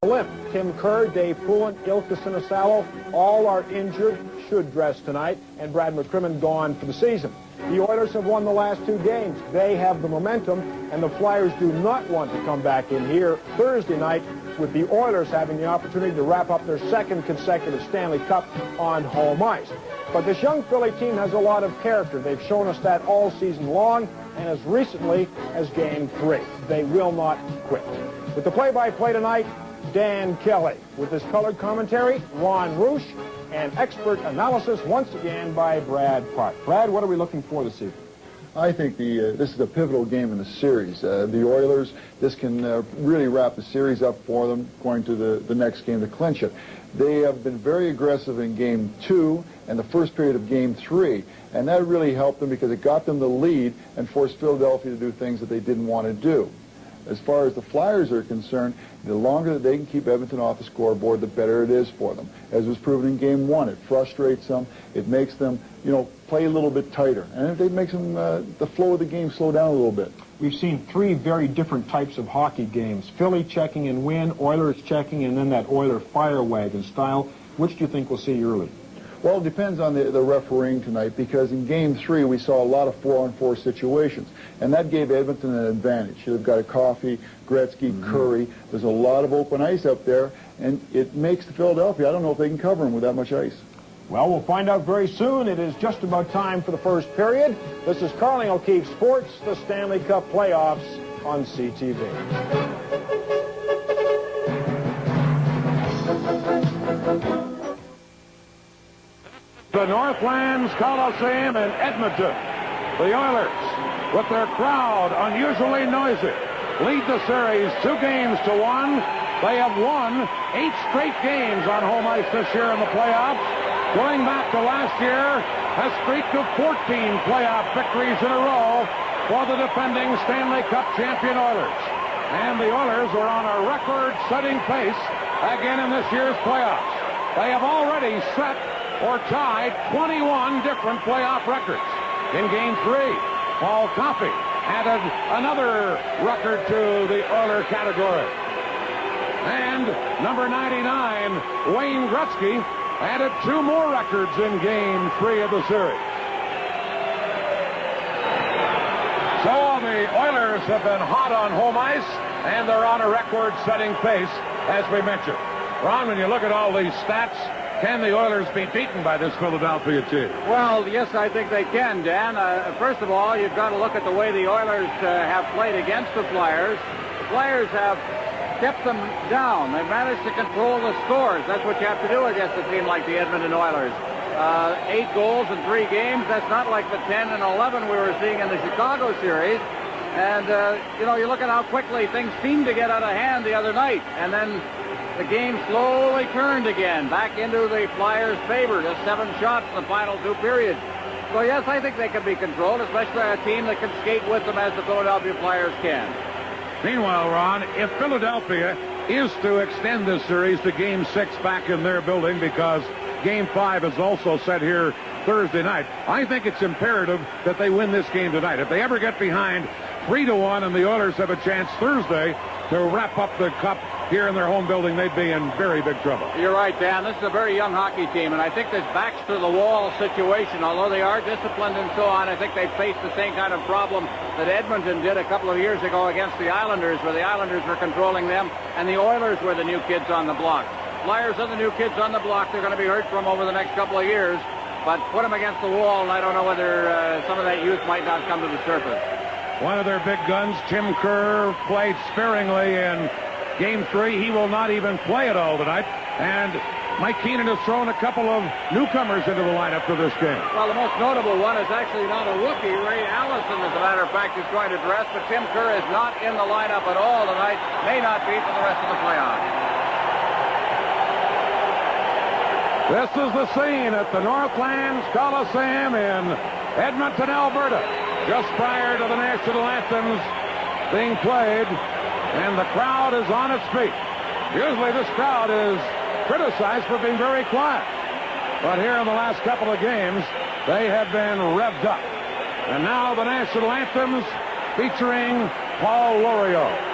limp. Tim Kerr, Dave Poulin, Ilka Sinisalo, all are injured, should dress tonight, and Brad McCrimmon gone for the season. The Oilers have won the last 2 games. They have the momentum, and the Flyers do not want to come back in here Thursday night with the Oilers having the opportunity to wrap up their 2nd consecutive Stanley Cup on home ice. But this young Philly team has a lot of character. They've shown us that all season long, and as recently as Game 3. They will not quit. With the play-by-play tonight, Dan Kelly. With his colored commentary, Ron Roosh, and expert analysis once again by Brad Park. Brad, what are we looking for this evening? I think this is a pivotal game in the series. The Oilers, this can really wrap the series up for them going to the next game to clinch it. They have been very aggressive in Game 2 and the first period of Game 3, and that really helped them because it got them the lead and forced Philadelphia to do things that they didn't want to do. As far as the Flyers are concerned, the longer that they can keep Edmonton off the scoreboard, the better it is for them. As was proven in Game 1, it frustrates them. It makes them, play a little bit tighter. And it makes them, the flow of the game slow down a little bit. We've seen 3 very different types of hockey games. Philly checking and win, Oilers checking, and then that Oiler fire wagon style. Which do you think we'll see early? Well, it depends on the refereeing tonight, because in Game 3 we saw a lot of 4-on-4 situations, and that gave Edmonton an advantage. They've got a Coffey, Gretzky, Curry. There's a lot of open ice up there, and it makes the Philadelphia, I don't know if they can cover them with that much ice. Well, we'll find out very soon. It is just about time for the first period. This is Carling O'Keefe Sports, the Stanley Cup playoffs on CTV. The Northlands Coliseum in Edmonton. The Oilers, with their crowd unusually noisy, lead the series 2-1. They have won 8 straight games on home ice this year in the playoffs. Going back to last year, a streak of 14 playoff victories in a row for the defending Stanley Cup champion Oilers. And the Oilers are on a record-setting pace again in this year's playoffs. They have already set or tied 21 different playoff records. In Game 3, Paul Coffey added another record to the Oiler category. And number 99, Wayne Gretzky, added 2 more records in Game 3 of the series. So the Oilers have been hot on home ice, and they're on a record-setting pace, as we mentioned. Ron, when you look at all these stats, can the Oilers be beaten by this Philadelphia team? Well, yes, I think they can, Dan. First of all, you've got to look at the way the Oilers have played against the Flyers. The Flyers have kept them down. They've managed to control the scores. That's what you have to do against a team like the Edmonton Oilers. 8 goals in 3 games. That's not like the 10 and 11 we were seeing in the Chicago series. And, you look at how quickly things seemed to get out of hand the other night. And then the game slowly turned again, back into the Flyers' favor. Just 7 shots in the final 2 periods. So, yes, I think they can be controlled, especially a team that can skate with them as the Philadelphia Flyers can. Meanwhile, Ron, if Philadelphia is to extend this series to Game 6 back in their building, because Game 5 is also set here Thursday night, I think it's imperative that they win this game tonight. If they ever get behind 3-1 and the Oilers have a chance Thursday to wrap up the cup here in their home building, they'd be in very big trouble. You're right, Dan. This is a very young hockey team, and I think this backs to the wall situation. Although they are disciplined and so on, I think they face the same kind of problem that Edmonton did a couple of years ago against the Islanders, where the Islanders were controlling them, and the Oilers were the new kids on the block. Flyers are the new kids on the block. They're going to be heard from over the next couple of years, but put them against the wall, and I don't know whether some of that youth might not come to the surface. One of their big guns, Tim Kerr, played sparingly in Game 3. He will not even play at all tonight. And Mike Keenan has thrown a couple of newcomers into the lineup for this game. Well, the most notable one is actually not a rookie. Ray Allison, as a matter of fact, is going to dress, but Tim Kerr is not in the lineup at all tonight. May not be for the rest of the playoffs. This is the scene at the Northlands Coliseum in Edmonton, Alberta, just prior to the national anthems being played, and the crowd is on its feet. Usually this crowd is criticized for being very quiet, but here in the last couple of games, they have been revved up. And now the national anthems featuring Paul Loriot.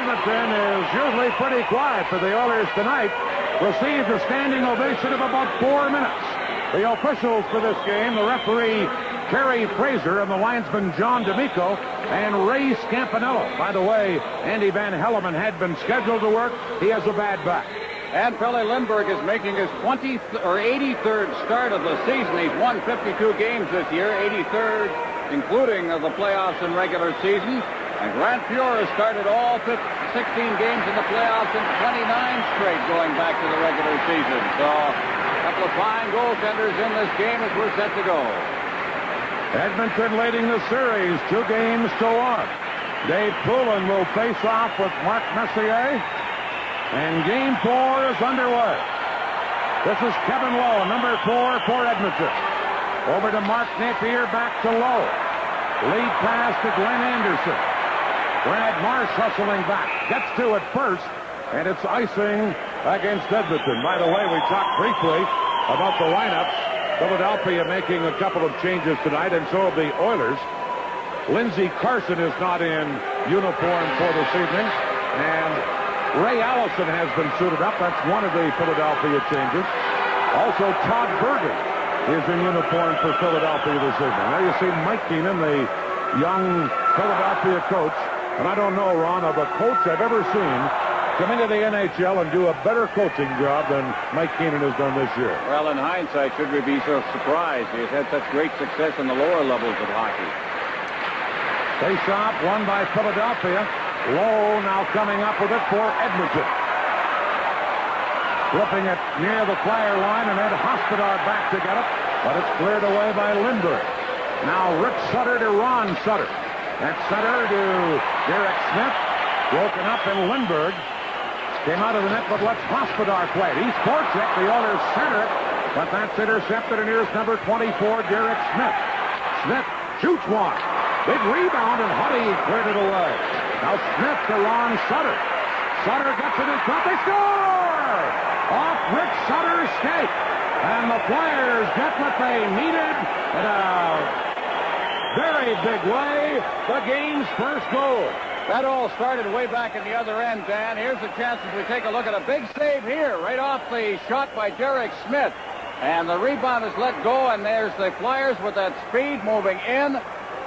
Edmonton is usually pretty quiet for the Oilers tonight, received a standing ovation of about 4 minutes. The officials for this game, the referee Terry Fraser and the linesman John D'Amico and Ray Scampanello. By the way, Andy Van Helleman had been scheduled to work. He has a bad back. And Pelle Lindbergh is making his 83rd start of the season. He's won 52 games this year, 83rd, including the playoffs and regular season. And Grant Fuhr has started all 16 games in the playoffs and 29 straight going back to the regular season. So a couple of fine goaltenders in this game as we're set to go. Edmonton leading the series 2 games to 1. Dave Poulin will face off with Mark Messier. And game 4 is underway. This is Kevin Lowe, number 4 for Edmonton. Over to Mark Napier, back to Lowe. Lead pass to Glenn Anderson. Brad Marsh hustling back. Gets to it first, and it's icing against Edmonton. By the way, we talked briefly about the lineups. Philadelphia making a couple of changes tonight, and so have the Oilers. Lindsey Carson is not in uniform for this evening, and Ray Allison has been suited up. That's one of the Philadelphia changes. Also, Todd Bergen is in uniform for Philadelphia this evening. There you see Mike Keenan, the young Philadelphia coach. And I don't know, Ron, of a coach I've ever seen come into the NHL and do a better coaching job than Mike Keenan has done this year. Well, in hindsight, should we be so surprised? He's had such great success in the lower levels of hockey. Face-off won by Philadelphia. Lowe now coming up with it for Edmonton. Flipping it near the Flyer line, and Ed Hospodar back to get it, but it's cleared away by Lindbergh. Now Rick Sutter to Ron Sutter. That's Sutter to Derek Smith. Broken up, and Lindbergh came out of the net, but lets Hospodar play. He's forecheck, the Oilers center, but that's intercepted, and here's number 24, Derek Smith. Smith shoots one. Big rebound, and Huddy cleared it away. Now Smith to Ron Sutter. Sutter gets it in front. They score! Off Rick Sutter's skate. And the Flyers get what they needed in a very big way. The game's first goal. That all started way back in the other end, Dan. Here's the chance as we take a look at a big save here, right off the shot by Derek Smith. And the rebound is let go, and there's the Flyers with that speed moving in.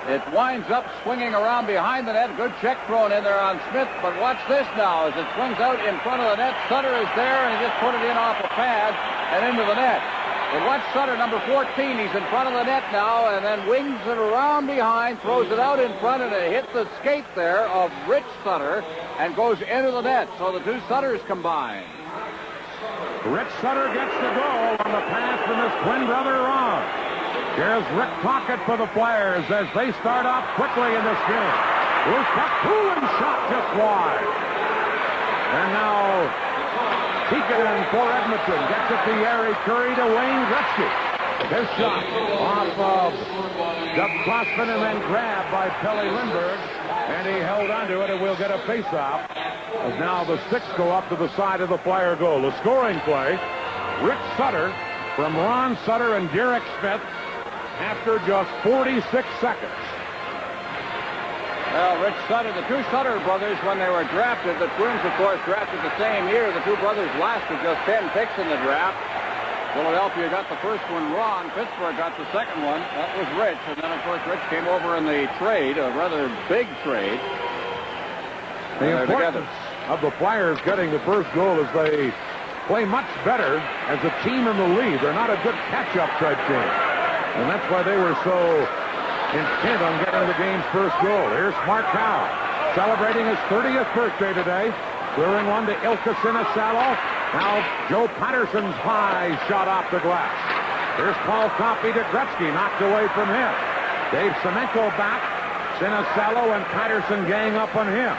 It winds up swinging around behind the net. Good check thrown in there on Smith. But watch this now as it swings out in front of the net. Sutter is there, and he just put it in off a pad and into the net. But watch Sutter, number 14. He's in front of the net now, and then wings it around behind, throws it out in front, and it hit the skate there of Rich Sutter and goes into the net. So the two Sutters combine. Rich Sutter gets the goal on the pass from his twin brother, Ron. Here's Rick Tocchet for the Flyers as they start off quickly in this game. Loose puck, Poulin shot just wide. And now Tikkanen for Edmonton gets it to Yari Curry to Wayne Gretzky. His shot off of Doug Crossman and then grabbed by Pelle Lindbergh. And he held onto it, and we'll get a face-off. As now the sticks go up to the side of the Flyer goal. The scoring play, Rick Sutter from Ron Sutter and Derek Smith after just 46 seconds. Well, Rich Sutter, the two Sutter brothers, when they were drafted, the twins, of course, drafted the same year. The two brothers lasted just 10 picks in the draft. Philadelphia got the first one wrong. Pittsburgh got the second one. That was Rich. And then, of course, Rich came over in the trade, a rather big trade. The importance of the Flyers getting the first goal is they play much better as a team in the lead. They're not a good catch-up type team. And that's why they were so intent on getting the game's first goal. Here's Mark Howe celebrating his 30th birthday today. Clearing one to Ilka Sinisalo. Now Joe Patterson's high shot off the glass. Here's Paul Coffey to Gretzky, knocked away from him. Dave Semenko back. Sinisalo and Patterson gang up on him.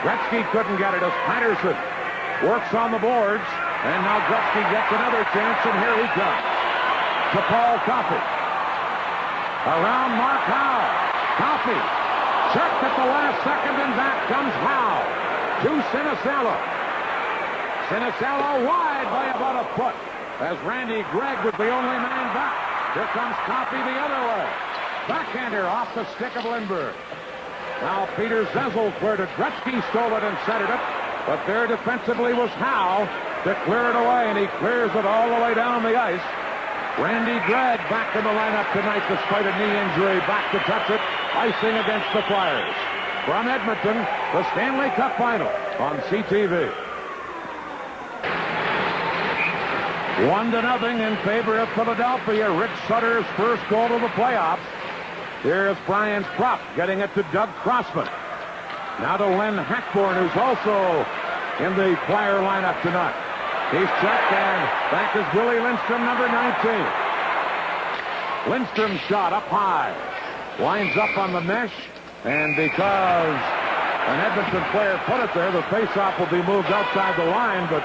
Gretzky couldn't get it as Patterson works on the boards. And now Gretzky gets another chance, and here he comes. To Paul Coffey. Around Mark Howe. Coffey checked at the last second, and back comes Howe to Sinisalo. Sinisalo wide by about a foot as Randy Gregg was the only man back. Here comes Coffey the other way. Backhander off the stick of Lindbergh. Now Peter Zezel cleared it. Gretzky stole it and centered it. But there defensively was Howe to clear it away, and he clears it all the way down the ice. Randy Gregg back in the lineup tonight despite a knee injury. Back to touch it. Icing against the Flyers. From Edmonton, the Stanley Cup Final on CTV. 1-0 in favor of Philadelphia. Rich Sutter's first goal of the playoffs. Here's Brian Propp getting it to Doug Crossman. Now to Len Hackborn, who's also in the Flyer lineup tonight. He's checked, and back is Willie Lindstrom, number 19. Lindstrom's shot up high. Lines up on the mesh, and because an Edmonton player put it there, the faceoff will be moved outside the line, but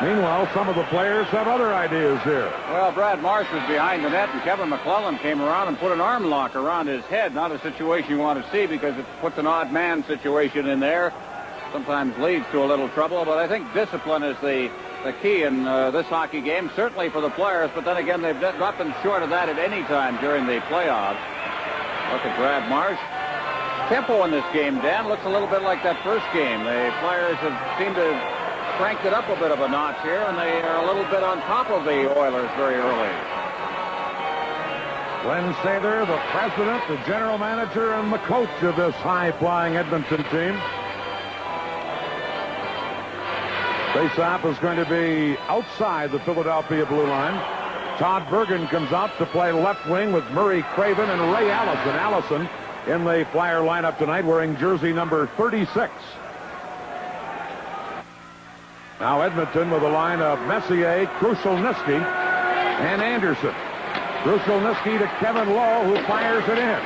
meanwhile, some of the players have other ideas here. Well, Brad Marsh was behind the net, and Kevin McClellan came around and put an arm lock around his head. Not a situation you want to see because it puts an odd man situation in there. Sometimes leads to a little trouble, but I think discipline is the key in this hockey game, certainly for the players, but then again, they've not been short of that at any time during the playoffs. Look at Brad Marsh. Tempo in this game, Dan, looks a little bit like that first game. The Flyers have seemed to cranked it up a bit of a notch here, and they are a little bit on top of the Oilers very early. Glenn Sather, the president, the general manager, and the coach of this high-flying Edmonton team. Faceoff is going to be outside the Philadelphia blue line. Todd Bergen comes out to play left wing with Murray Craven and Ray Allison. Allison in the Flyer lineup tonight wearing jersey number 36. Now Edmonton with a line of Messier, Krushelnyski, and Anderson. Krushelnyski to Kevin Lowe, who fires it in.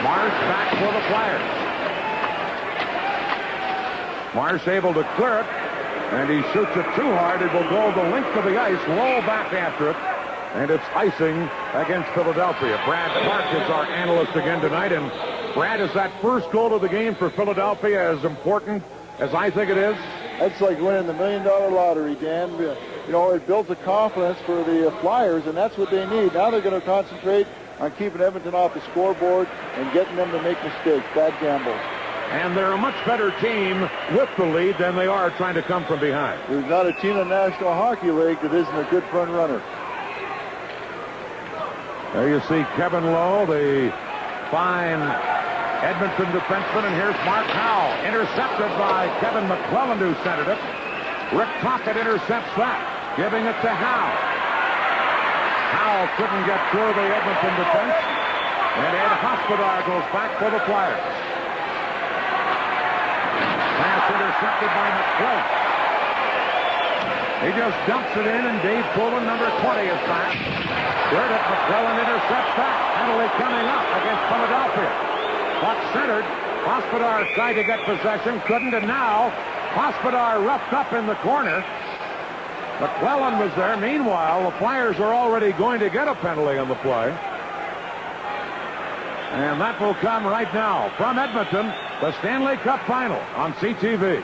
Marsh back for the Flyers. Marsh able to clear it, and he shoots it too hard. It will go the length of the ice. Lowe back after it, and it's icing against Philadelphia. Brad Clark is our analyst again tonight, and Brad, is that first goal of the game for Philadelphia as important as I think it is? That's like winning the $1 million lottery, Dan. You know, it builds the confidence for the Flyers, and that's what they need. Now they're going to concentrate on keeping Edmonton off the scoreboard and getting them to make mistakes, bad gambles. And they're a much better team with the lead than they are trying to come from behind. There's not a team in the National Hockey League that isn't a good front runner. There you see Kevin Lowe, the fine Edmonton defenseman, and here's Mark Howe, intercepted by Kevin McClellan, who centered it. Rick Tocchet intercepts that, giving it to Howe. Howe couldn't get through the Edmonton defense, and Ed Hospodar goes back for the Flyers. Pass intercepted by McClellan. He just dumps it in, and Dave Pullen, number 20, is back. Good at McClellan intercepts that. Penalty coming up against Philadelphia. Puck centered. Hospodar tried to get possession, couldn't, and now Hospodar roughed up in the corner. McClellan was there. Meanwhile, the Flyers are already going to get a penalty on the play. And that will come right now from Edmonton, the Stanley Cup Final on CTV.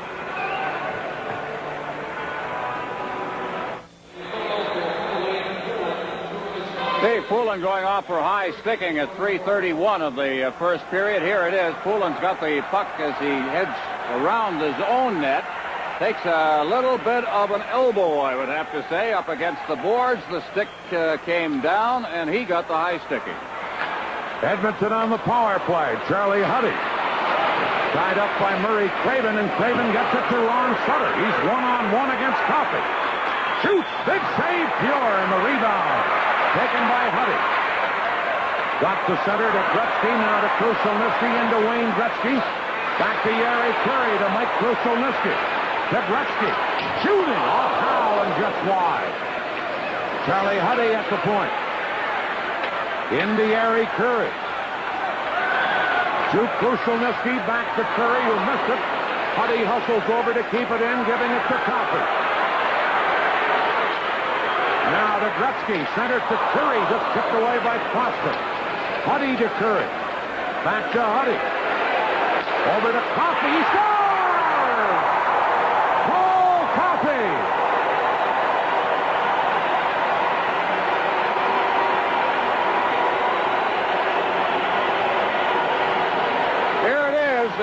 Dave Poulin going off for high sticking at 3:31 of the first period. Here it is. Poulin's got the puck as he heads around his own net. Takes a little bit of an elbow, I would have to say, up against the boards. The stick came down, and he got the high sticking. Edmonton on the power play. Charlie Huddy tied up by Murray Craven, and Craven gets it to Ron Sutter. He's one-on-one against Coffey. Shoots. Big save. Pure in the rebound. Taken by Huddy. Got to center to Gretzky. Now to Krushelnyski into Wayne Gretzky. Back to Yari Curry to Mike Krushelnyski. To Gretzky. Shooting off Howe and just wide. Charlie Huddy at the point. Into Yari Curry. To Krushelnyski. Back to Curry, who missed it. Huddy hustles over to keep it in, giving it to Coffey. Now to Gretzky, center to Curry, just tipped away by Prosper. Huddy to Curry. Back to Huddy. Over to Coffey, he scores! Paul Coffey!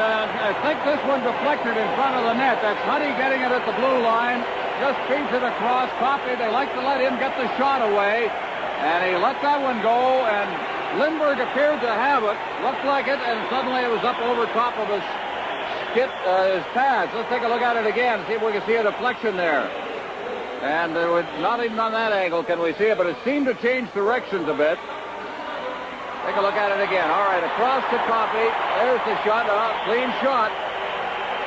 I think this one deflected in front of the net. That's Huddy getting it at the blue line. Just feeds it across. Coffey, they like to let him get the shot away. And he let that one go, and Lindbergh appeared to have it. Looked like it, and suddenly it was up over top of his his pads. Let's take a look at it again, see if we can see a deflection there. And not even on that angle can we see it, but it seemed to change directions a bit. Take a look at it again. All right, across to Coffey. There's the shot. Clean shot.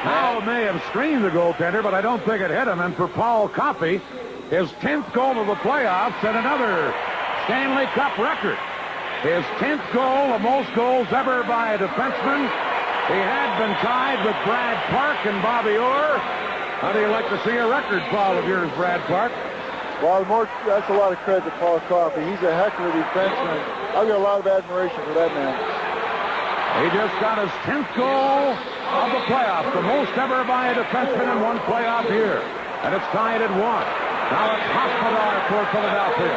Howe may have screened the goaltender, but I don't think it hit him. And for Paul Coffey, his 10th goal of the playoffs and another Stanley Cup record. His 10th goal, the most goals ever by a defenseman. He had been tied with Brad Park and Bobby Orr. How do you like to see a record foul of yours, Brad Park? Well, that's a lot of credit to Paul Coffey. He's a heck of a defenseman. I've got a lot of admiration for that man. He just got his 10th goal of the playoffs, the most ever by a defenseman in one playoff year. And it's tied at 1. Now it's Hospodar for Philadelphia.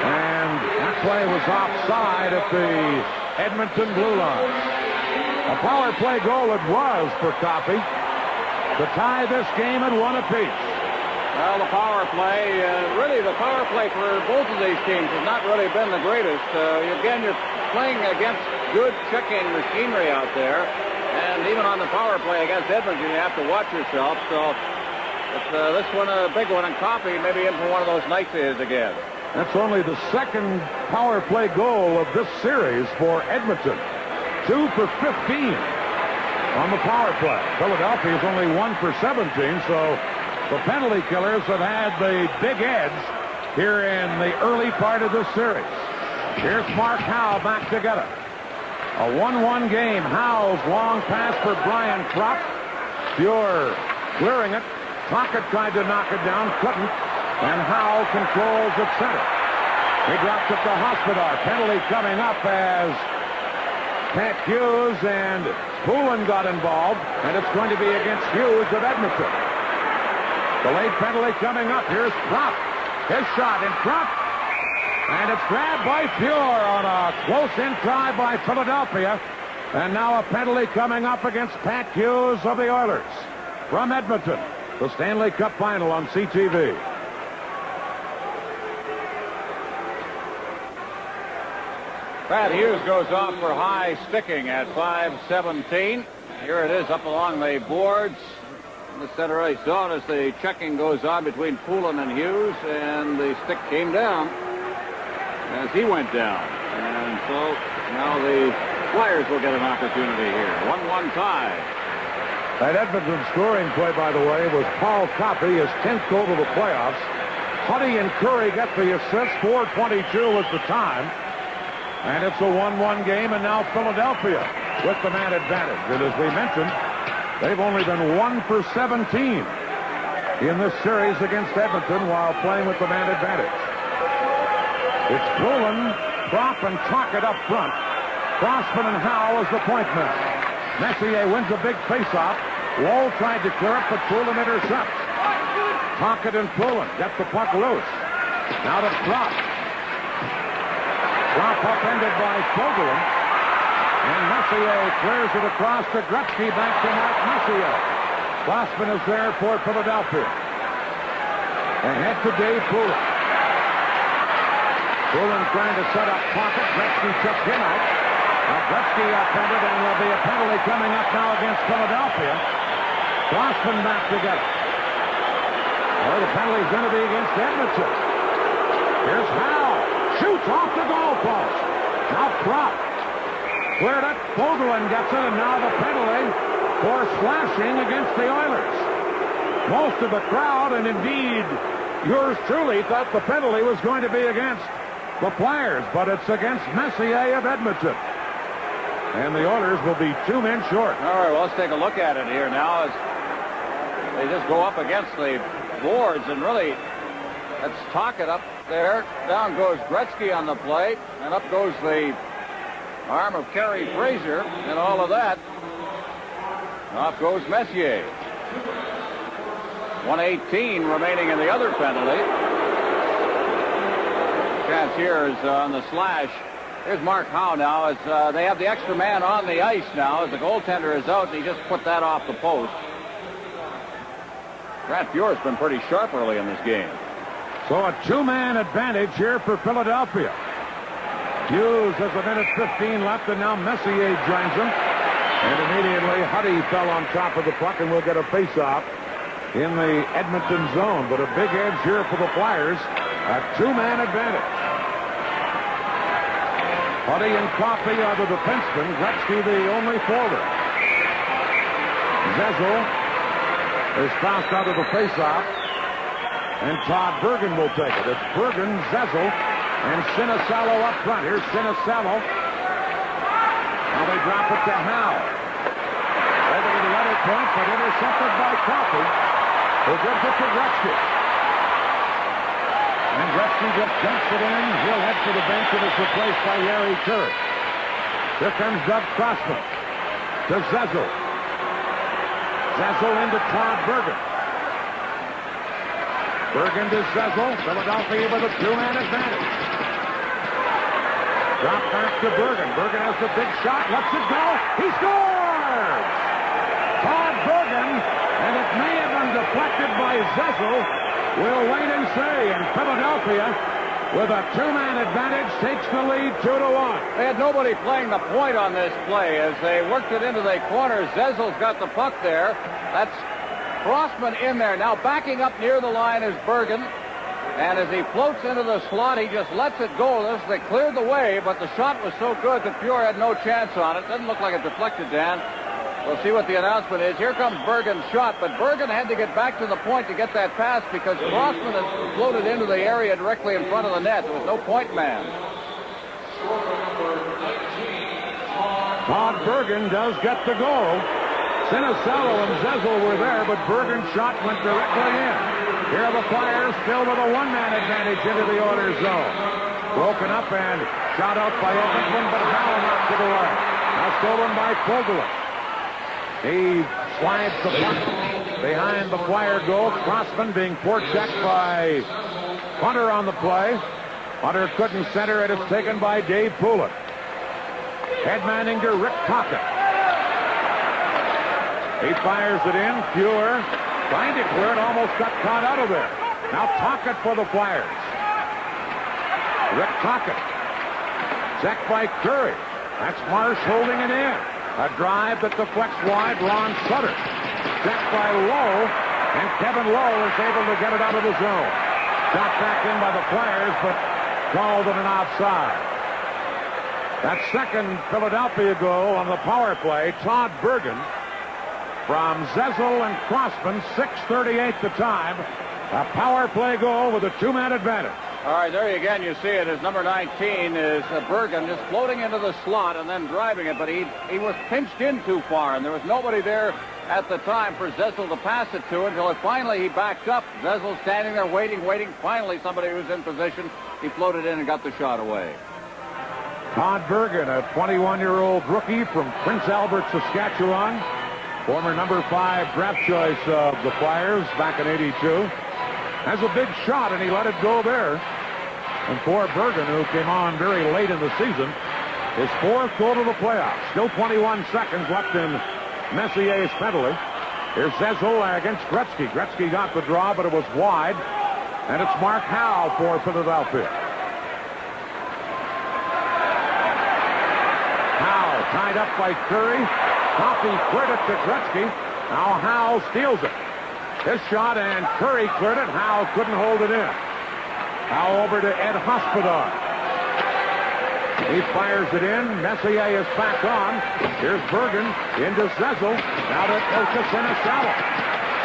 And that play was offside at the Edmonton blue line. A power play goal it was for Coffey to tie this game at 1 apiece. Well, the power play, really the power play for both of these teams has not really been the greatest. Again, you're playing against good checking machinery out there. And even on the power play against Edmonton, you have to watch yourself. So this one, a big one, and Coffey maybe in for one of those nights it is again. That's only the second power play goal of this series for Edmonton. 2 for 15 on the power play. Philadelphia is only 1 for 17, so the penalty killers have had the big edge here in the early part of this series. Here's Mark Howe back together. A 1-1 game. Howe's long pass for Brian Kropp. Pure clearing it. Tocchet tried to knock it down, couldn't. And Howe controls at center. He drops it to Hospodar. Penalty coming up as Pat Hughes and Poulin got involved, and it's going to be against Hughes of Edmonton. The late penalty coming up. Here's Kropp. His shot in front. And it's grabbed by Pure on a close-in try by Philadelphia. And now a penalty coming up against Pat Hughes of the Oilers. From Edmonton, the Stanley Cup final on CTV. Pat Hughes goes off for high sticking at 5:17. Here it is up along the boards in the center ice zone as the checking goes on between Poulin and Hughes, and the stick came down as he went down. And so now the Flyers will get an opportunity here. 1-1 tie. That Edmonton scoring play, by the way, was Paul Coffey, his 10th goal of the playoffs. Huddy and Curry got the assist. 4:22 was the time. And it's a 1-1 game, and now Philadelphia with the man advantage. And as we mentioned, they've only been 1 for 17 in this series against Edmonton while playing with the man advantage. It's Poulin, Kropp, and Tocchet up front. Crossman and Howe as the point man. Messier wins a big faceoff. Lowe tried to clear it, but Poulin intercepts. Tocchet and Poulin get the puck loose. Now to Kropp. Kropp upended by Fogelin. And Messier clears it across to Gretzky, back to Mark Messier. Crossman is there for Philadelphia. Ahead to Dave Poulin. Poulin trying to set up Tocchet. Gretzky took him out. Now Gretzky upended, and there'll be a penalty coming up now against Philadelphia. Crossman back together. Well, the penalty's going to be against Edmonton. Here's Howe. Shoots off the goal post. Now Kropp cleared it. Fogelin gets it, and now the penalty for slashing against the Oilers. Most of the crowd, and indeed yours truly, thought the penalty was going to be against the Flyers, but it's against Messier of Edmonton. And the Oilers will be 2 men short. All right, well, let's take a look at it here now as they just go up against the boards, and really that's Tocchet up there. Down goes Gretzky on the plate, and up goes the arm of Kerry Fraser, and all of that. Off goes Messier. 1:18 remaining in the other penalty. Chance here is on the slash. Here's Mark Howe now as they have the extra man on the ice now as the goaltender is out, and he just put that off the post. Grant Fuhr's been pretty sharp early in this game. So a two-man advantage here for Philadelphia. Hughes has a minute 15 left, and now Messier joins him. And immediately Huddy fell on top of the puck, and we'll get a face-off in the Edmonton zone. But a big edge here for the Flyers. A two-man advantage. Huddy and Coffey are the defensemen. Gretzky the only forward. Zezel is bounced out of the face-off. And Todd Bergen will take it. It's Bergen, Zezel, and Sinisalo up front. Here's Sinisalo. Now they drop it to Howe. Over to the other point, but intercepted by Coffey, who gives it to Gretzky. And Gretzky just dumps it in. He'll head for the bench and is replaced by Yari Kurd. Here comes Doug Crossman to Zezel. Zezel into Todd Bergen. Bergen to Zezel. Philadelphia with a two-man advantage. Drop back to Bergen. Bergen has the big shot. Lets it go. He scores! Todd Bergen, and it may have been deflected by Zezel. We'll wait and see. And Philadelphia, with a two-man advantage, takes the lead 2-1. They had nobody playing the point on this play as they worked it into the corner. Zezel's got the puck there. That's Crossman in there. Now backing up near the line is Bergen. And as he floats into the slot, he just lets it go. They cleared the way, but the shot was so good that Fuhr had no chance on it. Doesn't look like it deflected, Dan. We'll see what the announcement is. Here comes Bergen's shot, but Bergen had to get back to the point to get that pass because Crossman had floated into the area directly in front of the net. There was no point man. Todd Bergen does get the goal. Sinisalo and Zezel were there, but Bergen's shot went directly in. Here are the Flyers still with a one-man advantage into the Oilers zone. Broken up and shot out by Edmonton, but Howe knocked it away. Now stolen by Kogelin. He slides the puck behind the Flyer goal. Crossman being forechecked by Hunter on the play. Hunter couldn't center it. It's taken by Dave Poulin. Headmanning to Rick Tocchet. He fires it in. Fuhr trying to clear it, almost got caught out of there. Now Tocchet for the Flyers. Rick Tocchet. Checked by Curry. That's Marsh holding it in. A drive that deflects wide. Ron Sutter. Checked by Lowe. And Kevin Lowe is able to get it out of the zone. Shot back in by the Flyers, but called it an offside. That second Philadelphia goal on the power play, Todd Bergen, from Zezel and Crossman, 6:38 the time. A power play goal with a two-man advantage. All right, there again you see it as number 19 is Bergen just floating into the slot and then driving it, but he was pinched in too far, and there was nobody there at the time for Zezel to pass it to until finally he backed up. Zezel standing there waiting. Finally, somebody was in position. He floated in and got the shot away. Todd Bergen, a 21-year-old rookie from Prince Albert, Saskatchewan. Former number 5 draft choice of the Flyers back in '82. Has a big shot, and he let it go there. And for Bergen, who came on very late in the season, his 4th goal to the playoffs. Still 21 seconds left in Messier's penalty. Here's Zezel against Gretzky. Gretzky got the draw, but it was wide. And it's Mark Howe for Philadelphia. Howe tied up by Curry. Coffey cleared it to Gretzky. Now Howe steals it. His shot, and Curry cleared it. Howe couldn't hold it in. Howe over to Ed Hospodar. He fires it in. Messier is back on. Here's Bergen into Zezel. Now to Ilka Sinisalo.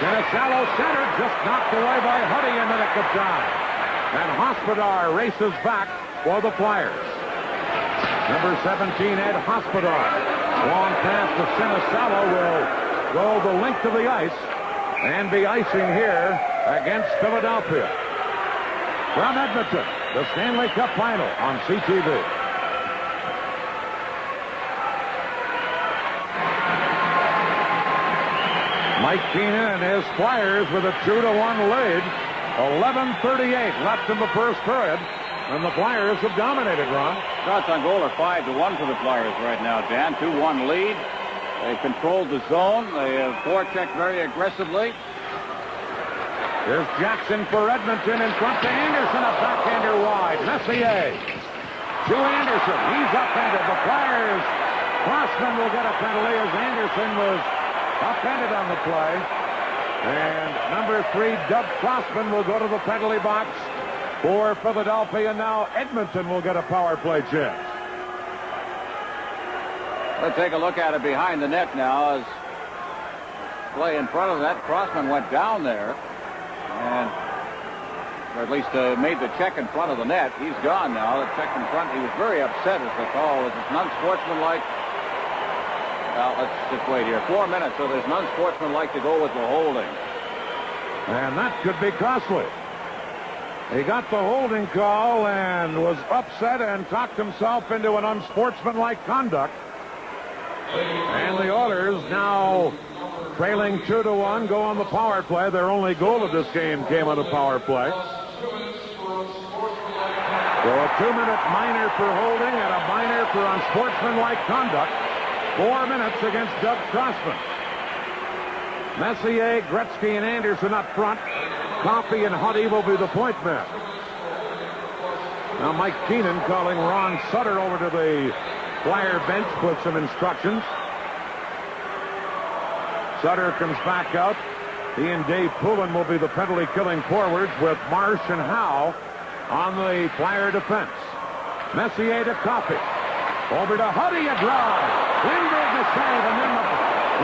Sinisalo centered, just knocked away by Huddy in the nick of time. And Hospodar races back for the Flyers. Number 17, Ed Hospodar. Long pass to Sinisalo will go the length of the ice and be icing here against Philadelphia. From Edmonton, the Stanley Cup Final on CTV. Mike Keenan and his Flyers with a 2-1 lead. 11:38 left in the first period. And the Flyers have dominated, Ron. Shots on goal are 5-1 for the Flyers right now, Dan. 2-1 lead. They've controlled the zone. They have forechecked very aggressively. Here's Jackson for Edmonton in front to Anderson. A backhander wide. Messier to Anderson. He's upended. The Flyers. Crossman will get a penalty as Anderson was upended on the play. And number 3, Doug Crossman, will go to the penalty box for Philadelphia. Now Edmonton will get a power play chance. Let's take a look at it behind the net now as play in front of that. Crossman went down there and or at least made the check in front of the net. He's gone now. The check in front. He was very upset as the call was. It's unsportsmanlike. Well, let's just wait here. 4 minutes, so there's unsportsmanlike to go with the holding. And that could be costly. He got the holding call and was upset and talked himself into an unsportsmanlike conduct. And the Oilers now trailing 2-1, go on the power play. Their only goal of this game came on a power play. So a 2-minute minor for holding and a minor for unsportsmanlike conduct. 4 minutes against Doug Crossman. Messier, Gretzky, and Anderson up front. Coffey and Huddy will be the point men. Now Mike Keenan calling Ron Sutter over to the Flyer bench with some instructions. Sutter comes back out. He and Dave Poulin will be the penalty-killing forwards with Marsh and Howe on the Flyer defense. Messier to Coffey. Over to Huddy, a drive. Lindbergh the save, and then the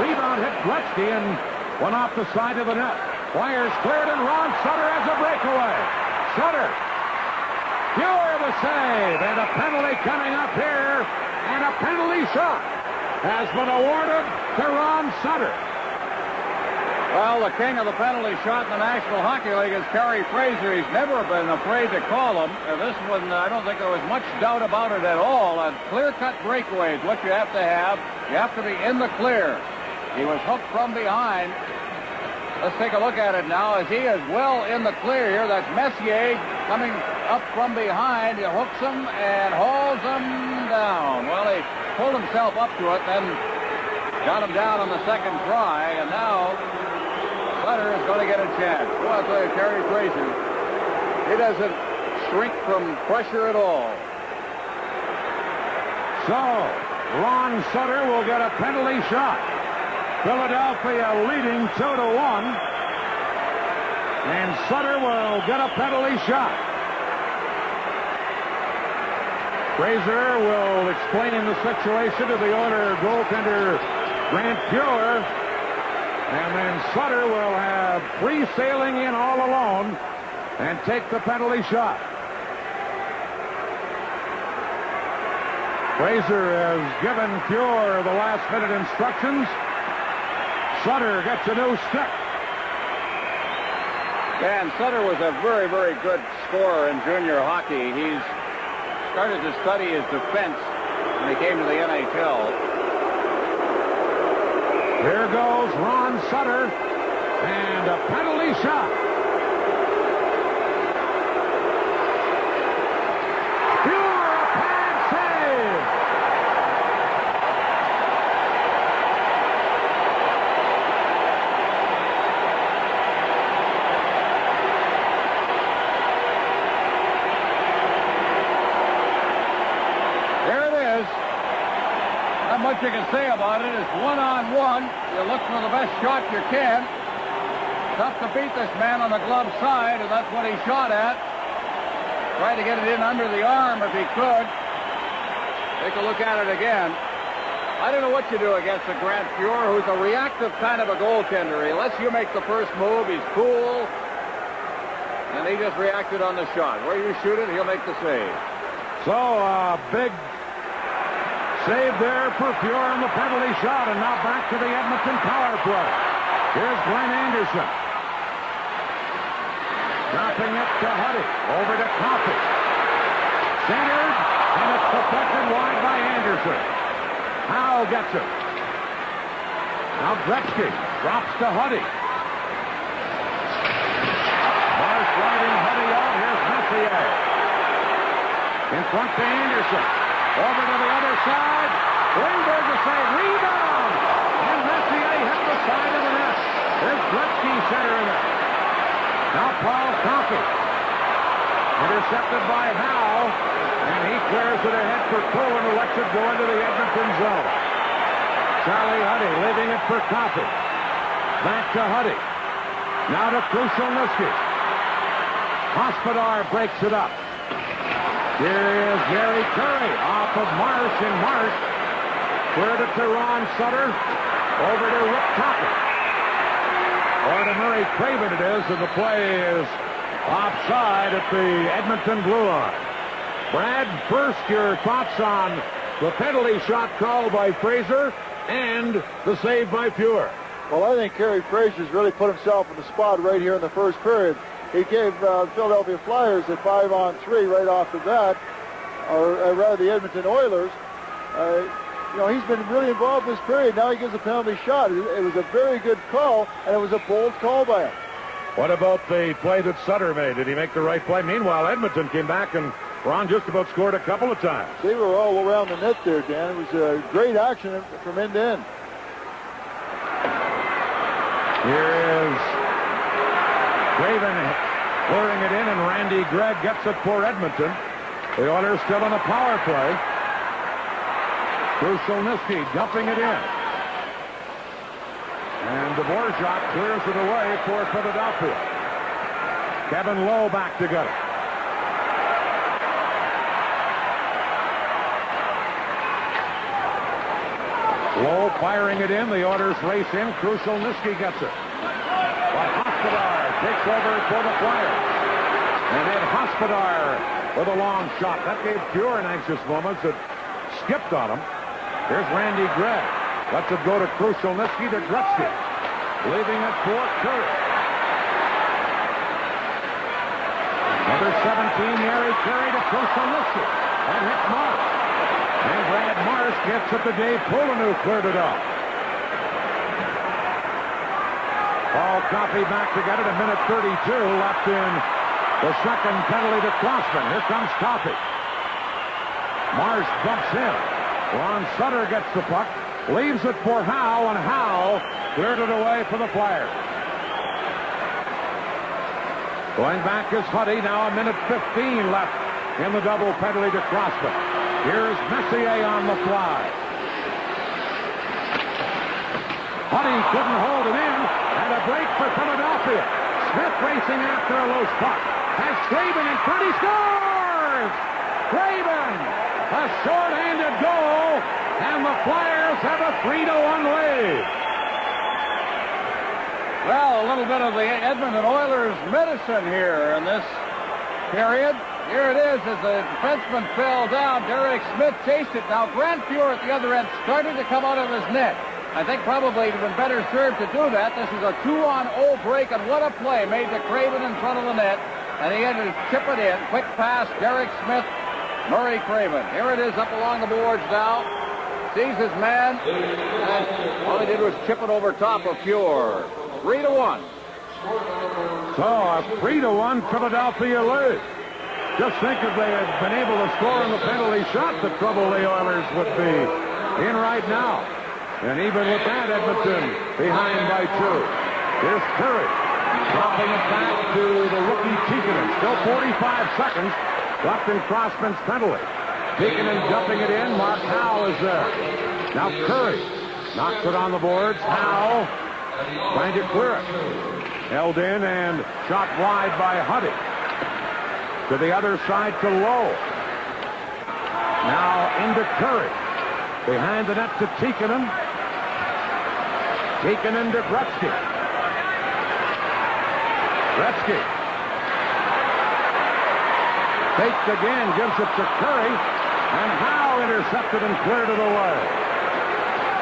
rebound hit Gretzky and went off the side of the net. Flyers cleared, and Ron Sutter has a breakaway. Sutter. Pure the save, and a penalty coming up here, and a penalty shot has been awarded to Ron Sutter. Well, the king of the penalty shot in the National Hockey League is Kerry Fraser. He's never been afraid to call him. This one, I don't think there was much doubt about it at all. A clear-cut breakaway is what you have to have. You have to be in the clear. He was hooked from behind. Let's take a look at it now as he is well in the clear here. That's Messier coming up from behind. He hooks him and hauls him down. Well, he pulled himself up to it, then got him down on the second try, and now Sutter is going to get a chance. Well, I'll tell you, Kerry Fraser, he doesn't shrink from pressure at all. So, Ron Sutter will get a penalty shot. Philadelphia leading 2-1. And Sutter will get a penalty shot. Fraser will explain the situation to the Oiler goaltender Grant Fuhr. And then Sutter will have free sailing in all alone and take the penalty shot. Fraser has given Fuhr the last-minute instructions. Sutter gets a new stick. Dan, Sutter was a very, very good scorer in junior hockey. He's started to study his defense when he came to the NHL. Here goes Ron Sutter, and a penalty shot. Fuhr, a pad save. There it is. Not much you can say about it. It's one-on-one. You look for the best shot you can. Tough to beat this man on the glove side, and that's what he shot at. Tried to get it in under the arm if he could. Take a look at it again. I don't know what you do against a Grant Fuhr, who's a reactive kind of a goaltender. He lets you make the first move. He's cool. And he just reacted on the shot. Where you shoot it, he'll make the save. So a big save there for Fuhr on the penalty shot, and now back to the Edmonton power play. Here's Glenn Anderson. Dropping it to Huddy. Over to Coffey. Centered, and it's protected wide by Anderson. Howe gets it. Now Gretzky drops to Huddy. Marsh riding Huddy out. Here's Messier. In front to Anderson. Over to the other side. Lindbergh to save. Rebound! And Messier hit the side of the net. There's Gretzky centering it. Now Paul Coffey. Intercepted by Howe. And he clears it ahead for Cohen, who lets it go into the Edmonton zone. Charlie Huddy leaving it for Coffey. Back to Huddy. Now to Krushelnyski. Hospodar breaks it up. Here is Gary Curry off of Marsh, and Marsh cleared it to Ron Sutter. Over to Rick Toppin. Or to Murray Craven it is, and the play is offside at the Edmonton blue line. Brad, first your thoughts on the penalty shot called by Fraser and the save by Fuhr. Well, I think Kerry Frazier's really put himself in the spot right here in the first period. He gave Philadelphia Flyers a 5-on-3 right off the bat, or rather the Edmonton Oilers. He's been really involved in this period. Now he gives a penalty shot. It was a very good call, and it was a bold call by him. What about the play that Sutter made? Did he make the right play? Meanwhile, Edmonton came back, and Ron just about scored a couple of times. They were all around the net there, Dan. It was a great action from end to end. Here is Craven clearing it in, and Randy Gregg gets it for Edmonton. The Oilers still on a power play. Krushelnyski dumping it in. And Dvorak clears it away for Philadelphia. Kevin Lowe back to get it. Lowe firing it in. The Oilers race in. Krushelnyski gets it. But Hospodar takes over for the Flyers. And then Hospodar with a long shot. That gave Fuhr an anxious moment. It skipped on him. Here's Randy Gregg. Lets it go to Krushelnyski to Gretzky. Leaving it for Curry. Another 17, Gary Curry to Krushelnyski. And hits Marsh. And Brad Marsh gets it to Dave Poulin, who cleared it up. Paul Coffey back to get it. A minute 32 left in the second penalty to Crossman. Here comes Coffey. Marsh bumps in. Ron Sutter gets the puck. Leaves it for Howe, and Howe cleared it away for the Flyers. Going back is Huddy. Now a minute 15 left in the double penalty to Crossman. Here's Messier on the fly. Huddy couldn't hold it in, and a break for Philadelphia. Smith racing after a loose puck. Has Craven in front. He scores! Craven! A short-handed goal, and the Flyers have a 3-1 lead. Well, a little bit of the Edmonton Oilers medicine here in this period. Here it is as the defenseman fell down. Derek Smith chased it. Now Grant Fuhr at the other end started to come out of his net. I think probably he'd been better served to do that. This is a 2-on-0 break, and what a play made to Craven in front of the net. And he had to chip it in. Quick pass, Derek Smith, Murray Craven. Here it is up along the boards now. Sees his man, and all he did was chip it over top of Fuhr. 3-1. So a 3-1 Philadelphia lead. Just think if they had been able to score on the penalty shot, the trouble the Oilers would be in right now. And even with that, Edmonton behind by 2. Here's Curry dropping it back to the rookie Tikkanen. Still 45 seconds left in Crossman's penalty. Tikkanen dumping it in. Mark Howe is there. Now Curry knocks it on the boards. Howe trying to clear it. Held in and shot wide by Huddy. To the other side to Lowe. Now into Curry. Behind the net to Tikkanen. Tikkanen to Gretzky. Gretzky. Faked again, gives it to Curry. And Howe intercepted and cleared it away.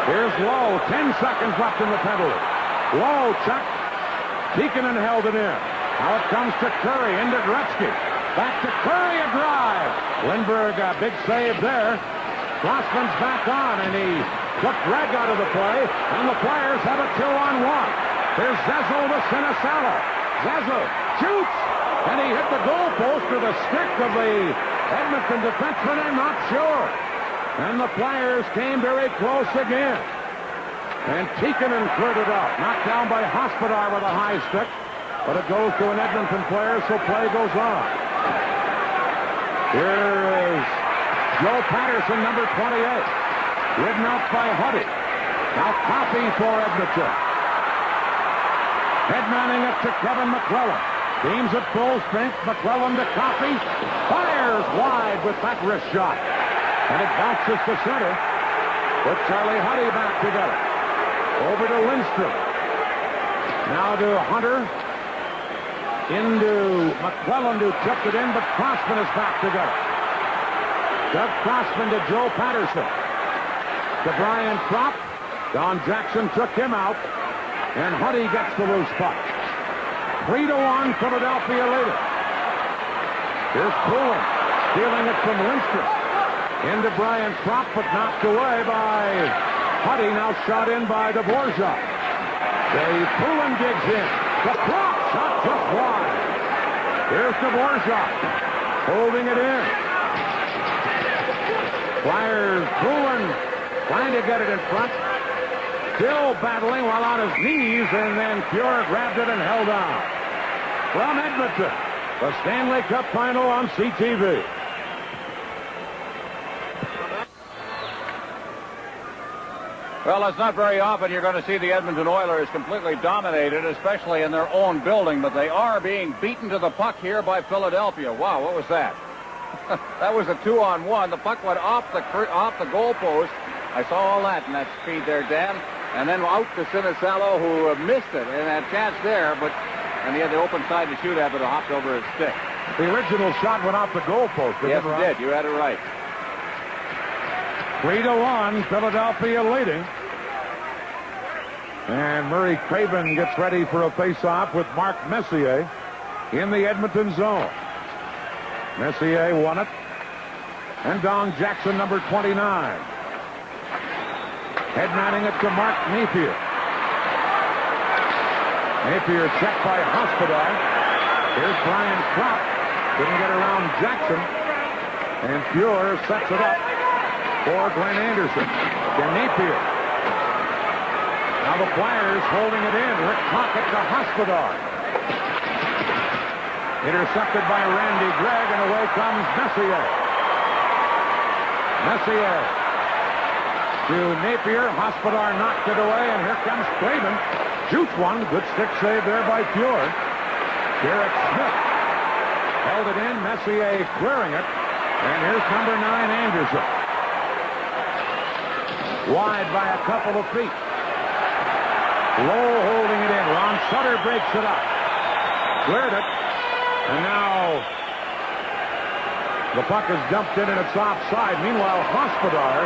Here's Lowe. 10 seconds left in the penalty. Lowe checked. Tikkanen held it in. Now it comes to Curry. Into Gretzky. Back to Curry, a drive. Lindbergh, a big save there. Crossman's back on, and he took Gregg out of the play, and the Flyers have a 2-on-1. Here's Zezel to Sinisalo. Zezel shoots, and he hit the goalpost with a stick of the Edmonton defenseman, I'm not sure. And the Flyers came very close again. And Tikkanen cleared it out. Knocked down by Hospodar with a high stick. But it goes to an Edmonton player, so play goes on. Here is Joe Patterson, number 28. Ridden out by Huddy. Now Coffey for Edmonton. Headmanning it to Kevin McClellan. Teams at full strength. McClellan to Coffey. Fires wide with that wrist shot. And it bounces to center. Put Charlie Huddy back together. Over to Lindstrom. Now to Hunter. Into McClellan, who tipped it in, but Crossman is back together. Doug Crossman to Joe Patterson. To Brian Propp. Don Jackson took him out. And Huddy gets the loose puck. 3-1, Philadelphia leader. Here's Poulin stealing it from Lindstrom. Into Brian Propp, but knocked away by Huddy. Now shot in by Dvorak. Poulin digs in. The Propp shot just wide. Here's Dvorak holding it in. Flyers, Poulin trying to get it in front. Still battling while on his knees, and then Pure grabbed it and held on. From Edmonton, the Stanley Cup final on CTV. Well, it's not very often you're going to see the Edmonton Oilers completely dominated, especially in their own building, but they are being beaten to the puck here by Philadelphia. Wow, what was that? That was a 2-on-1. The puck went off the goalpost. I saw all that in that speed there, Dan. And then out to Sinisalo, who missed it and had a chance there, and he had the open side to shoot at, but it hopped over his stick. The original shot went off the goalpost. Yes, it did. You had it right. 3-1, Philadelphia leading. And Murray Craven gets ready for a face-off with Mark Messier in the Edmonton zone. Messier won it. And Don Jackson, number 29. Headmanning it to Mark Napier. Napier checked by Hospodar. Here's Brian Propp. Didn't get around Jackson. And Pure sets it up for Glenn Anderson. To Napier. Now the Flyers holding it in. Rick Tocchet to Hospodar. Intercepted by Randy Gregg, and away comes Messier. Messier to Napier. Hospodar knocked it away, and here comes Craven. Shoots one. Good stick save there by Pure. Derek Smith held it in. Messier clearing it. And here's number 9, Anderson. Wide by a couple of feet. Lowe holding it in. Ron Sutter breaks it up. Cleared it. And now the puck is dumped in and it's offside. Meanwhile, Hospodar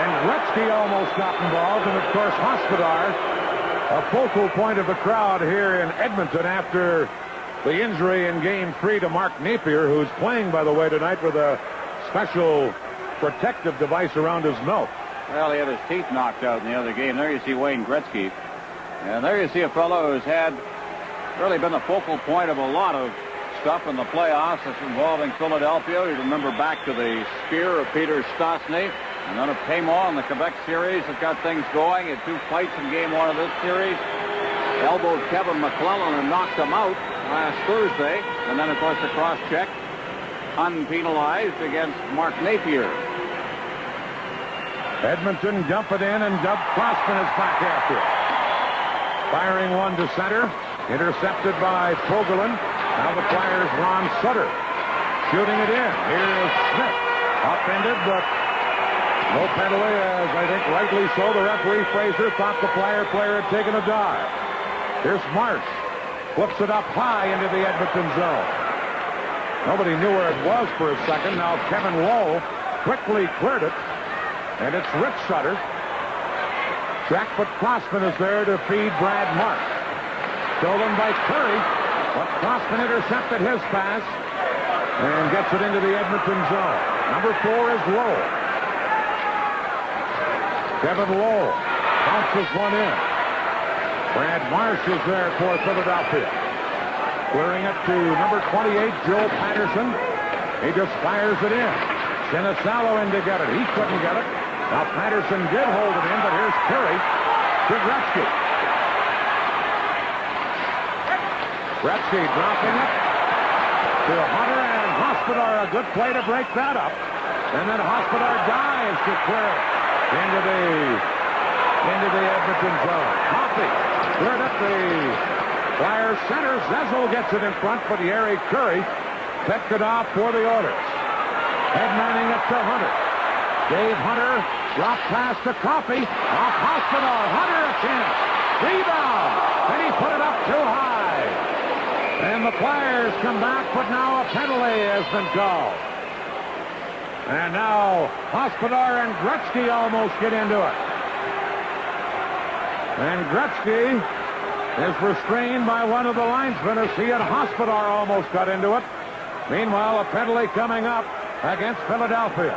and Gretzky almost got involved. And, of course, Hospodar, a focal point of the crowd here in Edmonton after the injury in Game 3 to Mark Napier, who's playing, by the way, tonight with a special protective device around his mouth. Well, he had his teeth knocked out in the other game. There you see Wayne Gretzky. And there you see a fellow who's had really been the focal point of a lot of stuff in the playoffs that's involving Philadelphia. You remember back to the spear of Peter Stastny, and then of Paymo in the Quebec series that got things going. He had 2 fights in Game 1 of this series. Elbowed Kevin McClellan and knocked him out last Thursday. And then, of course, the cross-check unpenalized against Mark Napier. Edmonton dump it in, and Doug Crossman is back after it. Firing one to center. Intercepted by Pogulin. Now the Flyers' Ron Sutter shooting it in. Here's Smith. Upended, but no penalty, as I think rightly so. The referee, Fraser, thought the Flyer player had taken a dive. Here's Marsh. Flips it up high into the Edmonton zone. Nobody knew where it was for a second. Now Kevin Lowe quickly cleared it. And it's Rick Sutter. Jack, but Crossman is there to feed Brad Marsh. Stolen by Curry, but Crossman intercepted his pass and gets it into the Edmonton zone. Number 4 is Lowe. Kevin Lowe bounces one in. Brad Marsh is there for Philadelphia. Clearing it to number 28, Joe Patterson. He just fires it in. Sinisalo in to get it. He couldn't get it. Now Patterson did hold it in, but here's Curry to Gretzky. Gretzky dropping it to Hunter and Hospodar. A good play to break that up. And then Hospodar dives to clear it into the Edmonton zone. Coffey cleared up the Flyers center. Zezel gets it in front, but Yeri Curry picked it off for the Oilers. Headmanning it to Hunter. Dave Hunter dropped pass to Coffey. Off Hospodar. Hunter a chance. Rebound. And he put it up too high. And the Flyers come back, but now a penalty has been called. And now Hospodar and Gretzky almost get into it. And Gretzky is restrained by one of the linesmen as he and Hospodar almost got into it. Meanwhile, a penalty coming up against Philadelphia.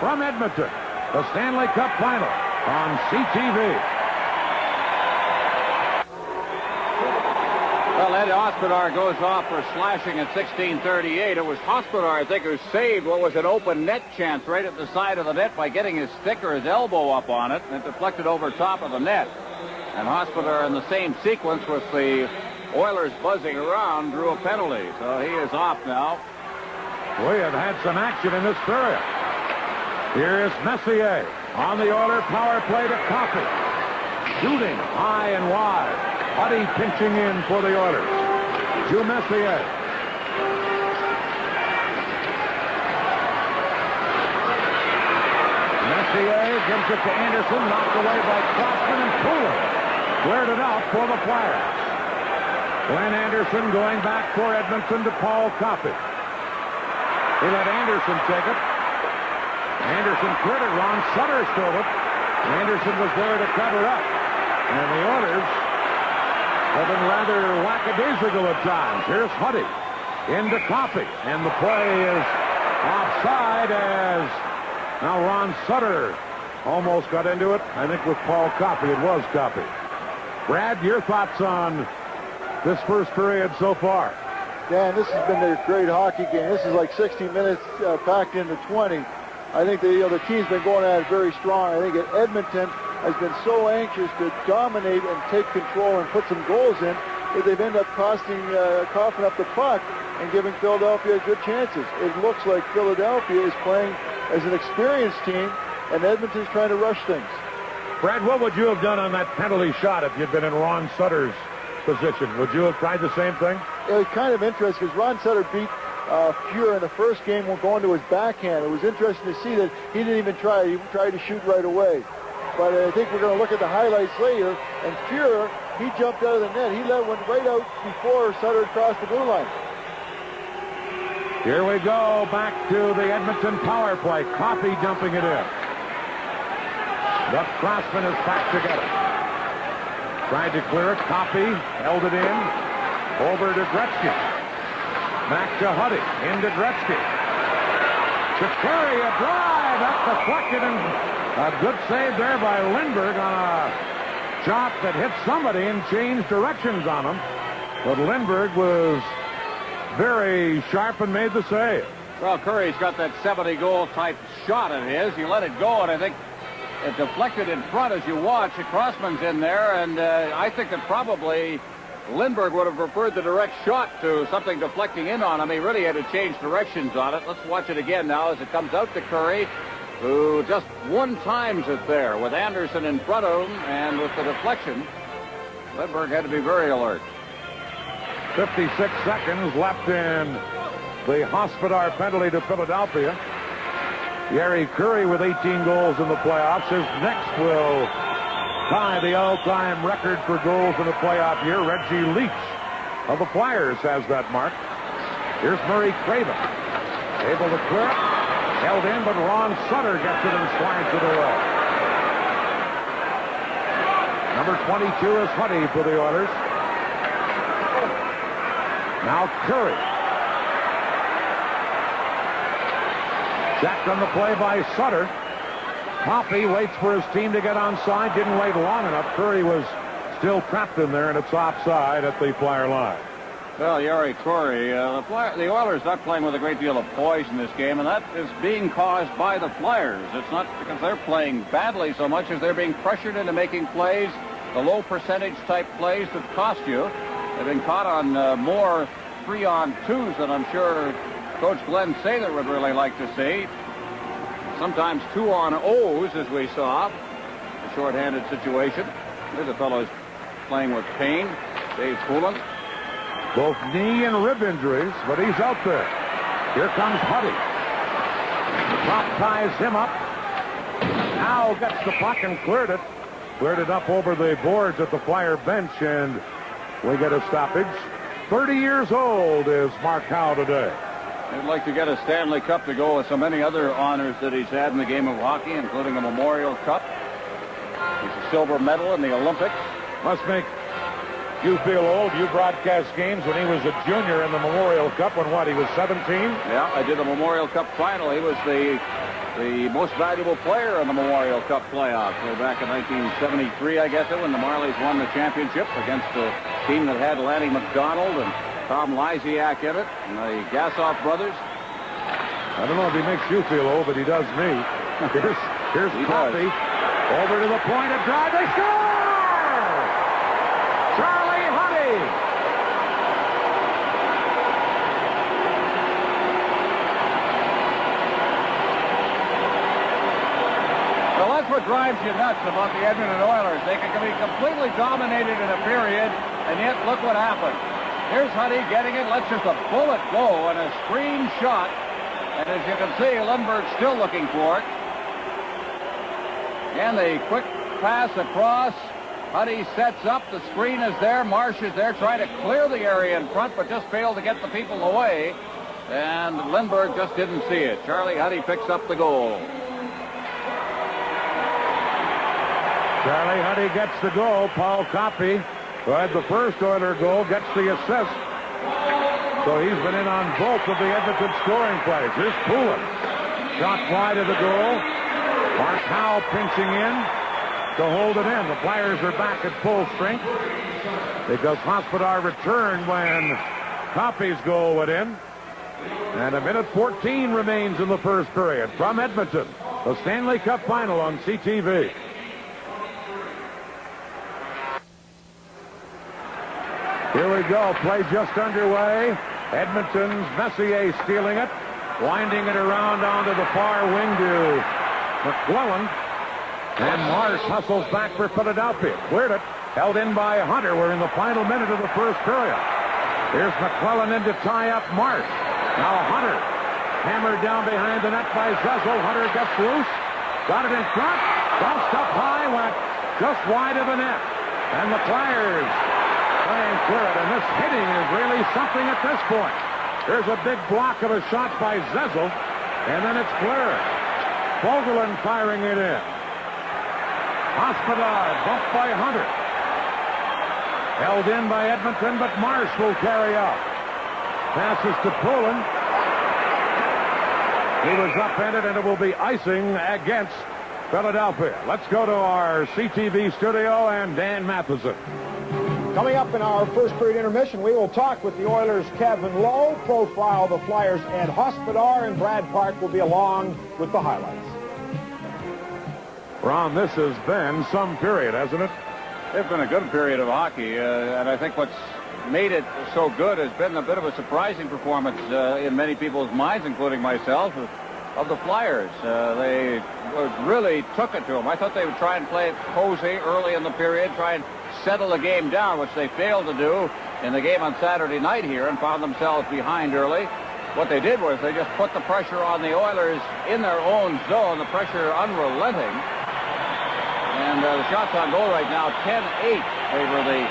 From Edmonton, the Stanley Cup Final on CTV. Well, Ed Hospodar goes off for slashing at 16:38. It was Hospodar, I think, who saved what was an open net chance right at the side of the net by getting his stick or his elbow up on it, and it deflected over top of the net. And Hospodar, in the same sequence with the Oilers buzzing around, drew a penalty. So he is off now. We have had some action in this period. Here is Messier on the Oiler power play to Coffey. Shooting high and wide. Huddy pinching in for the Oilers. To Messier. Messier gives it to Anderson, knocked away by Crossman, and Pooler cleared it out for the Flyers. Glenn Anderson going back for Edmonton to Paul Coffey. He let Anderson take it. Anderson cleared it. Ron Sutter stole it. Anderson was there to cover up. And the Oilers have been rather lackadaisical at times. Here's Huddy into Coffey. And the play is offside as now Ron Sutter almost got into it. I think with Paul Coffey, it was Coffey. Brad, your thoughts on this first period so far? Dan, this has been a great hockey game. This is like 60 minutes packed into 20. I think the team's been going at it very strong. I think Edmonton has been so anxious to dominate and take control and put some goals in that they've ended up coughing up the puck and giving Philadelphia good chances. It looks like Philadelphia is playing as an experienced team, and Edmonton's trying to rush things. Brad, what would you have done on that penalty shot if you'd been in Ron Sutter's position? Would you have tried the same thing? It was kind of interesting because Ron Sutter beat Fuhrer in the first game going to his backhand. It was interesting to see that he didn't even try. He tried to shoot right away. But I think we're going to look at the highlights later. And Fuhrer, he jumped out of the net. He went right out before Sutter crossed the blue line. Here we go back to the Edmonton power play. Coffey dumping it in. Buck Crossman is back together. Tried to clear it. Coffey held it in. Over to Gretzky. Back to Huddy. Into Gretzky. To Curry, a drive. That's deflected, and a good save there by Lindbergh on a shot that hit somebody and changed directions on him. But Lindbergh was very sharp and made the save. Well, Curry's got that 70-goal type shot of his. You let it go, and I think it deflected in front as you watch. Crossman's in there, and I think that probably Lindbergh would have preferred the direct shot to something deflecting in on him. He really had to change directions on it. Let's watch it again now as it comes out to Curry, who just one-times it there with Anderson in front of him, and with the deflection, Lindbergh had to be very alert. 56 seconds left in the Hospodar penalty to Philadelphia. Yeri Curry with 18 goals in the playoffs. His next will tie the all-time record for goals in a playoff year. Reggie Leach of the Flyers has that mark. Here's Murray Craven. Able to clear it. Held in, but Ron Sutter gets it and slides it away. Number 22 is Huddy for the Oilers. Now Curry. Checked on the play by Sutter. Coffey waits for his team to get onside. Didn't wait long enough. Curry was still trapped in there, and it's offside at the Flyer line. Well, Yari Corey, the Oilers not playing with a great deal of poise in this game, and that is being caused by the Flyers. It's not because they're playing badly so much as they're being pressured into making plays, the low percentage type plays that cost you. They've been caught on more 3-on-2s than I'm sure Coach Glenn Sather would really like to see. Sometimes 2-on-0s, as we saw. A shorthanded situation. There's a fellow who's playing with pain, Dave Poulin. Both knee and rib injuries, but he's out there. Here comes Huddy. The top ties him up. Now gets the puck and cleared it. Cleared it up over the boards at the Flyer bench, and we get a stoppage. 30 years old is Mark Howe today. He'd like to get a Stanley Cup to go with so many other honors that he's had in the game of hockey, including a Memorial Cup. He's a silver medal in the Olympics. Must make you feel old. You broadcast games when he was a junior in the Memorial Cup when what, he was 17? Yeah, I did the Memorial Cup final. He was the most valuable player in the Memorial Cup playoffs. Way back in 1973, I guess, when the Marlies won the championship against a team that had Lanny McDonald and Tom Lysiak in it, and the Gassoff brothers. I don't know if he makes you feel old, but he does me. Here's Coffey. Over to the point of drive. They score! Charlie Huddy! Well, that's what drives you nuts about the Edmonton Oilers. They can be completely dominated in a period, and yet look what happened. Here's Huddy getting it, lets just a bullet go, and a screen shot. And as you can see, Lindbergh's still looking for it. And the quick pass across. Huddy sets up. The screen is there. Marsh is there trying to clear the area in front, but just failed to get the people away. And Lindbergh just didn't see it. Charlie Huddy picks up the goal. Charlie Huddy gets the goal. Paul Coffey, who had the first Oiler goal, gets the assist. So he's been in on both of the Edmonton scoring plays. Here's Poulin. Shot wide of the goal. Mark Howe pinching in to hold it in. The Flyers are back at full strength because Hospodar returned when Coffey's goal went in. And 1:14 remains in the first period. From Edmonton, the Stanley Cup final on CTV. Here we go. Play just underway. Edmonton's Messier stealing it. Winding it around onto the far wing to McClellan. And Marsh hustles back for Philadelphia. Cleared it. Held in by Hunter. We're in the final minute of the first period. Here's McClellan in to tie up Marsh. Now Hunter. Hammered down behind the net by Zezel. Hunter gets loose. Got it in front. Bounced up high. Went just wide of the net. And the Flyers playing clear it, and this hitting is really something at this point. There's a big block of a shot by Zezel, and then it's clear. Vogelin firing it in. Hospodar bumped by Hunter. Held in by Edmonton, but Marsh will carry out. Passes to Poulin. He was upended, and it will be icing against Philadelphia. Let's go to our CTV studio and Dan Matheson. Coming up in our first period intermission, we will talk with the Oilers' Kevin Lowe, profile the Flyers' Ed Hospodar, and Brad Park will be along with the highlights. Ron, this has been some period, hasn't it? It's been a good period of hockey, and I think what's made it so good has been a bit of a surprising performance in many people's minds, including myself, of the Flyers. They really took it to them. I thought they would try and play it cozy early in the period, try and settle the game down, which they failed to do in the game on Saturday night here and found themselves behind early. What they did was they just put the pressure on the Oilers in their own zone, the pressure unrelenting. And the shots on goal right now, 10-8 favor the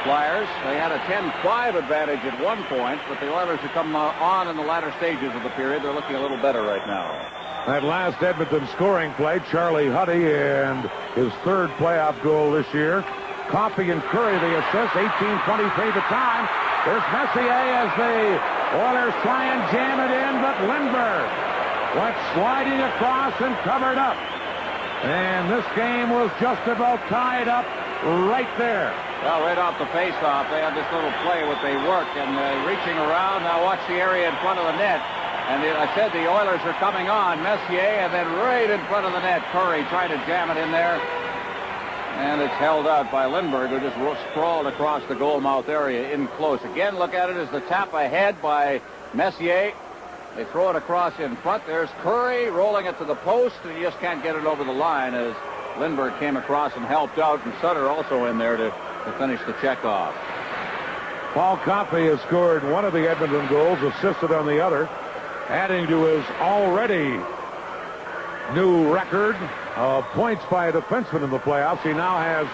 Flyers. They had a 10-5 advantage at one point, but the Oilers have come on in the latter stages of the period. They're looking a little better right now. That last Edmonton scoring play, Charlie Huddy, and his third playoff goal this year. Coffey and Curry the assist, 18:23 the time. There's Messier as the Oilers try and jam it in, but Lindbergh went sliding across and covered up. And this game was just about tied up right there. Well, right off the face-off, they had this little play with they work and reaching around. Now watch the area in front of the net. And I said the Oilers are coming on. Messier, and then right in front of the net, Curry trying to jam it in there. And it's held out by Lindbergh, who just sprawled across the goal mouth area in close. Again, look at it as the tap ahead by Messier. They throw it across in front. There's Curry rolling it to the post, and he just can't get it over the line as Lindbergh came across and helped out, and Sutter also in there to finish the check off. Paul Coffey has scored one of the Edmonton goals, assisted on the other, adding to his already new record of points by a defenseman in the playoffs. He now has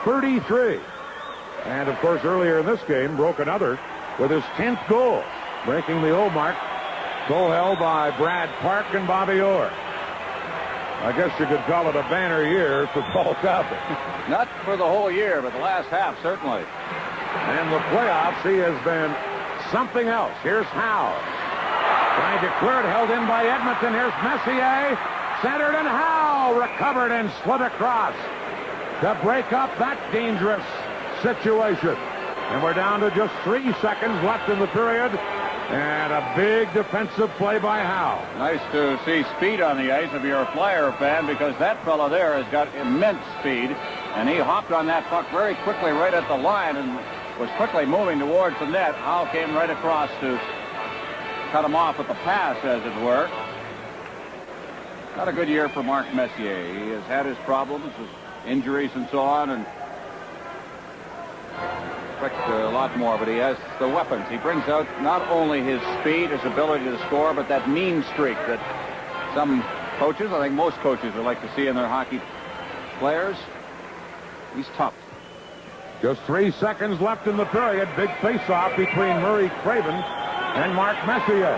33. And, of course, earlier in this game, broke another with his 10th goal, breaking the old mark. Goal held by Brad Park and Bobby Orr. I guess you could call it a banner year for Paul Coffey. Not for the whole year, but the last half, certainly. And the playoffs, he has been something else. Here's Howe. Trying to clear it, held in by Edmonton. Here's Messier. Centered, and Howe recovered and slid across to break up that dangerous situation. And we're down to just 3 seconds left in the period. And a big defensive play by Howe. Nice to see speed on the ice if you're a Flyer fan, because that fellow there has got immense speed. And he hopped on that puck very quickly right at the line and was quickly moving towards the net. Howe came right across to cut him off with the pass, as it were. Not a good year for Mark Messier. He has had his problems with injuries and so on, and a lot more, but he has the weapons. He brings out not only his speed, his ability to score, but that mean streak that some coaches, I think most coaches, would like to see in their hockey players. He's tough. Just 3 seconds left in the period. Big face-off between Murray Craven and Mark Messier.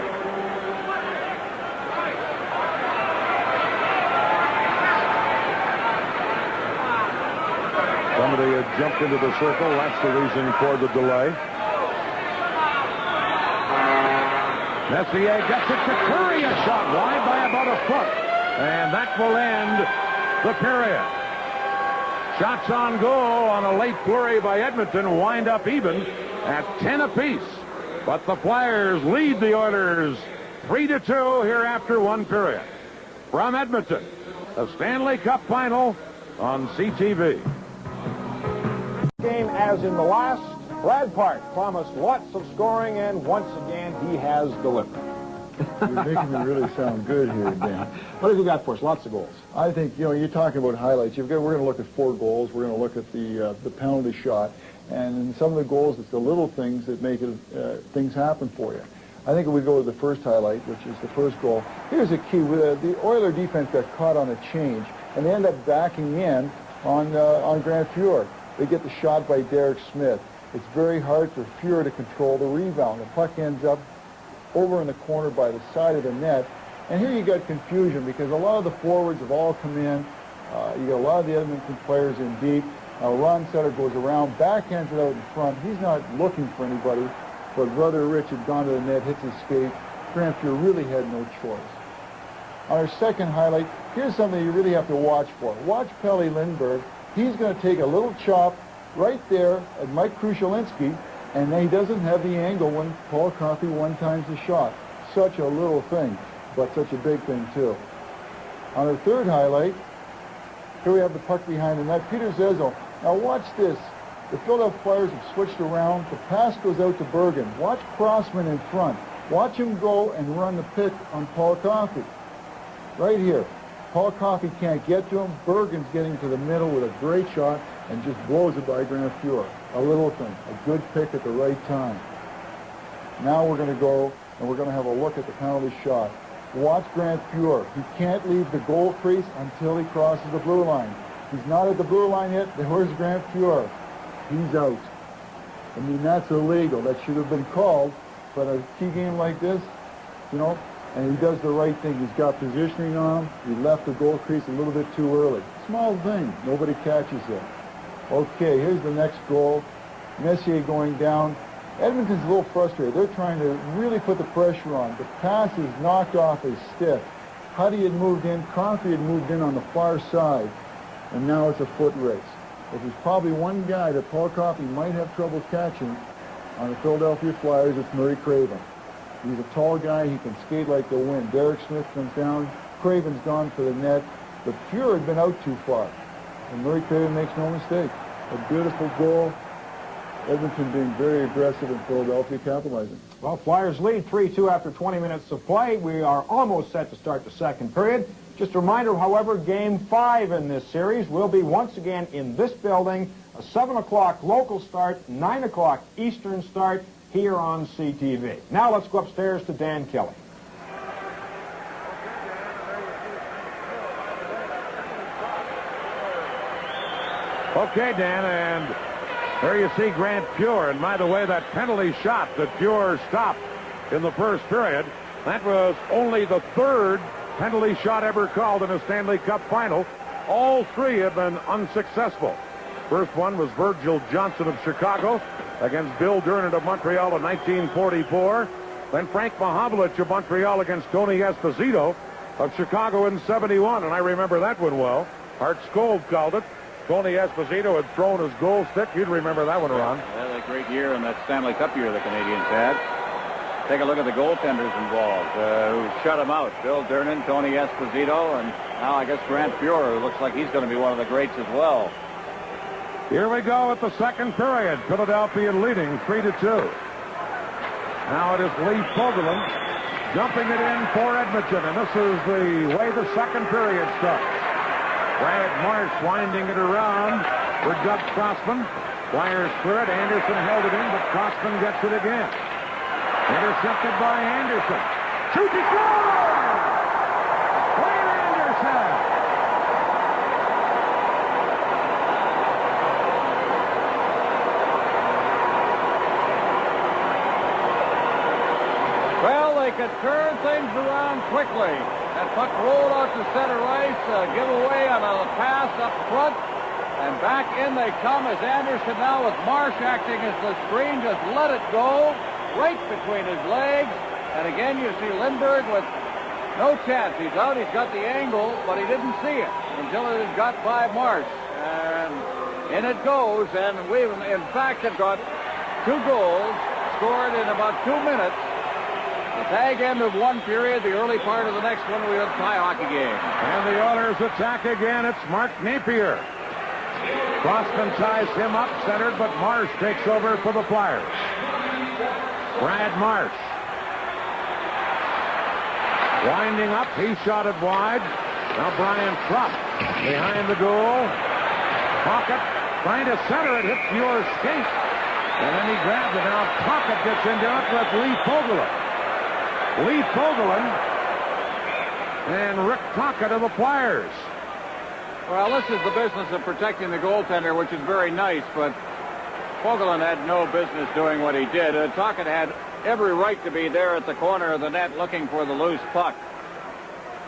Somebody had jumped into the circle. That's the reason for the delay. Messier gets it to Curry. A shot wide by about a foot. And that will end the period. Shots on goal on a late flurry by Edmonton wind up even at 10 apiece. But the Flyers lead the Oilers 3-2 here after one period. From Edmonton, the Stanley Cup final on CTV. Game as in the last, Brad Park promised lots of scoring, and once again he has delivered. You're making me really sound good here, Dan. What have you got for us? Lots of goals. I think, you're talking about highlights. We're going to look at 4 goals. We're going to look at the penalty shot. And in some of the goals, it's the little things that make things happen for you. I think if we go to the first highlight, which is the first goal, here's a key. The Oiler defense got caught on a change, and they end up backing in on Grant Fuhr. They get the shot by Derek Smith. It's very hard for Fuhr to control the rebound. The puck ends up over in the corner by the side of the net. And here you got confusion because a lot of the forwards have all come in. You got a lot of the Edmonton players in deep. Ron Sutter goes around, backhands it out in front. He's not looking for anybody, but Brother Rich had gone to the net, hits his skate. Grant Fuhr really had no choice. On our second highlight, here's something you really have to watch for. Watch Pelle Lindbergh. He's going to take a little chop right there at Mike Krushelinski, and he doesn't have the angle when Paul Coffey one-times the shot. Such a little thing, but such a big thing, too. On our third highlight, here we have the puck behind the net. Peter Zezel. Now watch this. The Philadelphia Flyers have switched around. The pass goes out to Bergen. Watch Crossman in front. Watch him go and run the pick on Paul Coffey. Right here. Paul Coffey can't get to him. Bergen's getting to the middle with a great shot and just blows it by Grant Fuhr. A little thing. A good pick at the right time. Now we're going to go and we're going to have a look at the penalty shot. Watch Grant Fuhr. He can't leave the goal crease until he crosses the blue line. He's not at the blue line yet. Where's Grant Fuhr? He's out. I mean, that's illegal. That should have been called. But a key game like this, and he does the right thing. He's got positioning on him. He left the goal crease a little bit too early. Small thing. Nobody catches it. Okay, here's the next goal. Messier going down. Edmonton's a little frustrated. They're trying to really put the pressure on. The pass is knocked off his stick. Huddy had moved in. Coffey had moved in on the far side. And now it's a foot race. If there's probably one guy that Paul Coffey might have trouble catching on the Philadelphia Flyers, it's Murray Craven. He's a tall guy. He can skate like the wind. Derek Smith comes down. Craven's gone for the net. But Fuhr had been out too far. And Murray Craven makes no mistake. A beautiful goal. Edmonton being very aggressive and Philadelphia capitalizing. Well, Flyers lead 3-2 after 20 minutes of play. We are almost set to start the second period. Just a reminder, however, Game 5 in this series will be once again in this building. A 7 o'clock local start, 9 o'clock Eastern start here on CTV. Now let's go upstairs to Dan Kelly. Okay, Dan, and there you see Grant Fuhr. And by the way, that penalty shot that Fuhr stopped in the first period, that was only the third penalty shot ever called in a Stanley Cup final. All three have been unsuccessful. First one was Virgil Johnson of Chicago against Bill Durnett of Montreal in 1944. Then Frank Mahovlich of Montreal against Tony Esposito of Chicago in 71. And I remember that one well. Art Skold called it. Tony Esposito had thrown his goal stick. You'd remember that one, Ron. Yeah, a great year in that Stanley Cup year the Canadians had. Take a look at the goaltenders involved who shut him out. Bill Durnett, Tony Esposito, and now I guess Grant Fuhr, who looks like he's going to be one of the greats as well. Here we go at the second period. Philadelphia leading 3-2. Now it is Lee Fogelin dumping it in for Edmonton, and this is the way the second period starts. Brad Marsh winding it around for Doug Crossman. Flyers clear it. Anderson held it in, but Crossman gets it again. Intercepted by Anderson. Shoots and scores! Wayne Anderson! Well, they could turn things around quickly. That puck rolled out to center ice, give away on a pass up front, and back in they come as Anderson now with Marsh acting as the screen, just let it go right between his legs. And again, you see Lindbergh with no chance. He's out, he's got the angle, but he didn't see it until it had got by Marsh. And in it goes, and we in fact have got 2 goals scored in about 2 minutes. The tag end of one period, the early part of the next one, we have a tie hockey game. And the Oilers attack again. It's Mark Napier. Crossman ties him up centered, but Marsh takes over for the Flyers. Brad Marsh. Winding up, he shot it wide. Now Brian Krupp behind the goal. Pocket trying to center it, hits your skate. And then he grabs it. Now Pocket gets into it with Lee Fogelin. Lee Fogelin and Rick Tocchet of the Flyers. Well, this is the business of protecting the goaltender, which is very nice, but Fogelin had no business doing what he did. Tocchet had every right to be there at the corner of the net looking for the loose puck.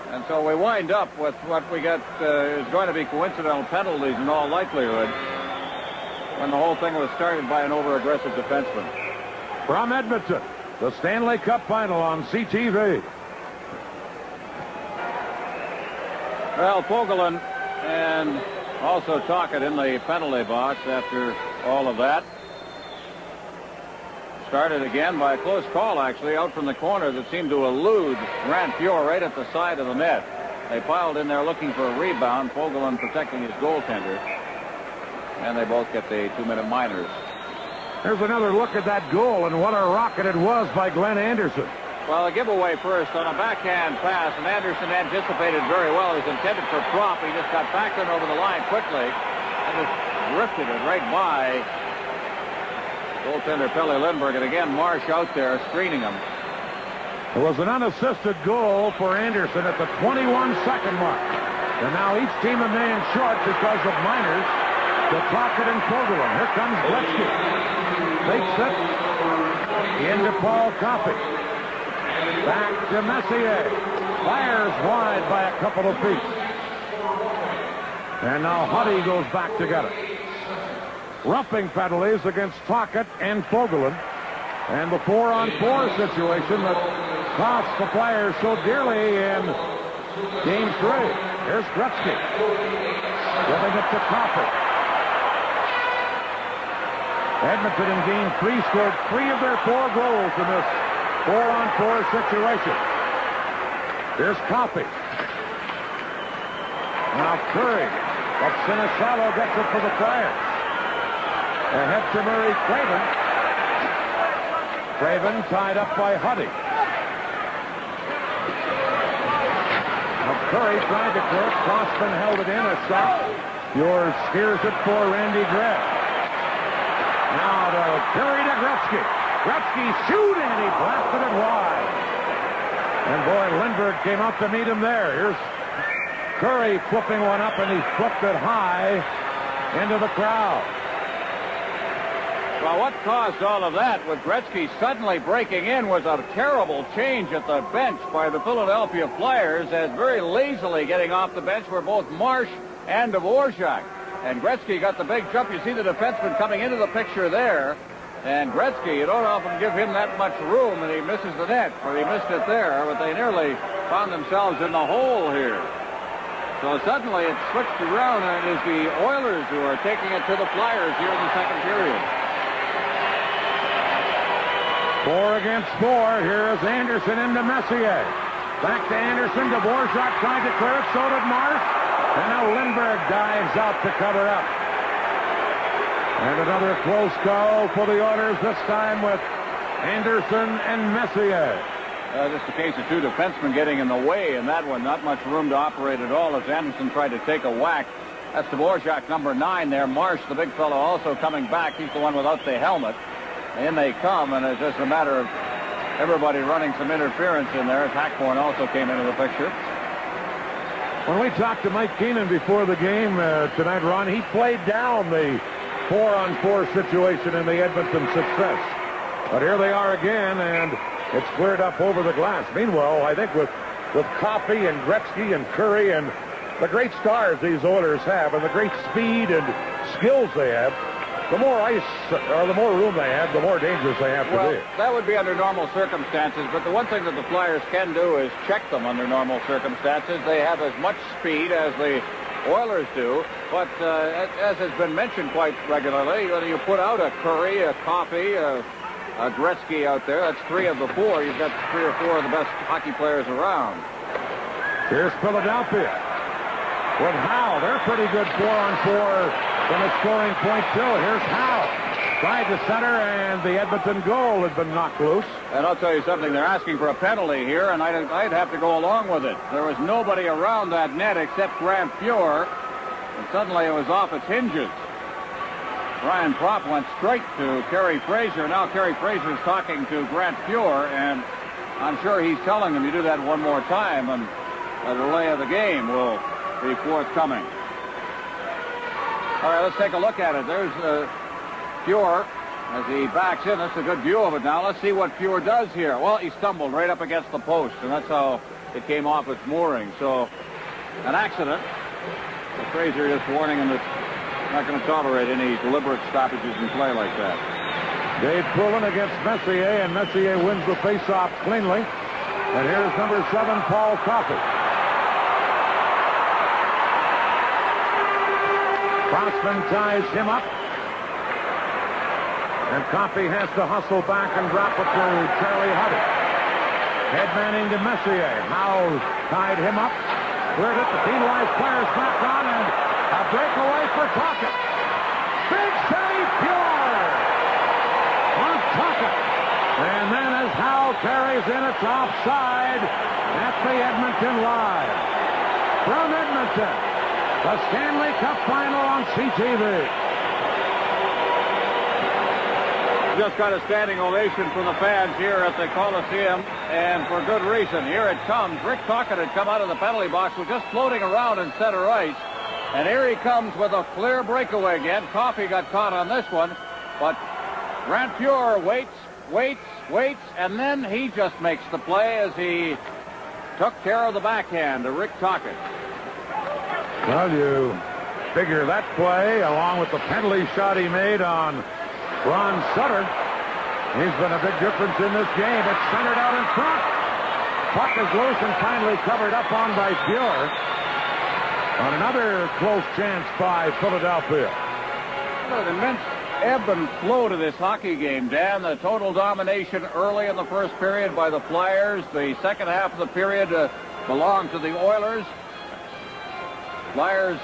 And so we wind up with what we got is going to be coincidental penalties in all likelihood when the whole thing was started by an over-aggressive defenseman. From Edmonton, the Stanley Cup final on CTV. Well, Fogelin and also Tocchet in the penalty box after all of that. Started again by a close call, actually, out from the corner that seemed to elude Grant Fuhr right at the side of the net. They piled in there looking for a rebound, Fogelin protecting his goaltender. And they both get the 2-minute minors. Here's another look at that goal, and what a rocket it was by Glenn Anderson. Well, a giveaway first on a backhand pass, and Anderson anticipated very well. It was intended for Krupp. He just got back in over the line quickly and just drifted it right by goaltender Pelle Lindbergh. And again, Marsh out there screening him. It was an unassisted goal for Anderson at the 21-second mark. And now each team a man short because of minors to Tocchet and Fogelin. Here comes Gretzky. Takes it into Paul Coffey. Back to Messier. Fires wide by a couple of feet. And now Huddy goes back to get it. Roughing penalties against Tocchet and Fogelin. And the 4-on-4 situation that cost the Flyers so dearly in Game 3. Here's Gretzky. Giving it to Coffey. Edmonton in Game 3 scored 3 of their 4 goals in this 4-on-4 situation. Here's Coffey. Now Curry. But Sinisalo gets it for the Flyers. Ahead to Murray Craven. Craven tied up by Huddy. Now Curry tried to clear it. Crossman held it in. A shot. Yours hears it for Randy Gregg. Now to Curry to Gretzky. Gretzky shooting, and he blasted it wide. And boy, Lindbergh came out to meet him there. Here's Curry flipping one up, and he flipped it high into the crowd. Well, what caused all of that with Gretzky suddenly breaking in was a terrible change at the bench by the Philadelphia Flyers, as very lazily getting off the bench were both Marsh and Dvorak. And Gretzky got the big jump. You see the defenseman coming into the picture there. And Gretzky, you don't often give him that much room, and he misses the net, or he missed it there, but they nearly found themselves in the hole here. So suddenly it switched around, and it is the Oilers who are taking it to the Flyers here in the second period. 4 against 4. Here is Anderson into Messier. Back to Anderson. Dvorak tried to clear it. So did Marsh. And now Lindbergh dives out to cover up. And another close call for the Oilers, this time with Anderson and Messier. Just a case of 2 defensemen getting in the way in that one. Not much room to operate at all as Anderson tried to take a whack. That's Dvorak, number 9 there. Marsh, the big fellow, also coming back. He's the one without the helmet. In they come, and it's just a matter of everybody running some interference in there. Hackborn also came into the picture. When we talked to Mike Keenan before the game tonight, Ron, he played down the 4-on-4 situation in the Edmonton success. But here they are again, and it's cleared up over the glass. Meanwhile, I think with Coffey and Gretzky and Curry and the great stars these Oilers have and the great speed and skills they have, the more ice or the more room they have, the more dangerous they have to be. Well, that would be under normal circumstances, but the one thing that the Flyers can do is check them under normal circumstances. They have as much speed as the Oilers do, but as has been mentioned quite regularly, when you put out a Curry, a Coffey, a Gretzky out there, that's 3 of the 4. You've got 3 or 4 of the best hockey players around. Here's Philadelphia with Howe. They're pretty good 4-on-4 from a scoring point, too. Here's Howe. Tried to center, and the Edmonton goal had been knocked loose. And I'll tell you something. They're asking for a penalty here, and I'd have to go along with it. There was nobody around that net except Grant Fuhr, and suddenly it was off its hinges. Ryan Propp went straight to Kerry Fraser. Now Kerry Fraser's talking to Grant Fuhr, and I'm sure he's telling him, you do that one more time, and a delay of the game will be forthcoming. All right, let's take a look at it. There's Fuhr as he backs in. That's a good view of it now. Let's see what Fuhr does here. Well, he stumbled right up against the post, and that's how it came off its mooring. So, an accident. But Fraser just warning him that he's not going to tolerate any deliberate stoppages in play like that. Dave Poulin against Messier, and Messier wins the faceoff cleanly. And here's number 7, Paul Coffey. Crossman ties him up. And Coffey has to hustle back and drop it to Charlie Huddy. Headmanning to Messier. Howe tied him up. Cleared it. The penalized players back on, and a breakaway for Tocchet. Big save, Fuhr on Tocchet. And then as Howe carries in, it's offside at the Edmonton line. From Edmonton, the Stanley Cup Final on CTV. Just got a standing ovation from the fans here at the Coliseum, and for good reason. Here it comes. Rick Tocchet had come out of the penalty box, was just floating around in center ice, and here he comes with a clear breakaway again. Coffey got caught on this one, but Grant Fuhr waits, and then he just makes the play as he took care of the backhand to Rick Tocchet. Well, you figure that play, along with the penalty shot he made on Ron Sutter, he's been a big difference in this game. It's centered out in front. Puck is loose and finally covered up on by Fuhr. On another close chance by Philadelphia. What an immense ebb and flow to this hockey game, Dan. The total domination early in the first period by the Flyers. The second half of the period belonged to the Oilers. Flyers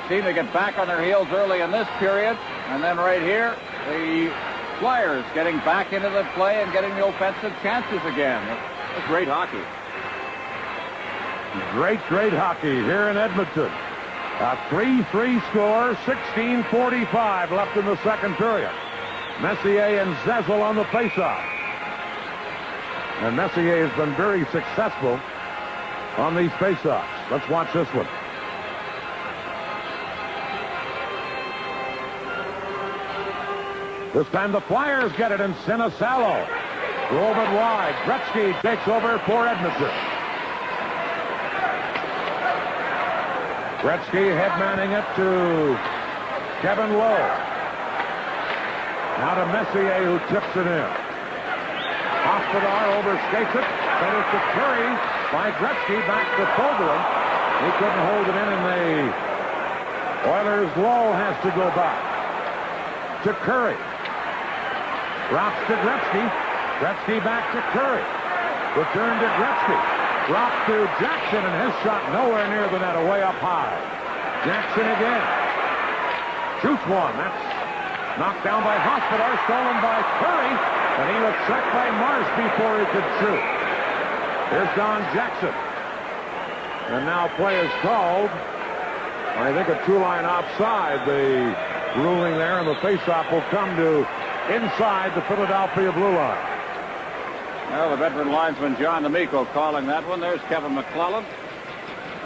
seem to get back on their heels early in this period. And then right here, the Flyers getting back into the play and getting the offensive chances again. That's great hockey. Great hockey here in Edmonton. A 3-3 score, 16:45 left in the second period. Messier and Zezel on the faceoff. And Messier has been very successful on these faceoffs. Let's watch this one. This time the Flyers get it, and Sinisalo drove it wide. Gretzky takes over for Edmonton. Gretzky headmanning it to Kevin Lowe. Now to Messier, who tips it in. Hospodar overskates it. Sent it to Curry by Gretzky. Back to Fogelin. He couldn't hold it in, and the Oilers' Lowe has to go back to Curry. Drops to Gretzky. Gretzky back to Curry. Return to Gretzky. Drop to Jackson, and his shot nowhere near the net, away up high. Jackson again. Shoots one. That's knocked down by Hospodar, stolen by Curry, and he was checked by Marsh before he could shoot. Here's Don Jackson. And now play is called. I think a two-line offside. The ruling there, and the faceoff will come to inside the Philadelphia blue line. Well, the veteran linesman John D'Amico calling that one. There's Kevin McClellan.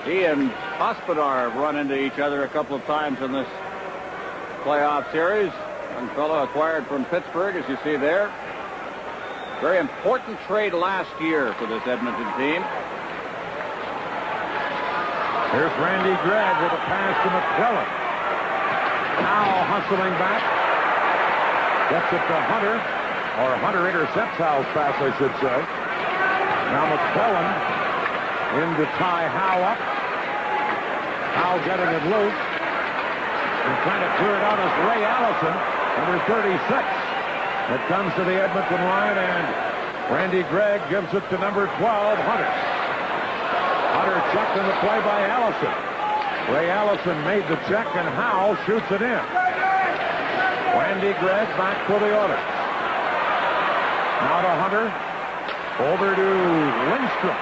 He and Hospodar have run into each other a couple of times in this playoff series. Young fellow acquired from Pittsburgh, as you see there. Very important trade last year for this Edmonton team. Here's Randy Gregg with a pass to McClellan. Now hustling back. Gets it to Hunter. Or Hunter intercepts Howe's pass, I should say. Now McClellan in to tie Howe up. Howe getting it loose. And trying to clear it out is Ray Allison, number 36. It comes to the Edmonton line, and Randy Gregg gives it to number 12, Hunter. Hunter checked in the play by Allison. Ray Allison made the check, and Howe shoots it in. Randy Gregg back for the Oilers. Now to Hunter. Over to Lindstrom.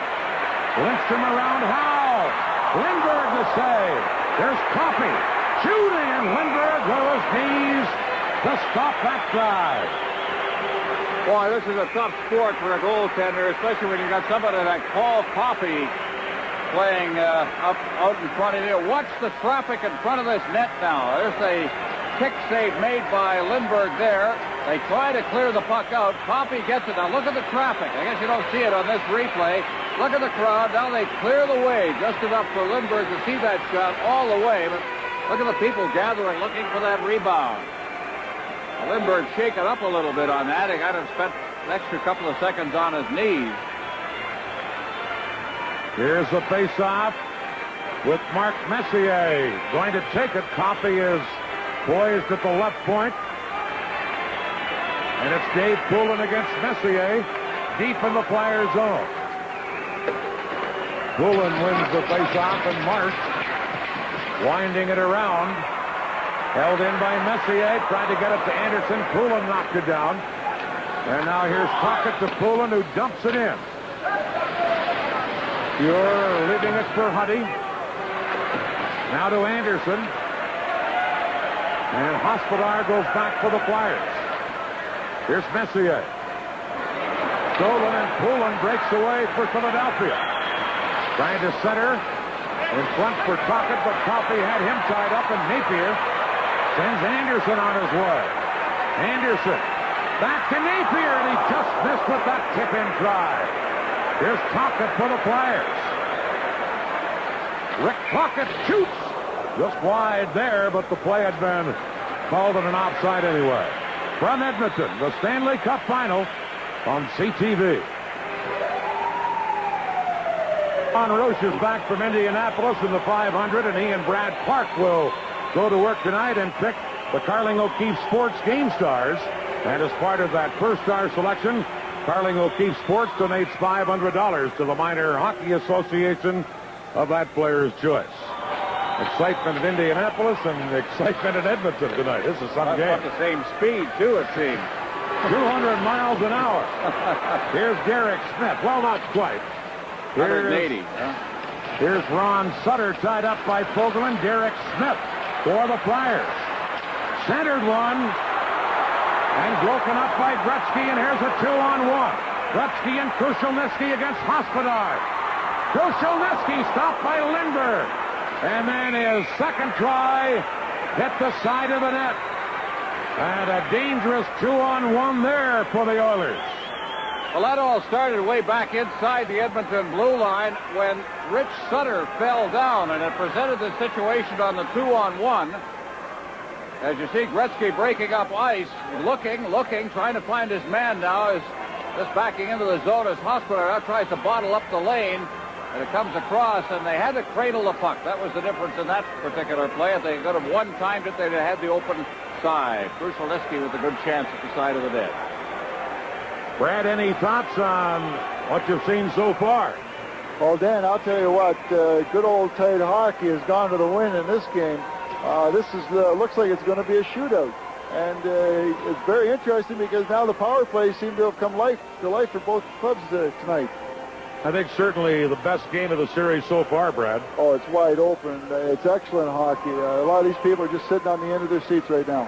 Lindstrom around Howe. Lindbergh the save. There's Coffey. Shooting, and Lindbergh with his knees to stop that drive. Boy, this is a tough sport for a goaltender, especially when you've got somebody like Paul Coffey playing out in front of you. Watch the traffic in front of this net now. There's a kick save made by Lindbergh there. They try to clear the puck out. Coffey gets it. Now look at the traffic. I guess you don't see it on this replay. Look at the crowd. Now they clear the way just enough for Lindbergh to see that shot all the way. But look at the people gathering looking for that rebound. Lindbergh shaken up a little bit on that. He got to spend an extra couple of seconds on his knees. Here's the face-off with Mark Messier going to take it. Coffey is poised at the left point. And it's Dave Poulin against Messier deep in the Flyers zone. Poulin wins the face-off, and Marsh winding it around. Held in by Messier, tried to get it to Anderson. Poulin knocked it down. And now here's Puckett to Poulin, who dumps it in. Pure leaving it for Huddy. Now to Anderson. And Hospodar goes back for the Flyers. Here's Messier. Stolen, and Poulin breaks away for Philadelphia. Trying to center. In front for Puckett, but Coffey had him tied up, and Napier sends Anderson on his way. Anderson back to Napier, and he just missed with that tip-in try. Here's Puckett for the Flyers. Rick Puckett shoots just wide there, but the play had been called in an offside anyway. From Edmonton, the Stanley Cup Final on CTV. Ron Roche is back from Indianapolis in the 500, and he and Brad Park will go to work tonight and pick the Carling O'Keefe Sports Game Stars. And as part of that first star selection, Carling O'Keefe Sports donates $500 to the Minor Hockey Association of that player's choice. Excitement in Indianapolis and excitement in Edmonton tonight. This is some game. About the same speed, too, it seems. 200 miles an hour. Here's Derek Smith. Well, not quite. 180. Here's Ron Sutter tied up by Fogelman. Derek Smith for the Flyers. Centered one. And broken up by Gretzky, and here's a 2-on-1. Gretzky and Krushelnyski against Hospodar. Krushelnyski stopped by Lindbergh. And then his second try hit the side of the net. And a dangerous 2-on-1 there for the Oilers. Well, that all started way back inside the Edmonton blue line when Rich Sutter fell down, and it presented the situation on the 2-on-1. As you see, Gretzky breaking up ice, looking, trying to find his man now. Is just backing into the zone as Hospodar now tries to bottle up the lane. And it comes across, and they had to cradle the puck. That was the difference in that particular play. If they could have one-timed it, they'd have had the open side. Krushelnyski with a good chance at the side of the net. Brad, any thoughts on what you've seen so far? Well, Dan, I'll tell you what, good old tight hockey has gone to the win in this game. This is looks like it's going to be a shootout. And it's very interesting because now the power plays seem to have come to life for both clubs tonight. I think certainly the best game of the series so far, Brad. Oh, it's wide open. It's excellent hockey. A lot of these people are just sitting on the end of their seats right now.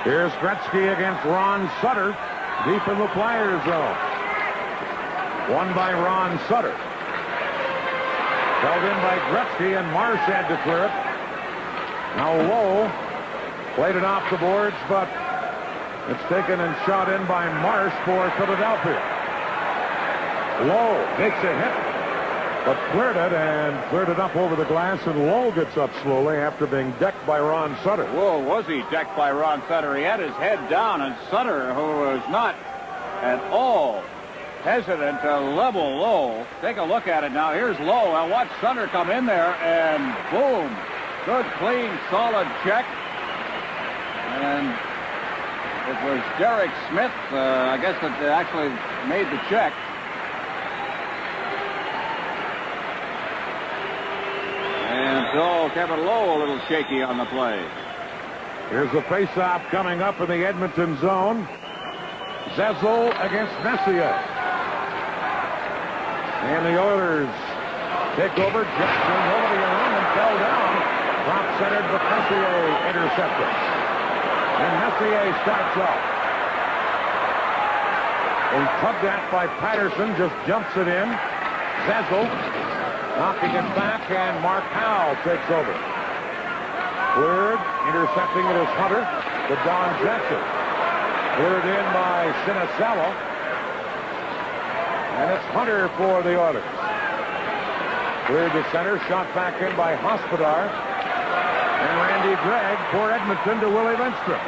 Here's Gretzky against Ron Sutter, deep in the Flyers zone. Won by Ron Sutter. Held in by Gretzky, and Marsh had to clear it. Now Lowe played it off the boards, but it's taken and shot in by Marsh for Philadelphia. Lowe takes a hit, but cleared it up over the glass, and Lowe gets up slowly after being decked by Ron Sutter. Whoa, was he decked by Ron Sutter? He had his head down, and Sutter, who was not at all hesitant to level Lowe. Take a look at it now. Here's Lowe. Now watch Sutter come in there, and boom. Good, clean, solid check. And it was Derek Smith, I guess, that actually made the check. And so Kevin Lowe a little shaky on the play. Here's the face-off coming up in the Edmonton zone. Zezel against Messier. And the Oilers take over. Jackson over the arm and fell down. Drop centered, but Messier intercepted. And Messier starts off. And tugged at by Patterson, just jumps it in. Zezel knocking it back, and Mark Howe takes over. Cleared, intercepting it is Hunter to Don Jackson. Cleared in by Sinicello. And it's Hunter for the Oilers. Cleared to center, shot back in by Hospodar. And Randy Gregg for Edmonton to Willie Lindstrom.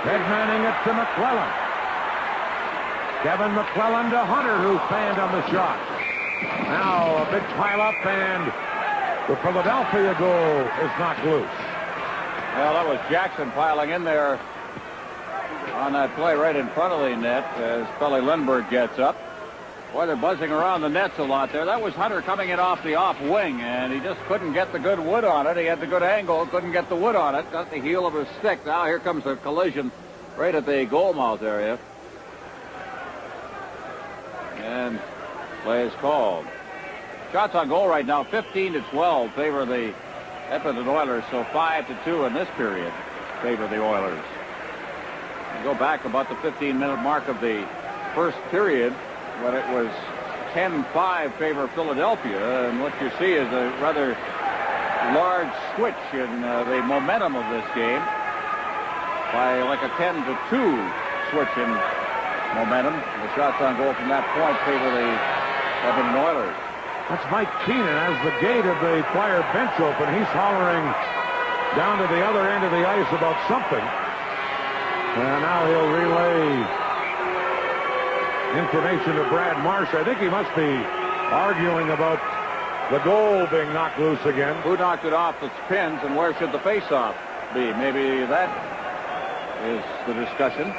Headmanning it to McClellan. Kevin McClellan to Hunter, who fanned on the shot. Now a big pile-up, and the Philadelphia goal is knocked loose. Well, that was Jackson piling in there on that play right in front of the net as Pelly Lindbergh gets up. Boy, they're buzzing around the nets a lot there. That was Hunter coming in off the off wing, and he just couldn't get the good wood on it. He had the good angle, couldn't get the wood on it. Got the heel of his stick. Now here comes a collision right at the goal mouth area. And play is called. Shots on goal right now, 15-12, favor the Edmonton Oilers. So 5-2 in this period, favor the Oilers. You go back about the 15-minute mark of the first period when it was 10-5 favor Philadelphia, and what you see is a rather large switch in the momentum of this game by like a 10-2 switch in momentum. The shots on goal from that point favor the Edmonton Oilers. That's Mike Keenan as the gate of the Flyer bench open. He's hollering down to the other end of the ice about something. And now he'll relay information to Brad Marsh. I think he must be arguing about the goal being knocked loose again. Who knocked it off the pins, and where should the face-off be? Maybe that is the discussion.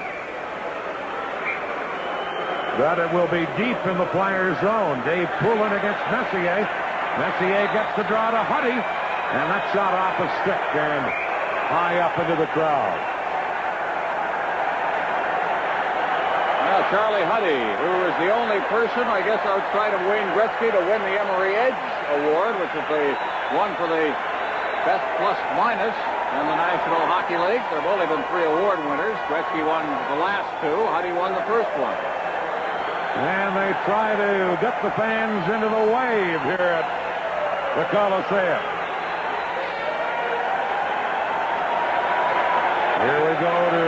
That it will be deep in the Flyers zone. Dave Poulin against Messier. Messier gets the draw to Huddy, and that shot off a stick and high up into the crowd. Well, Charlie Huddy, who is the only person, I guess, outside of Wayne Gretzky to win the Emery Edge Award, which is the one for the best plus-minus in the National Hockey League. There have only been 3 award winners. Gretzky won the last 2. Huddy won the first one. And they try to get the fans into the wave here at the Coliseum. Here we go to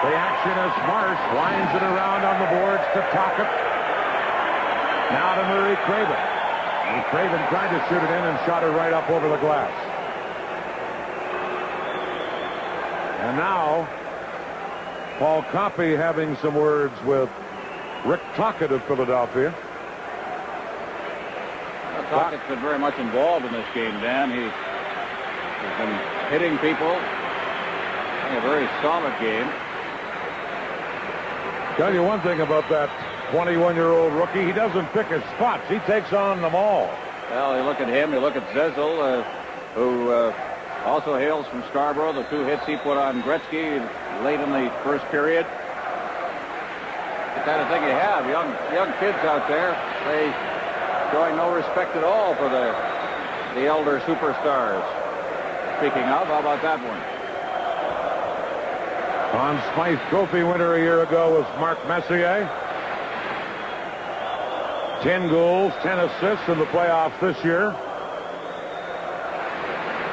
the action as Marsh winds it around on the boards to Tocchet. Now to Murray Craven. And Craven tried to shoot it in and shot it right up over the glass. And now Paul Coffey having some words with Rick Tocchet of Philadelphia. Well, Tockett's been very much involved in this game, Dan. He's been hitting people. A very solid game. Tell you one thing about that 21-year-old rookie. He doesn't pick his spots. He takes on them all. Well, you look at him. You look at Zezel, who also hails from Scarborough. The 2 hits he put on Gretzky late in the first period. The kind of thing you have. Young kids out there, they showing no respect at all for the elder superstars. Speaking of, how about that one? Conn Smythe Trophy winner a year ago was Mark Messier. 10 goals, 10 assists in the playoffs this year.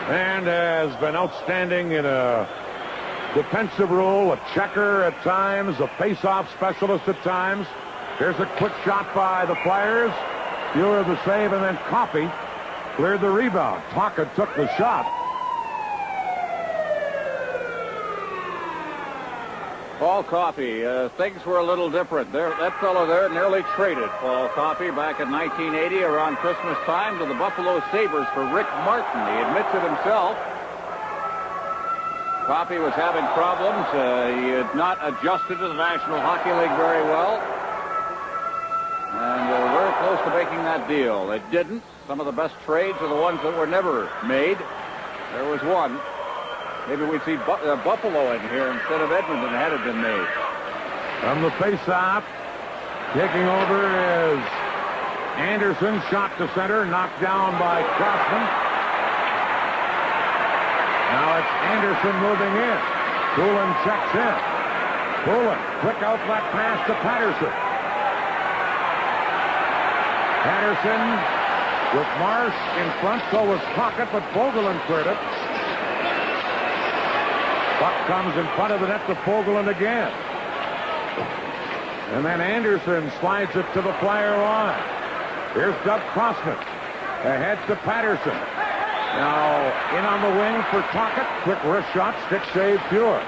And has been outstanding in a defensive role, a checker at times, a face-off specialist at times. Here's a quick shot by the Flyers. Fewer the save, and then Coffey cleared the rebound. Tocchet took the shot. Paul Coffey, things were a little different. That fellow there nearly traded Paul Coffey back in 1980 around Christmas time to the Buffalo Sabres for Rick Martin. He admits it himself. Coffey was having problems. He had not adjusted to the National Hockey League very well. And they were very close to making that deal. They didn't. Some of the best trades are the ones that were never made. There was one. Maybe we'd see Buffalo in here instead of Edmonton had it been made. From the face-off, taking over is Anderson. Shot to center, knocked down by Crossman. Now it's Anderson moving in. Poulin checks in. Poulin, quick outlet pass to Patterson. Patterson with Marsh in front, so was Tocchet, but Fogelin cleared it. Puck comes in front of the net to Fogelin again. And then Anderson slides it to the Flyer line. Here's Doug Crossman. Ahead to Patterson. Now in on the wing for Tocchet. Quick wrist shot, stick save, pure.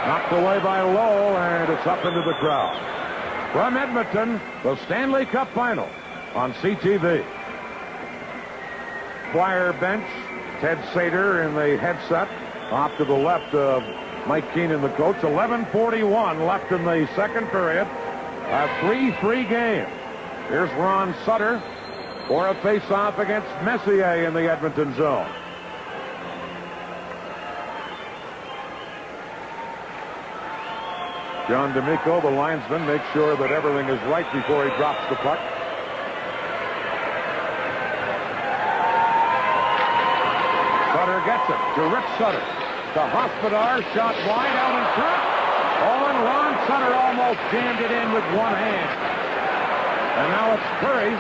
Knocked away by Lowe, and it's up into the crowd. From Edmonton, the Stanley Cup Final on CTV. Flyer bench, Ted Sater in the headset. Off to the left of Mike Keenan, the coach. 11:41 left in the second period. A 3-3 game. Here's Ron Sutter for a face-off against Messier in the Edmonton zone. John D'Amico, the linesman, makes sure that everything is right before he drops the puck. Sutter gets it to Rick Sutter. To Hospodar, shot wide out in front. Oh, and Ron Sutter almost jammed it in with one hand. And now it's Curry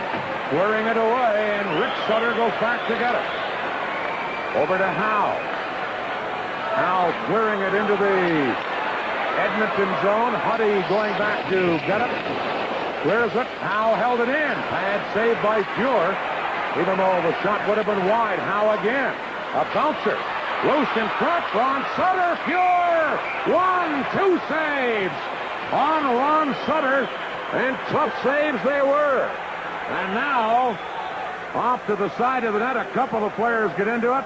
clearing it away, and Rick Sutter goes back to get it. Over to Howe. Howe clearing it into the Edmonton zone. Huddy going back to get it. Clears it. Howe held it in. Bad save by Pure. Even though the shot would have been wide. Howe again. A bouncer. Loose in front. Ron Sutter. Pure. 1-2 saves on Ron Sutter. And tough saves they were. And now, off to the side of the net, a couple of players get into it.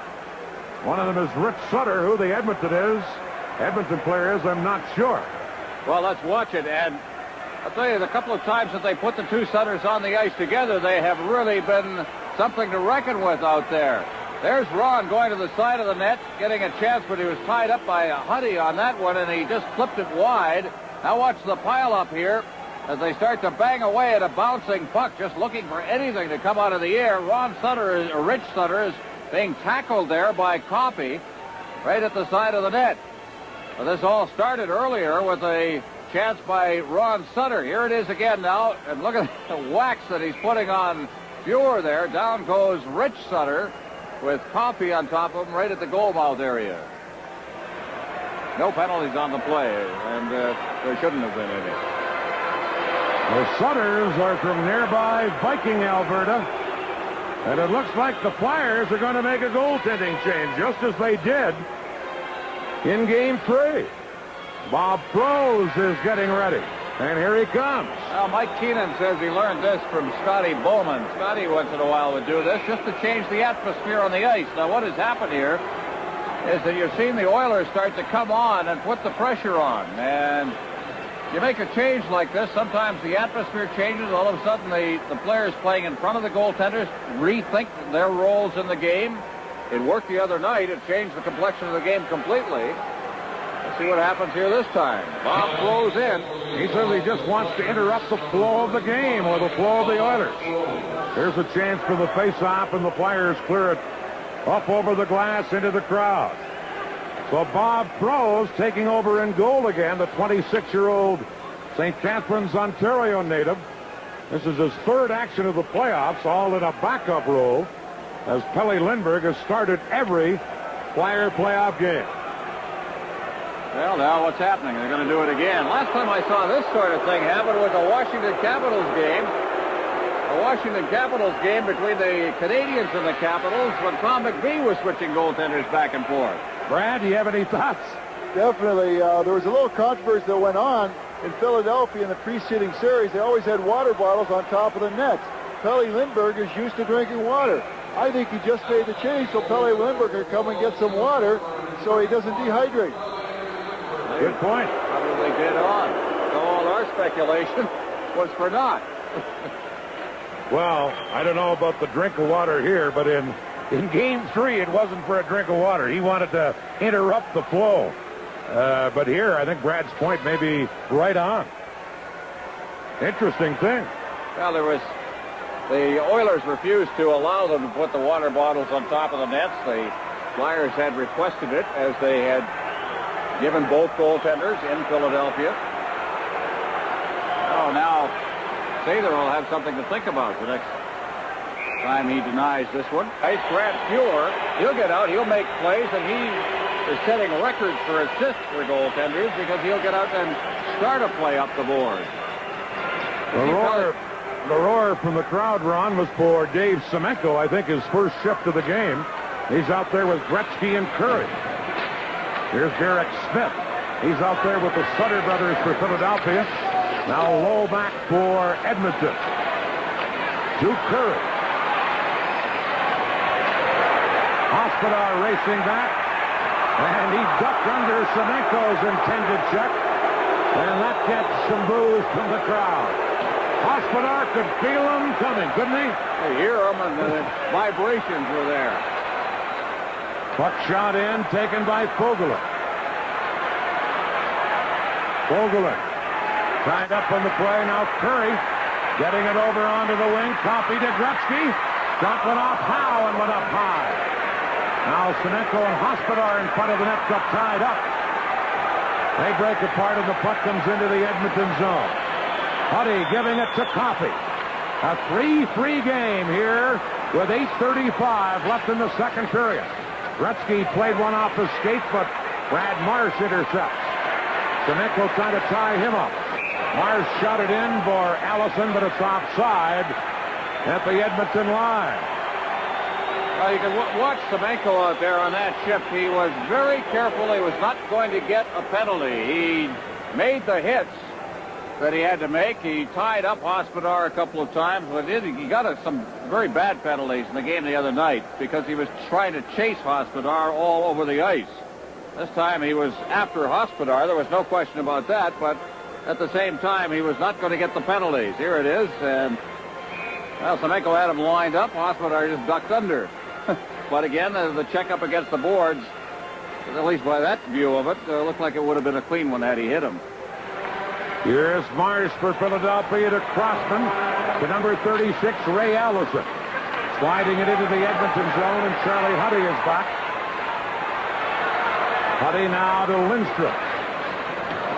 One of them is Rich Sutter. Who the Edmonton player is, I'm not sure. Well, let's watch it. And I'll tell you, the couple of times that they put the two Sutters on the ice together, they have really been something to reckon with out there. There's Ron going to the side of the net, getting a chance, but he was tied up by Huddy on that one, and he just clipped it wide. Now watch the pile up here as they start to bang away at a bouncing puck, just looking for anything to come out of the air. Rich Sutter is being tackled there by Coffey right at the side of the net. Well, this all started earlier with a chance by Ron Sutter. Here it is again now, and look at the wax that he's putting on Fuhr there. Down goes Rich Sutter with Coffey on top of him right at the goal mouth area. No penalties on the play, and there shouldn't have been any. The Sutters are from nearby Viking, Alberta, and it looks like the Flyers are going to make a goaltending change, just as they did in Game 3. Bob Froese is getting ready, and here he comes. Well, Mike Keenan says he learned this from Scotty Bowman. Scotty once in a while would do this just to change the atmosphere on the ice. Now, what has happened here is that you've seen the Oilers start to come on and put the pressure on. And you make a change like this, sometimes the atmosphere changes. All of a sudden, the players playing in front of the goaltenders rethink their roles in the game. It worked the other night. It changed the complexion of the game completely. Let's see what happens here this time. Bob throws in. He says he just wants to interrupt the flow of the game or the flow of the Oilers. Here's a chance for the face-off, and the Flyers clear it up over the glass into the crowd. So Bob Froese taking over in goal again, the 26-year-old St. Catharines, Ontario native. This is his third action of the playoffs, all in a backup role, as Pelle Lindbergh has started every Flyer playoff game. Well, now what's happening? They're going to do it again. Last time I saw this sort of thing happen was a Washington Capitals game. A Washington Capitals game between the Canadiens and the Capitals when Tom McVie was switching goaltenders back and forth. Brad, do you have any thoughts? Definitely. There was a little controversy that went on in Philadelphia in the preceding series. They always had water bottles on top of the nets. Pelle Lindbergh is used to drinking water. I think he just made the change so Pelle Lindbergh can come and get some water so he doesn't dehydrate. Good point. Probably dead on. So all our speculation was for naught. Well, I don't know about the drink of water here, but in Game 3, it wasn't for a drink of water. He wanted to interrupt the flow. But here, I think Brad's point may be right on. Interesting thing. Well, the Oilers refused to allow them to put the water bottles on top of the nets. The Flyers had requested it, as they had given both goaltenders in Philadelphia. Oh, now Sather will have something to think about the next time he denies this one. Nice Grant Fuhr. He'll get out. He'll make plays, and he is setting records for assists for goaltenders because he'll get out and start a play up the board. The roar from the crowd, Ron, was for Dave Semenko, I think his first shift of the game. He's out there with Gretzky and Curry. Here's Derek Smith. He's out there with the Sutter brothers for Philadelphia. Now low back for Edmonton. To Curry. Hospodar racing back. And he ducked under Semenko's intended check. And that gets some boos from the crowd. Hospodar could feel him coming, couldn't he? You hear him, and the vibrations were there. Puck shot in, taken by Fogelin. Fogelin tied up on the play. Now Curry getting it over onto the wing. Copy to Gretzky. Shot went off Howe and went up high. Now Semenko and Hospodar in front of the net got tied up. They break apart and the puck comes into the Edmonton zone. Huddy giving it to Coffey. A 3-3 game here with 8:35 left in the second period. Gretzky played one off his skate, but Brad Marsh intercepts. Semenko trying to tie him up. Marsh shot it in for Allison, but it's offside at the Edmonton line. Well, you can watch Semenko out there on that shift. He was very careful. He was not going to get a penalty. He made the hits, that he had to make. He tied up Hospodar a couple of times, but he got some very bad penalties in the game the other night because he was trying to chase Hospodar all over the ice. This time he was after Hospodar. There was no question about that, but at the same time, he was not going to get the penalties. Here it is, and well, Semenko had him lined up. Hospodar just ducked under. But again, the checkup against the boards, at least by that view of it, looked like it would have been a clean one had he hit him. Here's Marsh for Philadelphia to Crossman, to number 36, Ray Allison. Sliding it into the Edmonton zone, and Charlie Huddy is back. Huddy now to Lindstrom.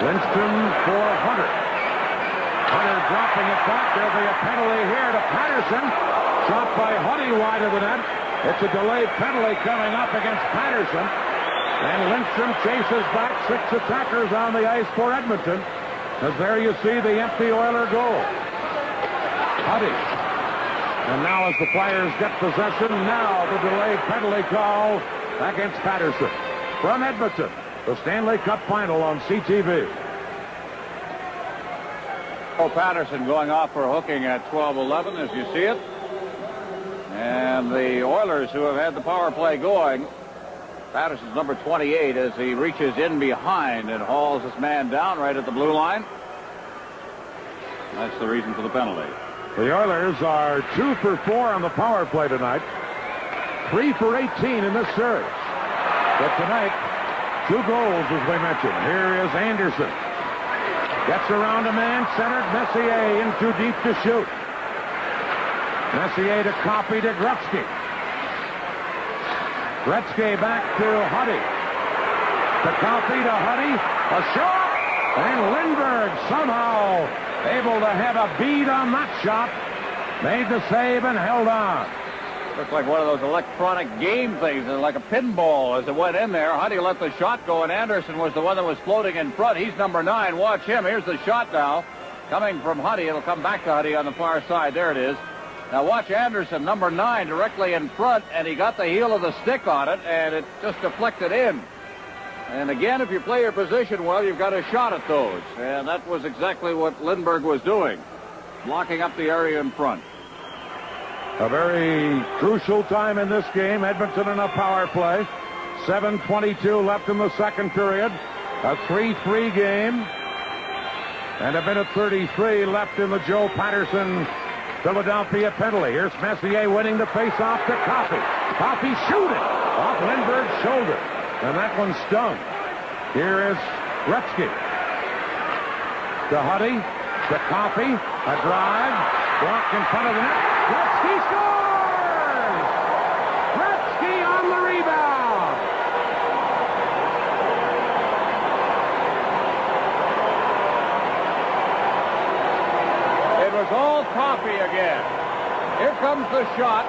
Lindstrom for Hunter. Hunter dropping it back. There'll be a penalty here to Patterson. Shot by Huddy wide of the net. It's a delayed penalty coming up against Patterson. And Lindstrom chases back 6 attackers on the ice for Edmonton. As there you see the empty Oiler goal. Huddy. And now as the Flyers get possession, now the delayed penalty call against Patterson. From Edmonton, the Stanley Cup Final on CTV. Patterson going off for hooking at 12-11 as you see it. And the Oilers, who have had the power play going, Patterson's number 28 as he reaches in behind and hauls this man down right at the blue line. That's the reason for the penalty. The Oilers are 2 for 4 on the power play tonight. 3 for 18 in this series. But tonight, 2 goals, as we mentioned. Here is Anderson. Gets around a man, centered. Messier in too deep to shoot. Messier to copy to Gretzky. Gretzky back to Huddy. To copy to Huddy. A shot. And Lindbergh somehow able to have a bead on that shot. Made the save and held on. Looked like one of those electronic game things, like a pinball as it went in there. Huddy let the shot go, and Anderson was the one that was floating in front. He's number 9. Watch him. Here's the shot now. Coming from Huddy. It'll come back to Huddy on the far side. There it is. Now watch Anderson, number 9, directly in front, and he got the heel of the stick on it, and it just deflected in. And again, if you play your position well, you've got a shot at those. And that was exactly what Lindbergh was doing, blocking up the area in front. A very crucial time in this game. Edmonton in a power play. 7:22 left in the second period. A 3-3 game. And a minute 33 left in the Joe Patterson Philadelphia penalty. Here's Messier winning the face-off to Coffey. Coffey shooting off Lindbergh's shoulder. And that one stung. Here is Gretzky. To Huddy. To Coffey. A drive. Blocked in front of the net. Gretzky scores! Gretzky on the rebound. It was all Coffey again. Here comes the shot.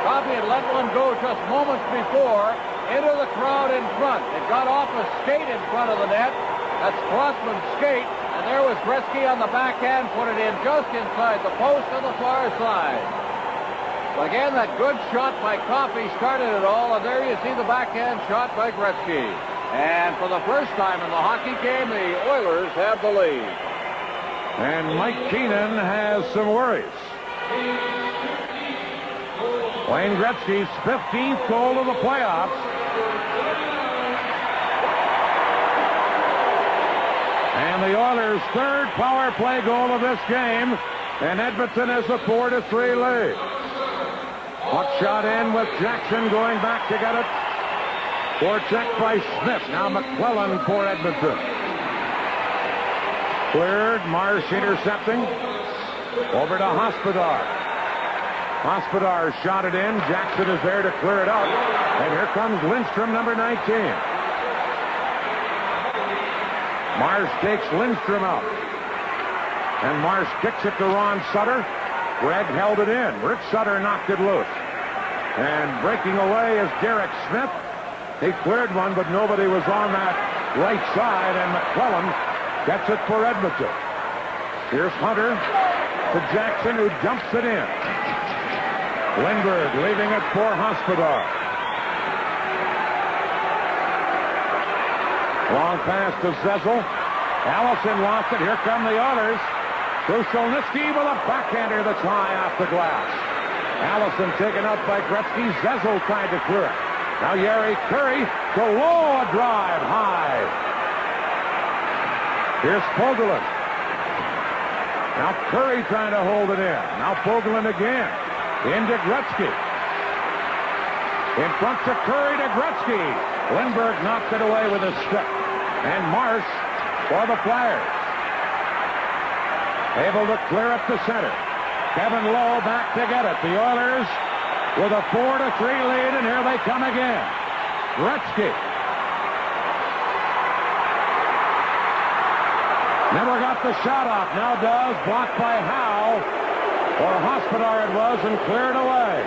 Coffey had let one go just moments before into the crowd in front. It got off a skate in front of the net. That's Crossman's skate. And there was Gretzky on the backhand, put it in just inside the post on the far side. But again, that good shot by Coffey started it all, and there you see the backhand shot by Gretzky. And for the first time in the hockey game, the Oilers have the lead. And Mike Keenan has some worries. Wayne Gretzky's 15th goal of the playoffs. And the Oilers' 3rd power play goal of this game. And Edmonton has a 4-3 lead. Puck shot in with Jackson going back to get it. Forecheck by Smith. Now McClellan for Edmonton. Cleared. Marsh intercepting. Over to Hospodar. Hospodar shot it in. Jackson is there to clear it out. And here comes Lindstrom, number 19. Marsh takes Lindstrom out. And Marsh kicks it to Ron Sutter. Greg held it in. Rick Sutter knocked it loose. And breaking away is Derek Smith. He cleared one, but nobody was on that right side, and McClellan gets it for Edmonton. Here's Hunter to Jackson, who dumps it in. Lindbergh leaving it for Hospodar. Long pass to Zezel. Allison lost it. Here come the Oilers. Krushelnyski with a backhander that's high off the glass. Allison taken out by Gretzky. Zezel tried to clear it. Now Yari Curry to low, a drive high. Here's Pogulin. Now Curry trying to hold it in. Now Pogulin again. Into Gretzky. In front to Curry to Gretzky. Lindbergh knocked it away with a stick. And Marsh for the Flyers. Able to clear it to center. Kevin Lowe back to get it. The Oilers with a 4-3 lead, and here they come again. Gretzky. Never got the shot off. Now does. Blocked by Howe. Or Hospodar it was, and cleared away.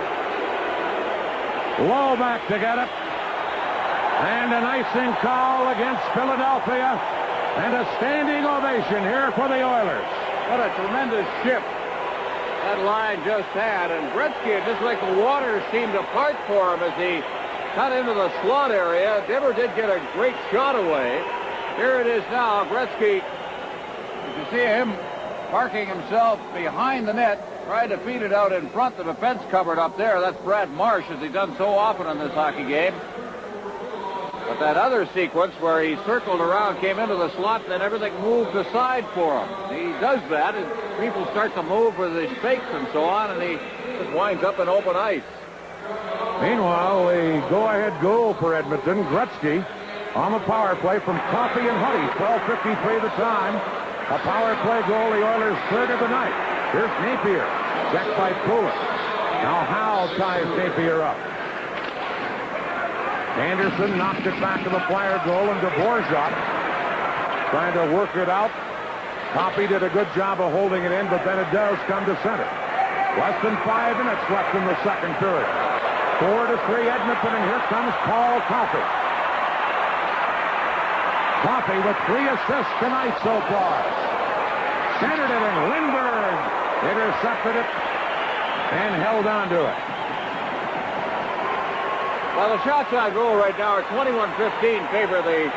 Lowe back to get it. And an icing call against Philadelphia. And a standing ovation here for the Oilers. What a tremendous shift that line just had. And Gretzky, it just like the water seemed to part for him as he cut into the slot area. Never did get a great shot away. Here it is now. Gretzky, you see him parking himself behind the net, trying to feed it out in front. The defense covered up there. That's Brad Marsh, as he's done so often in this hockey game. But that other sequence where he circled around, came into the slot, and then everything moved aside for him. He does that, and people start to move with his fakes and so on, and he just winds up in open ice. Meanwhile, a go-ahead goal for Edmonton. Gretzky on the power play from Coffey and Huddy. 12:53 the time. A power play goal, the Oilers' third of the night. Here's Napier, checked by Poulos. Now Howe ties Napier up. Anderson knocked it back to the Flyer goal, and Dvorak trying to work it out. Coffey did a good job of holding it in, but then it does come to center. Less than 5 minutes left in the second period. 4-3 Edmonton, and here comes Paul Coffey. Coffey with 3 assists tonight so far. Centered it, and Lindbergh intercepted it and held on to it. Well, the shots on goal right now are 21-15 favor the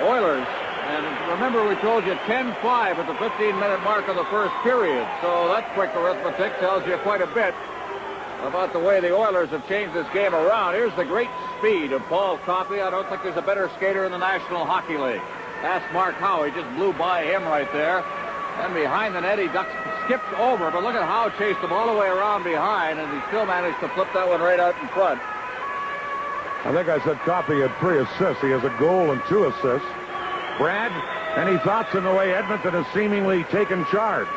Oilers. And remember, we told you 10-5 at the 15-minute mark of the first period. So that quick arithmetic tells you quite a bit about the way the Oilers have changed this game around. Here's the great speed of Paul Coffey. I don't think there's a better skater in the National Hockey League. That's Mark Howe. He just blew by him right there. And behind the net, he skipped over. But look at Howe chased him all the way around behind, and he still managed to flip that one right out in front. I think I said Coffey had 3 assists. He has a goal and 2 assists. Brad, any thoughts on the way Edmonton has seemingly taken charge?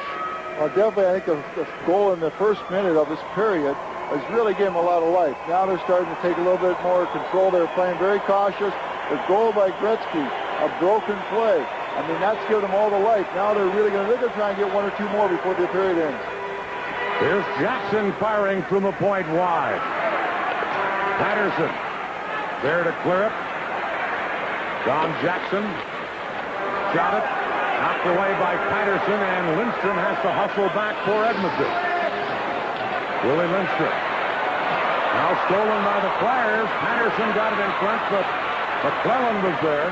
Well, definitely, I think the goal in the first minute of this period has really given them a lot of life. Now they're starting to take a little bit more control. They're playing very cautious. The goal by Gretzky, a broken play. I mean, that's given them all the life. Now they're really going to try and get 1 or 2 more before the period ends. Here's Jackson firing from the point wide. Patterson there to clear it. John Jackson shot it. Knocked away by Patterson, and Lindstrom has to hustle back for Edmonton. Willie Lindstrom. Now stolen by the Flyers. Patterson got it in front, but McClellan was there.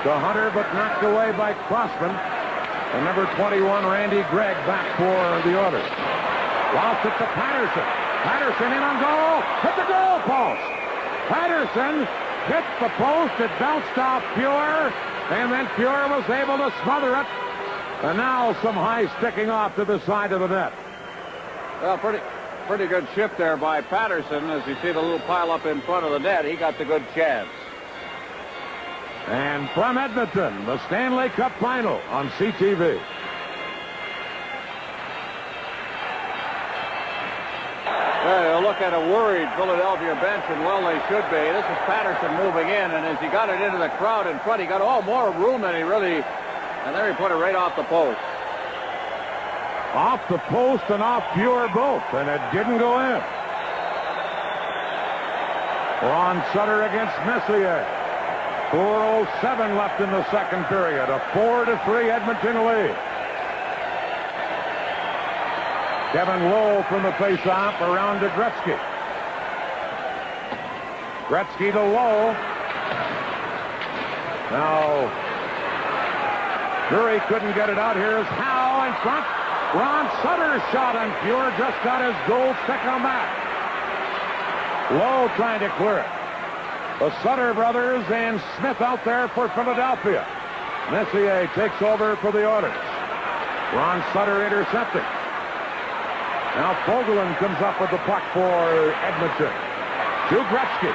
To Hunter, but knocked away by Crossman. And number 21, Randy Gregg, back for the Oilers. Lost it to Patterson. Patterson in on goal. Hit the goal post. Patterson hit the post. It bounced off Fuhr, and then Fuhr was able to smother it. And now some high sticking off to the side of the net. Well, pretty good shift there by Patterson. As you see the little pile up in front of the net, he got the good chance. And from Edmonton, the Stanley Cup Final on CTV. Well, look at a worried Philadelphia bench, and well, they should be. This is Patterson moving in, and as he got it into the crowd in front, he got more room than he really, and there he put it right off the post. Off the post and off Fuhr both, and it didn't go in. Ron Sutter against Messier. 4:07 left in the second period. A 4-3 Edmonton lead. Kevin Lowe from the face-off around to Gretzky. Gretzky to Lowe. Now Curry couldn't get it out. Here's Howe in front. Ron Sutter's shot, and Pure just got his gold stick on that. Lowe trying to clear it. The Sutter brothers and Smith out there for Philadelphia. Messier takes over for the Oilers. Ron Sutter intercepting. Now Fogelin comes up with the puck for Edmonton. To Gretzky.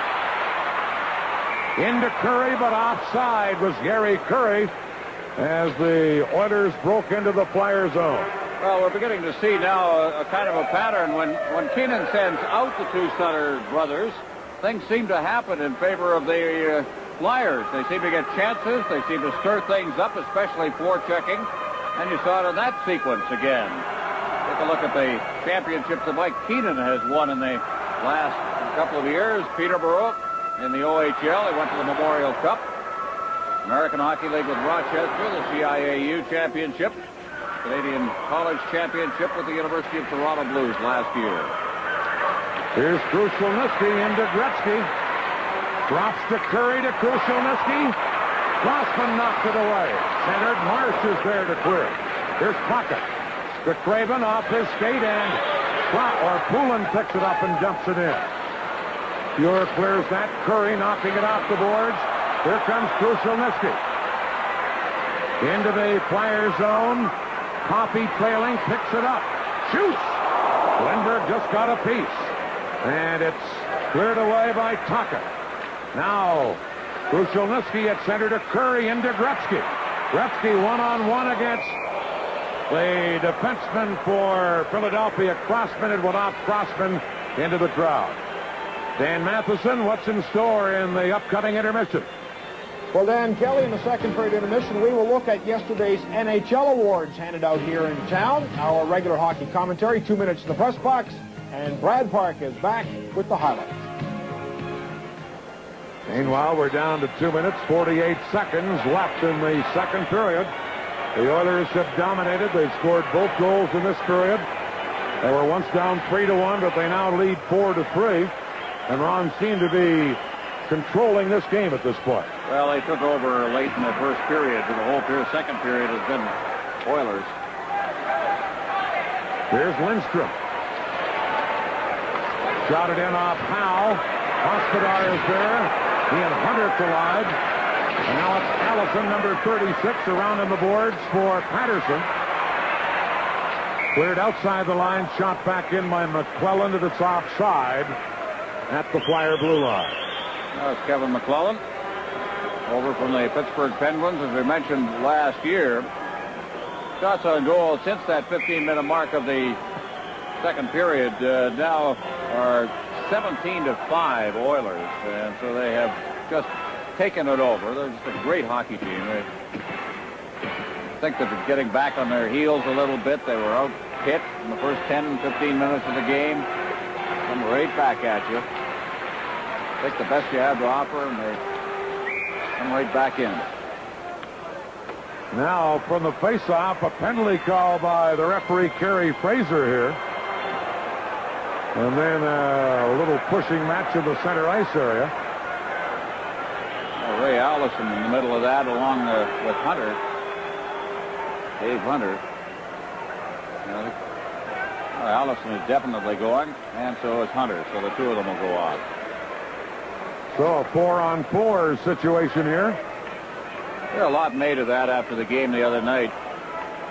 Into Curry, but offside was Gary Curry as the Oilers broke into the Flyer zone. Well, we're beginning to see now a kind of a pattern. When Keenan sends out the two Sutter brothers, things seem to happen in favor of the Flyers. They seem to get chances. They seem to stir things up, especially forechecking. And you saw it in that sequence again. Take a look at the championships that Mike Keenan has won in the last couple of years. Peterborough in the OHL. He went to the Memorial Cup. American Hockey League with Rochester, the CIAU championship. Canadian College Championship with the University of Toronto Blues last year. Here's Krushelnyski into Gretzky. Drops to Curry to Krushelnyski. Crossman knocked it away. Centered. Marsh is there to clear it. Here's Puckett. To Craven off his skate, and Poulin picks it up and dumps it in. Pure clears that. Curry knocking it off the boards. Here comes Krushelnyski. Into the Flyer zone. Coffey trailing, picks it up. Shoots! Lindbergh just got a piece. And it's cleared away by Tuckett. Now, Krushelnyski at center to Curry into Gretzky. Gretzky one-on-one against the defenseman for Philadelphia. Crossman. It went off Crossman into the crowd. Dan Matheson, what's in store in the upcoming intermission? Well, Dan Kelly, in the second period intermission, we will look at yesterday's NHL awards handed out here in town. Our regular hockey commentary, 2 minutes in the press box, and Brad Park is back with the highlights. Meanwhile, we're down to 2 minutes, 48 seconds left in the second period. The Oilers have dominated. They've scored both goals in this period. They were once down 3-1, but they now lead 4-3. And Ron seemed to be controlling this game at this point. Well, they took over late in the first period, but the whole second period has been Oilers. Here's Lindstrom. Shot it in off Howe. Hospodar is there. He and Hunter collide. And now it's Allison, number 36, around on the boards for Patterson. Cleared outside the line, shot back in by McClellan, and it's offside at the Flyer blue line. Now it's Kevin McClellan over from the Pittsburgh Penguins, as we mentioned last year. Shots on goal since that 15-minute mark of the second period now are 17-5 Oilers, and so they have just taken it over. They're just a great hockey team. I think they're getting back on their heels a little bit. They were out hit in the first 10, 15 minutes of the game. Come right back at you. Take the best you have to offer, and they come right back in. Now, from the face-off, a penalty call by the referee, Kerry Fraser, here. And then a little pushing match in the center ice area. Well, Ray Allison in the middle of that, along with Hunter. Dave Hunter. Allison is definitely going, and so is Hunter. So the two of them will go off. So a 4-on-4 situation here. There a lot made of that after the game the other night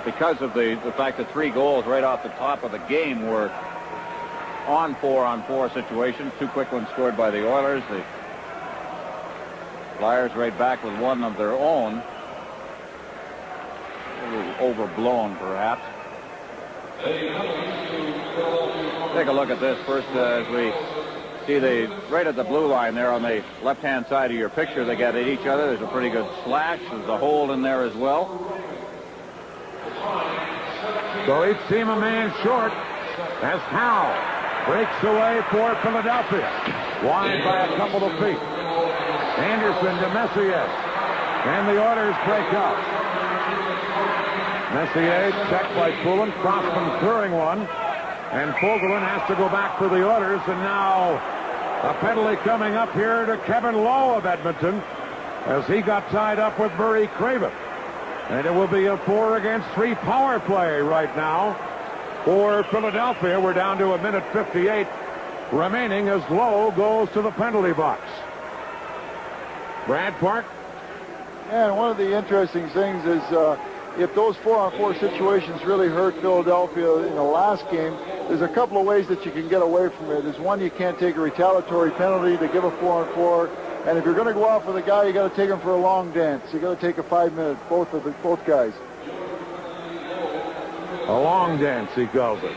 because of the fact that 3 goals right off the top of the game were on 4-on-4 situations. 2 quick ones scored by the Oilers. The Flyers right back with one of their own. A little overblown, perhaps. Take a look at this first as we see right at the blue line there on the left-hand side of your picture. They got at each other. There's a pretty good slash. There's a hole in there as well. So each team a man short as Howe breaks away for Philadelphia. Wide by a couple of feet. Anderson to Messier. And the Oilers break up. Messier checked by Poulin. Crossman clearing one. And Fogelin has to go back for the Oilers. And now a penalty coming up here to Kevin Lowe of Edmonton as he got tied up with Murray Craven. And it will be a 4-against-3 power play right now for Philadelphia. We're down to 1:58 remaining as Lowe goes to the penalty box. Brad Park. And one of the interesting things is if those 4-on-4 situations really hurt Philadelphia in the last game, there's a couple of ways that you can get away from it. There's one, you can't take a retaliatory penalty to give a 4-on-4. And if you're going to go out for the guy, you got to take him for a long dance. You got to take a 5-minute, both guys. A long dance, he calls it.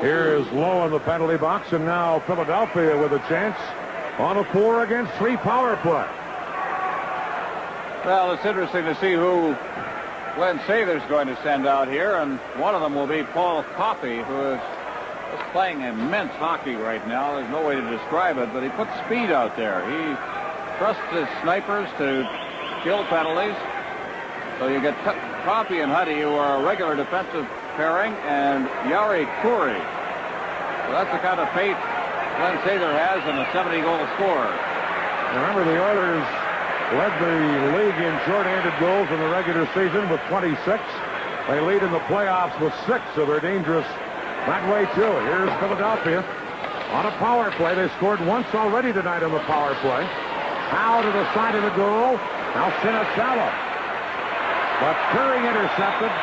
Here is Lowe in the penalty box, and now Philadelphia with a chance on a 4-against-3 power play. Well, it's interesting to see who Glenn Sather's going to send out here, and one of them will be Paul Coffey, who is just playing immense hockey right now. There's no way to describe it, but he puts speed out there. He trusts his snipers to kill penalties. So you get Coffey and Huddy, who are a regular defensive pairing, and Yari Kuri. So that's the kind of faith Glenn Sather has in a 70-goal scorer. Remember, the Oilers led the league in short-handed goals in the regular season with 26. They lead in the playoffs with 6, so they're dangerous that way, too. Here's Philadelphia on a power play. They scored once already tonight on the power play. Howe to the side of the goal. Now Sinisalo. But Curry intercepted.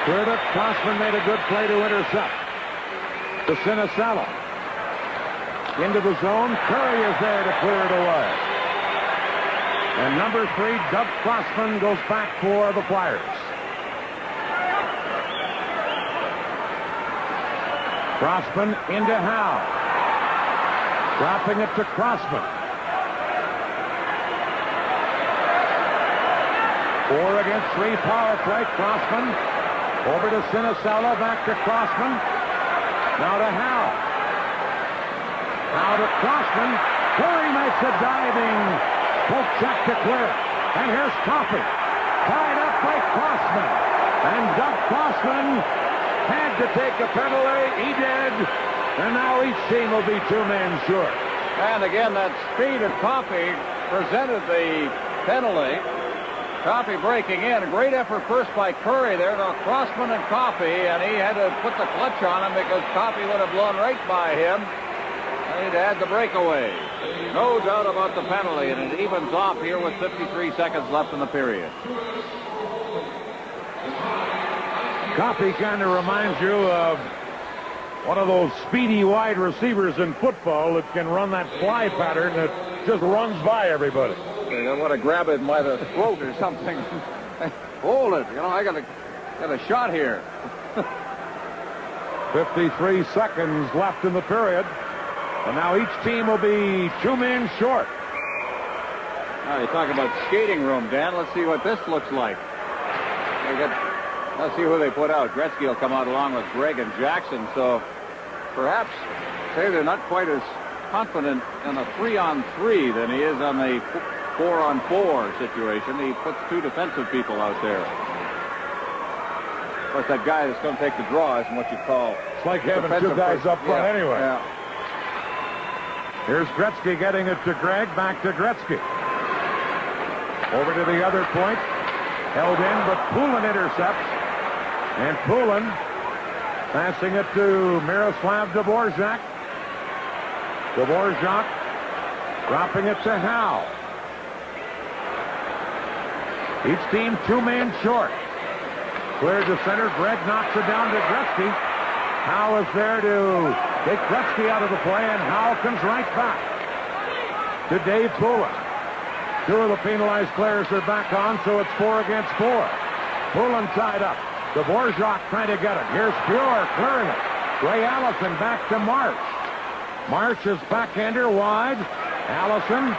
Curtis Crossman made a good play to intercept. To Sinisalo. Into the zone. Curry is there to clear it away. And number 3, Doug Crossman, goes back for the Flyers. Crossman into Howe. Dropping it to Crossman. 4-against-3 power play. Crossman over to Sinisalo. Back to Crossman. Now to Howe. Howe to Crossman. Curry makes a diving poke check to clear. And here's Coffey. Tied up by Crossman. And Doug Crossman had to take a penalty. He did. And now each team will be 2 men short. And again, that speed of Coffey presented the penalty. Coffey breaking in. A great effort first by Curry there to Crossman and Coffey. And he had to put the clutch on him because Coffey would have blown right by him. He'd had the breakaway. No doubt about the penalty, and it evens off here with 53 seconds left in the period. Coffey kind of reminds you of one of those speedy wide receivers in football that can run that fly pattern that just runs by everybody. I want to grab it by the throat or something. Hold it. You know, I got a shot here. 53 seconds left in the period. And now each team will be 2 men short. Now you talk about skating room, Dan. Let's see what this looks like. Let's see who they put out. Gretzky will come out along with Gregg and Jackson. So perhaps say they're not quite as confident in a 3-on-3 than he is on the 4-on-4 situation. He puts 2 defensive people out there. Of course, that guy that's going to take the draw isn't what you call. It's like having 2 guys up front anyway. Yeah. Here's Gretzky getting it to Gregg. Back to Gretzky. Over to the other point. Held in, but Poulin intercepts. And Poulin passing it to Miroslav Dvorak. Dvorak dropping it to Howe. Each team 2 men short. Cleared to center. Gregg knocks it down to Gretzky. Howe is there to take Gretzky out of the play, and Howe comes right back to Dave Poulin. 2 of the penalized players are back on, so it's 4-against-4. Poulin tied up. Dvorak trying to get it. Here's Fuhr clearing it. Ray Allison back to Marsh. Marsh is backhander wide. Allison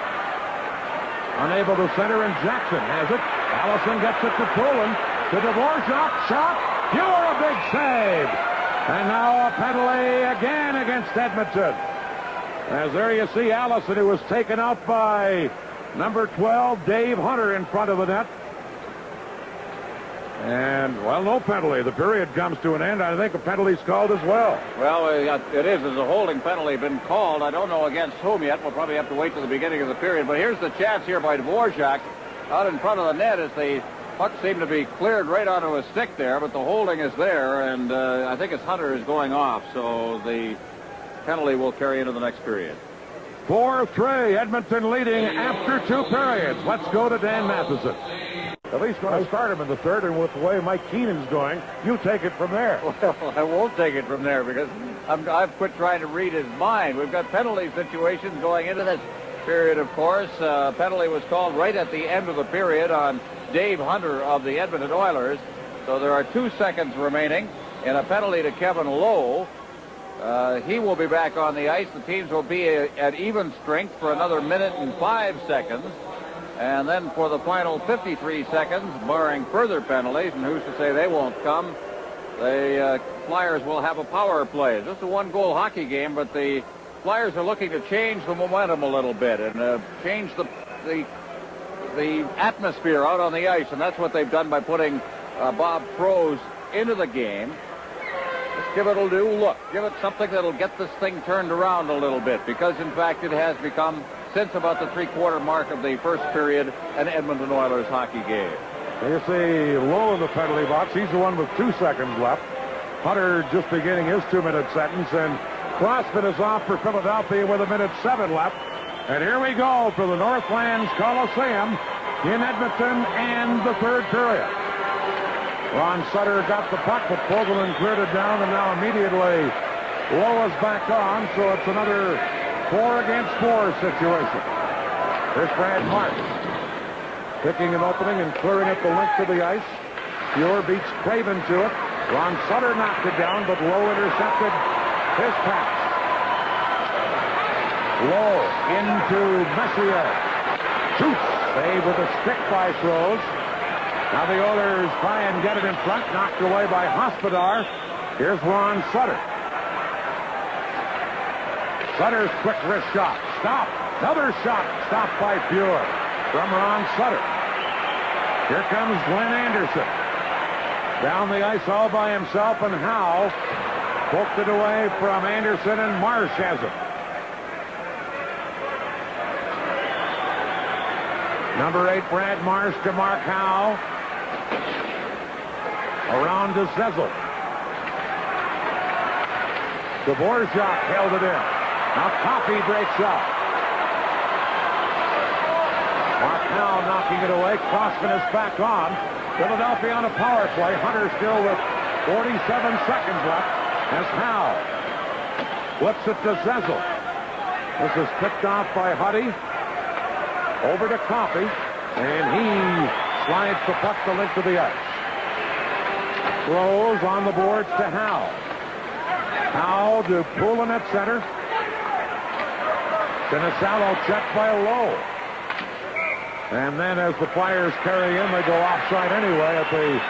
unable to center, and Jackson has it. Allison gets it to Poulin. To Dvorak. Shot. Fuhr, a big save. And now a penalty again against Edmonton. As there you see Allison, who was taken out by number 12, Dave Hunter, in front of the net. And, well, no penalty. The period comes to an end. I think a penalty's called as well. Well, it is. There's a holding penalty been called. I don't know against whom yet. We'll probably have to wait till the beginning of the period. But here's the chance here by Dvorak. Out in front of the net as the Puck seemed to be cleared right onto a stick there, but the holding is there, and I think it's Hunter is going off, so the penalty will carry into the next period. 4-3, Edmonton leading after 2 periods. Let's go to Dan Matheson. At least going to start him in the third, and with the way Mike Keenan's going, you take it from there. Well, I won't take it from there because I've quit trying to read his mind. We've got penalty situations going into this period, of course. Penalty was called right at the end of the period on Dave Hunter of the Edmonton Oilers. So there are 2 seconds remaining, and a penalty to Kevin Lowe. He will be back on the ice. The teams will be at even strength for another minute and 5 seconds. And then for the final 53 seconds, barring further penalties, and who's to say they won't come, the Flyers will have a power play. It's just a 1-goal hockey game, but the Flyers are looking to change the momentum a little bit and change the atmosphere out on the ice, and that's what they've done by putting Bob Froese into the game. Just give it a new look. Give it something that'll get this thing turned around a little bit, because in fact it has become, since about the 3-quarter mark of the first period, an Edmonton Oilers hockey game. You see Lowe in the penalty box. He's the one with 2 seconds left. Hunter just beginning his 2-minute sentence, and Crossman is off for Philadelphia with 1:07 left. And here we go for the Northlands Coliseum in Edmonton and the third period. Ron Sutter got the puck, but Fogelman cleared it down, and now immediately Lowe is back on, so it's another 4-against-4 situation. Here's Brad Marsh picking an opening and clearing it the length of the ice. Muir beats Craven to it. Ron Sutter knocked it down, but Lowe intercepted his pass. Lowe into Messier. Shoots. Save with a stick by Froese. Now the Oilers try and get it in front. Knocked away by Hospodar. Here's Ron Sutter. Sutter's quick wrist shot. Stop. Another shot. Stopped by Fuhr from Ron Sutter. Here comes Glenn Anderson. Down the ice all by himself, and Howe poked it away from Anderson, and Marsh has it. Number 8, Brad Marsh to Mark Howe. Around to Zezel. Dvorak held it in. Now Coffey breaks out. Mark Howe knocking it away. Crossman is back on. Philadelphia on a power play. Hunter still with 47 seconds left as Howe flips it to Zezel. This is picked off by Huddy. Over to Coffey, and he slides the puck the length of the ice. Throws on the boards to Howe. Howe to Poulin at center. Sinisalo checked by Lowe. And then as the Flyers carry in, they go offside anyway at the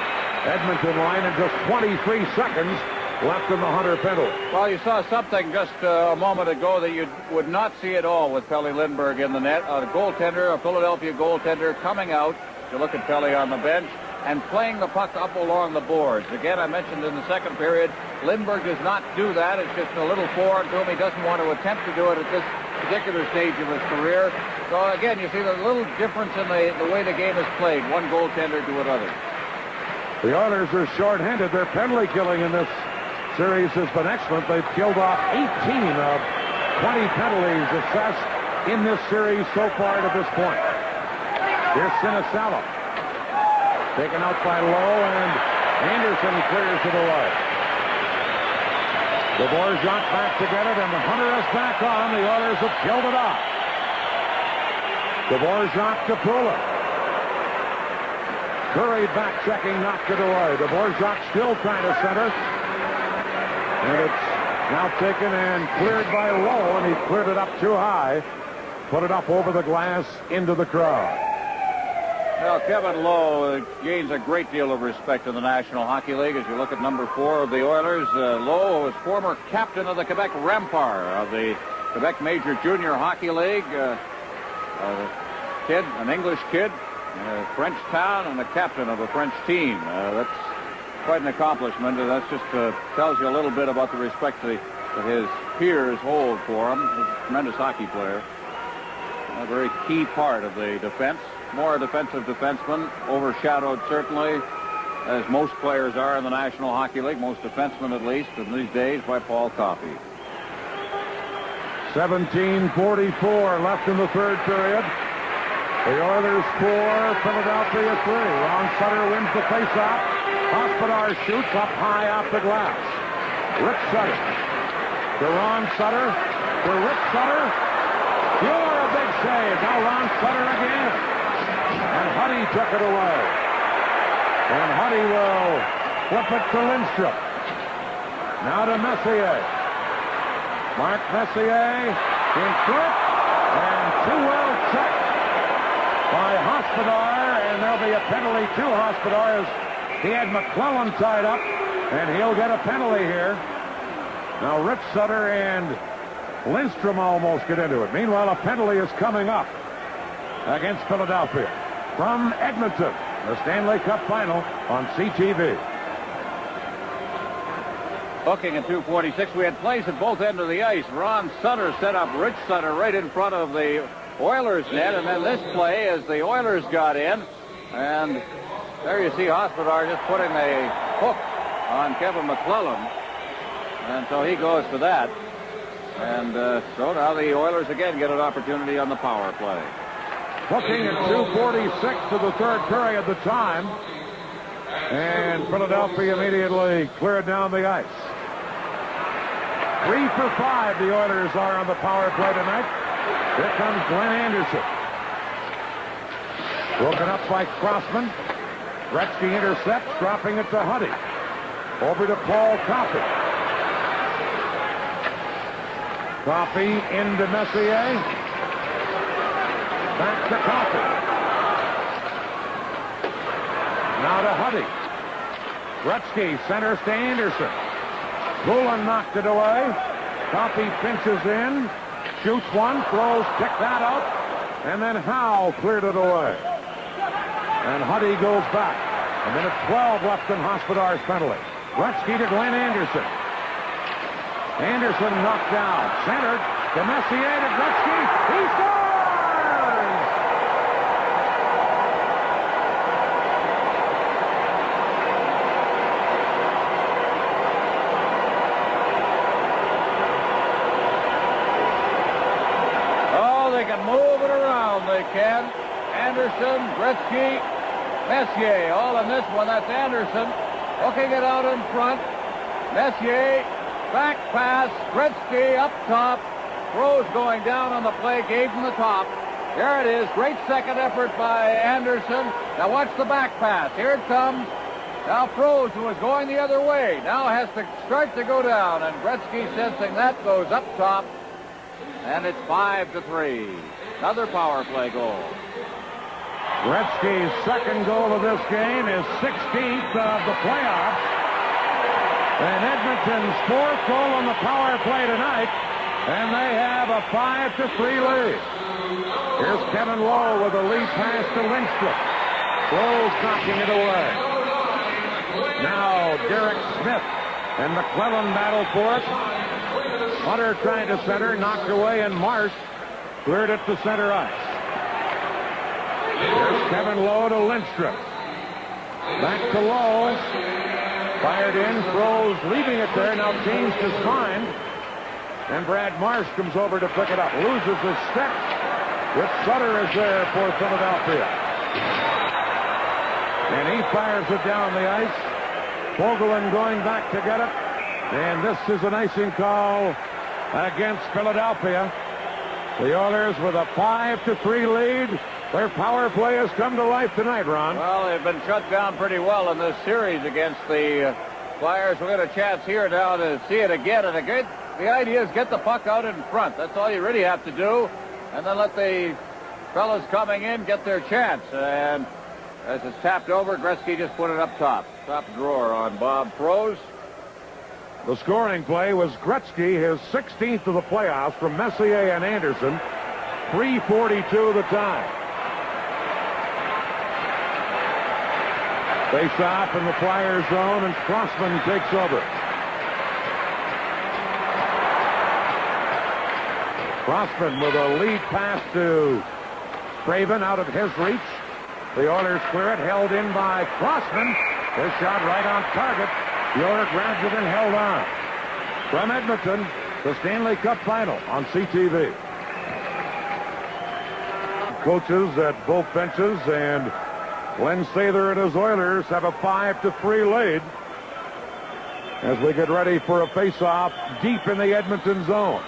Edmonton line, and just 23 seconds left in the Hunter penalty. Well, you saw something just a moment ago that you would not see at all with Pelle Lindbergh in the net. A goaltender, a Philadelphia goaltender, coming out. You look at Pelle on the bench and playing the puck up along the boards. Again, I mentioned in the second period, Lindbergh does not do that. It's just a little forward to him. He doesn't want to attempt to do it at this particular stage of his career. So again, you see the little difference in the way the game is played. One goaltender to another. The Oilers are shorthanded. Their penalty killing in this series has been excellent. They've killed off 18 of 20 penalties assessed in this series so far to this point. Here's Sinisalo. Taken out by Lowe, and Anderson clears it away. Dvorak back to get it, and the Hunter is back on. The Oilers have killed it off. Dvorak to Poulin. Curry back checking, knocked it away. Dvorak still trying to center. And it's now taken and cleared by Lowe, and he cleared it up too high. Put it up over the glass into the crowd. Well, Kevin Lowe gains a great deal of respect in the National Hockey League. As you look at number 4 of the Oilers, Lowe was former captain of the Quebec Rempart of the Quebec Major Junior Hockey League. An English kid, a French town, and a captain of a French team. That's quite an accomplishment, and that just tells you a little bit about the respect that his peers hold for him. He's a tremendous hockey player. A very key part of the defense. More a defensive defenseman, overshadowed certainly, as most players are in the National Hockey League, most defensemen at least in these days, by Paul Coffey. 17:44 left in the third period. The Oilers 4, Philadelphia 3. Ron Sutter wins the faceoff. Hospodar shoots up high off the glass. Rick Sutter to Ron Sutter to Rick Sutter. You're a big save. Now Ron Sutter again. And Huddy took it away. And Huddy will flip it to Lindstrom. Now to Messier. Mark Messier in front. And too well checked by Hospodar. And there'll be a penalty to Hospodar as he had McClellan tied up. And he'll get a penalty here. Now Rick Sutter and Lindstrom almost get into it. Meanwhile, a penalty is coming up against Philadelphia. From Edmonton, the Stanley Cup Final on CTV. Looking at 2:46, we had plays at both ends of the ice. Ron Sutter set up Rich Sutter right in front of the Oilers net, and then this play as the Oilers got in, and there you see Hospodar just putting a hook on Kevin McClellan, and so he goes for that. And so now the Oilers again get an opportunity on the power play. Looking at 2:46 to the third period, the time. And Philadelphia immediately cleared down the ice. 3 for 5 the Oilers are on the power play tonight. Here comes Glenn Anderson. Broken up by Crossman. Gretzky intercepts, dropping it to Huddy. Over to Paul Coffey. Coffey into Messier. Back to Coffey. Now to Huddy. Gretzky centers to Anderson. Poulin knocked it away. Coffey pinches in. Shoots one. Throws. Kick that out. And then Howe cleared it away. And Huddy goes back. A minute 12 left in Hospodar's penalty. Gretzky to Glenn Anderson. Anderson knocked down. Centered to Messier to Gretzky. He scores! Oh, they can move it around. They can. Anderson, Gretzky, Messier, all in this one. That's Anderson hooking it out in front. Messier, back pass, Gretzky up top. Rose going down on the play, gave him the top. There it is. Great second effort by Anderson. Now watch the back pass. Here it comes. Now Froze, who is going the other way, now has to start to go down. And Gretzky sensing that goes up top. And it's 5-3. Another power play goal. Gretzky's second goal of this game is 16th of the playoffs. And Edmonton's fourth goal on the power play tonight. And they have a 5-3 lead. Here's Kevin Lowe with a lead pass to Lindstrom. Lowe's knocking it away. Now Derek Smith and McClellan battle for it. Hunter trying to center, knocked away, and Marsh cleared it to center ice. Here's Kevin Lowe to Lindstrom. Back to Lowe. Fired in, throws, leaving it there, now changed his mind. And Brad Marsh comes over to pick it up. Loses his stick. Rich Sutter is there for Philadelphia. And he fires it down the ice. Fogelin going back to get it. And this is an icing call against Philadelphia. The Oilers with a 5-3 lead. Their power play has come to life tonight, Ron. Well, they've been shut down pretty well in this series against the Flyers. We'll get a chance here now to see it again. And the idea is get the puck out in front. That's all you really have to do. And then let the fellas coming in get their chance. And as it's tapped over, Gretzky just put it up top. Top drawer on Bob Froze. The scoring play was Gretzky, his 16th of the playoffs from Messier and Anderson. 3:42 the time. Face off in the Flyers zone, and Crossman takes over. Crossman with a lead pass to Craven out of his reach. The Oilers clear it, held in by Crossman. His shot right on target. The Oilers grabs it and held on. From Edmonton, the Stanley Cup Final on CTV. Coaches at both benches, and Glenn Sather and his Oilers have a 5-3 lead as we get ready for a face-off deep in the Edmonton zone.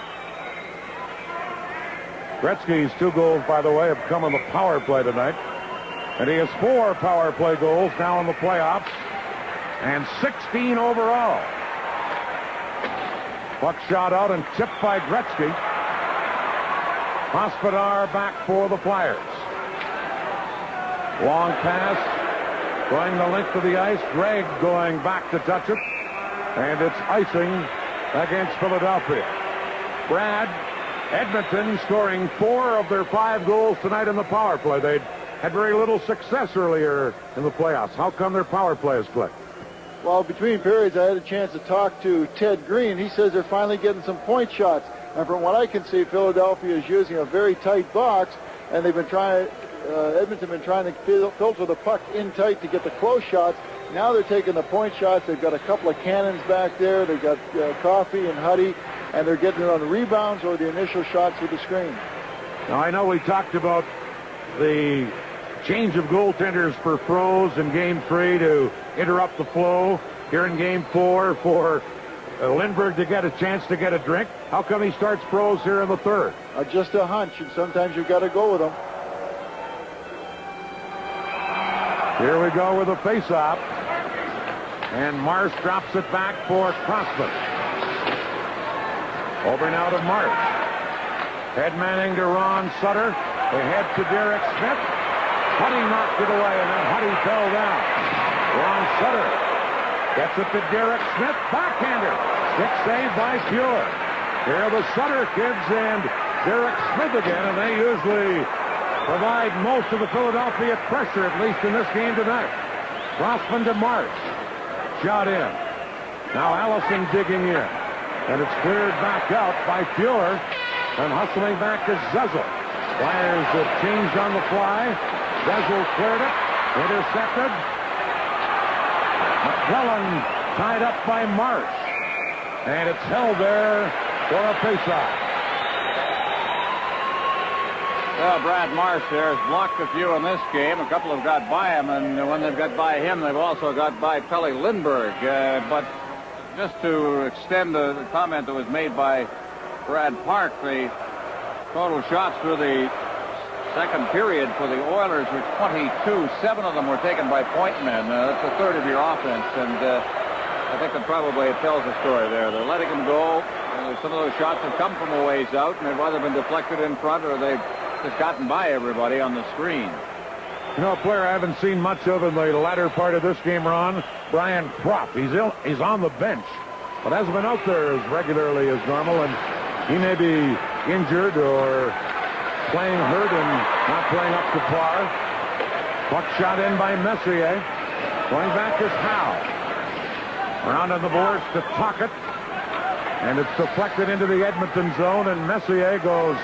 Gretzky's 2 goals, by the way, have come on the power play tonight. And he has 4 power play goals now in the playoffs and 16 overall. Puck shot out and tipped by Gretzky. Hospodar back for the Flyers. Long pass going the length of the ice. Gregg going back to touch it. And it's icing against Philadelphia. Brad, Edmonton scoring 4 of their 5 goals tonight in the power play. They'd had very little success earlier in the playoffs. How come their power play has clicked? Well, between periods, I had a chance to talk to Ted Green. He says they're finally getting some point shots. And from what I can see, Philadelphia is using a very tight box, and they've been trying, Edmonton been trying to filter the puck in tight to get the close shots. Now they're taking the point shots. They've got a couple of cannons back there. They've got Coffey and Huddy, and they're getting it on the rebounds or the initial shots with the screen. Now, I know we talked about the change of goaltenders for Froese in Game 3 to interrupt the flow. Here in Game 4 for Lindbergh to get a chance to get a drink. How come he starts Froese here in the third? Just a hunch, and sometimes you've got to go with them. Here we go with a face-off. And Marsh drops it back for Crossman. Over now to Marsh. Head manning to Ron Sutter. They head to Derek Smith. Huddy knocked it away, and then Huddy fell down. Ron Sutter gets it to Derek Smith. Backhander. Stick save by Fuhr. Here are the Sutter kids and Derek Smith again, and they usually provide most of the Philadelphia pressure, at least in this game tonight. Crossman to Marsh. Shot in. Now Allison digging in. And it's cleared back out by Fuhr. And hustling back to Zezel. Flyers have changed on the fly. Zezel cleared it. Intercepted. McClellan tied up by Marsh. And it's held there for a faceoff. Well, Brad Marsh there has blocked a few in this game. A couple have got by him, and when they've got by him, they've also got by Pelle Lindbergh. But just to extend the comment that was made by Brad Park, the total shots through the second period for the Oilers were 22. 7 of them were taken by point men. That's a third of your offense, and I think that probably it tells a story there. They're letting them go. Some of those shots have come from a ways out, and they've either been deflected in front or they've just gotten by everybody on the screen. You know, a player I haven't seen much of in the latter part of this game, Ron, Brian Kropp. He's on the bench, but hasn't been out there as regularly as normal, and he may be injured or playing hurt and not playing up to par. Puck shot in by Messier. Going back is Howe. Around on the boards to Tocchet. And it's deflected into the Edmonton zone, and Messier goes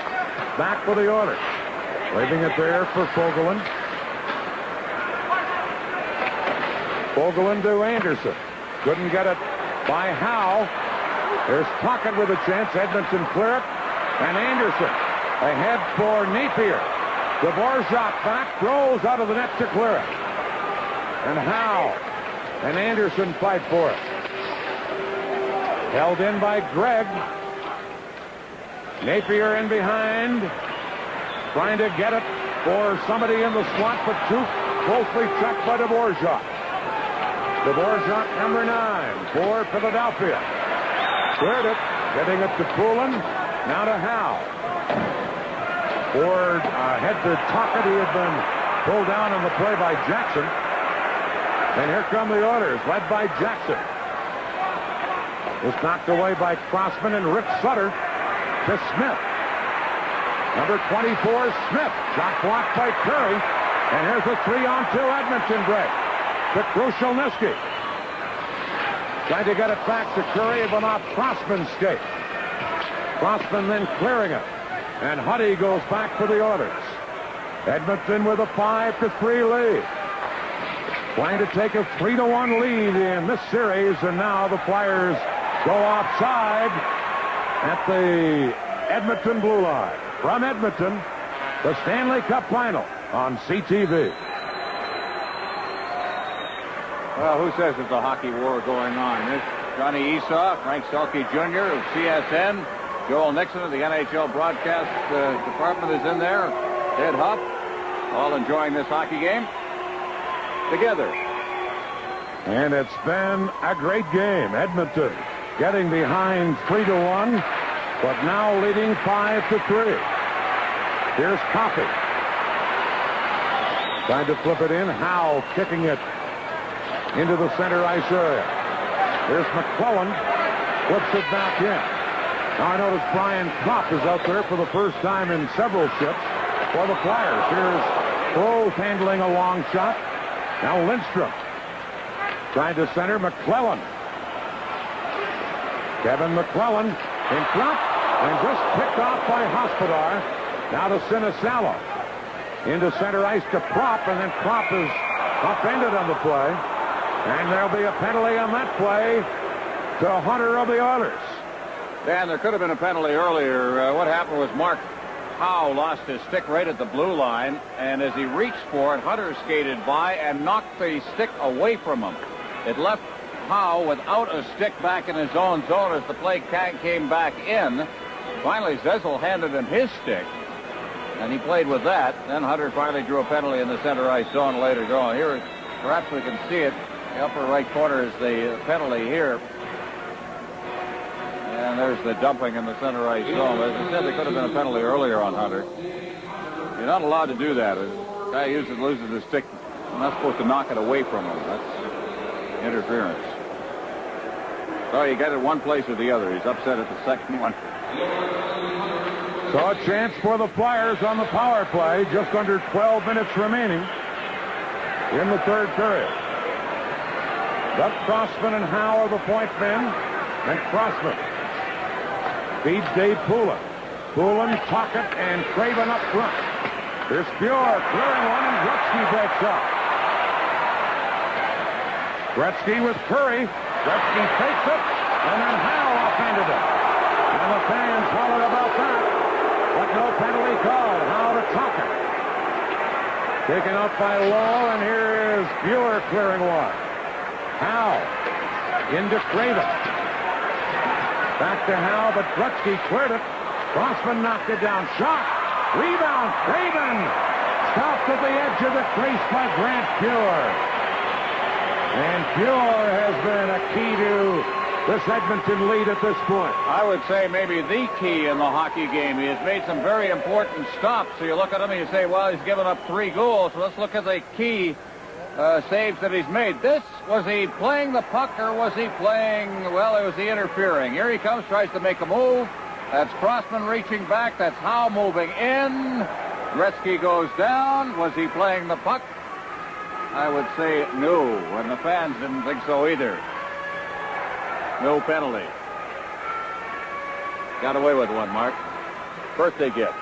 back for the Oilers. Leaving it there for Fogelin. Fogelin to Anderson. Couldn't get it by Howe. There's Tocchet with a chance. Edmonton clear it. And Anderson ahead for Napier. Dvorak back, throws out of the net to clear it. And Howe and Anderson fight for it. Held in by Gregg. Napier in behind. Trying to get it for somebody in the slot, but too closely checked by Dvorak. Dvorak, number 9 for Philadelphia. Cleared it. Getting it to Poulin. Now to Howe. Ford head to Tocchet. He had been pulled down on the play by Jackson. And here come the Oilers, led by Jackson. Was knocked away by Crossman, and Rick Sutter to Smith. Number 24, Smith. Shot blocked by Curry. And here's a 3-on-2 Edmonton break to Krushelnyski. Trying to get it back to Curry, but off Crossman's skate. Crossman then clearing it. And Huddy goes back for the Oilers. Edmonton with a 5-3 lead. Trying to take a 3-1 lead in this series, and now the Flyers go offside at the Edmonton blue line. From Edmonton, the Stanley Cup Final on CTV. Well, who says there's a hockey war going on? There's Johnny Esau, Frank Selke Jr. of CSN, Joel Nixon of the NHL broadcast department is in there, Ed Huff, all enjoying this hockey game together. And it's been a great game. Edmonton getting behind 3-1, but now leading 5-3. Here's Coffey. Trying to flip it in. Howe kicking it into the center ice area. Here's McClellan. Flips it back in. Now I notice Brian Kopp is out there for the first time in several shifts for the Flyers. Here's Rose handling a long shot. Now Lindstrom trying to center. McClellan. Kevin McClellan in front and just picked off by Hospodar. Now to Sinisalo. Into center ice to Propp, and then Propp is upended on the play. And there'll be a penalty on that play to Hunter of the Oilers. Dan, there could have been a penalty earlier. What happened was Mark Howe lost his stick right at the blue line, and as he reached for it, Hunter skated by and knocked the stick away from him. It left Howe without a stick back in his own zone as the play came back in. Finally, Zezel handed him his stick, and he played with that. Then Hunter finally drew a penalty in the center ice zone later on. Here, perhaps we can see it. The upper right corner is the penalty here. And there's the dumping in the center ice zone. As I said, there could have been a penalty earlier on Hunter. You're not allowed to do that. A guy usually loses his stick. You're not supposed to knock it away from him. That's interference. So you got it one place or the other. He's upset at the second one. So a chance for the Flyers on the power play. Just under 12 minutes remaining in the third period. Duck Crossman and Howe are the point men. And Crossman feeds Dave Poulin. Poulin, Pocket, and Craven up front. There's Fuhr clearing one, and Gretzky breaks up. Gretzky with Curry. Gretzky takes it, and then Howe offended it. And the fans hollered about that. But no penalty called. Howe to Tucker. Taken out by Lowe, and here is Fuhr clearing one. Howe into Craven. Back to Howe, but Gretzky cleared it. Crossman knocked it down. Shot. Rebound. Craven. Stopped at the edge of the crease by Grant Fuhr. And Fuhr has been a key to this Edmonton lead at this point. I would say maybe the key in the hockey game. He has made some very important stops. So you look at him and you say, well, he's given up 3 goals. So let's look at the key saves that he's made. Was he playing the puck or was he playing, well, it was the interfering. Here he comes, tries to make a move. That's Crossman reaching back. That's Howe moving in. Gretzky goes down. Was he playing the puck? I would say no, and the fans didn't think so either. No penalty. Got away with one, Mark. Birthday gift.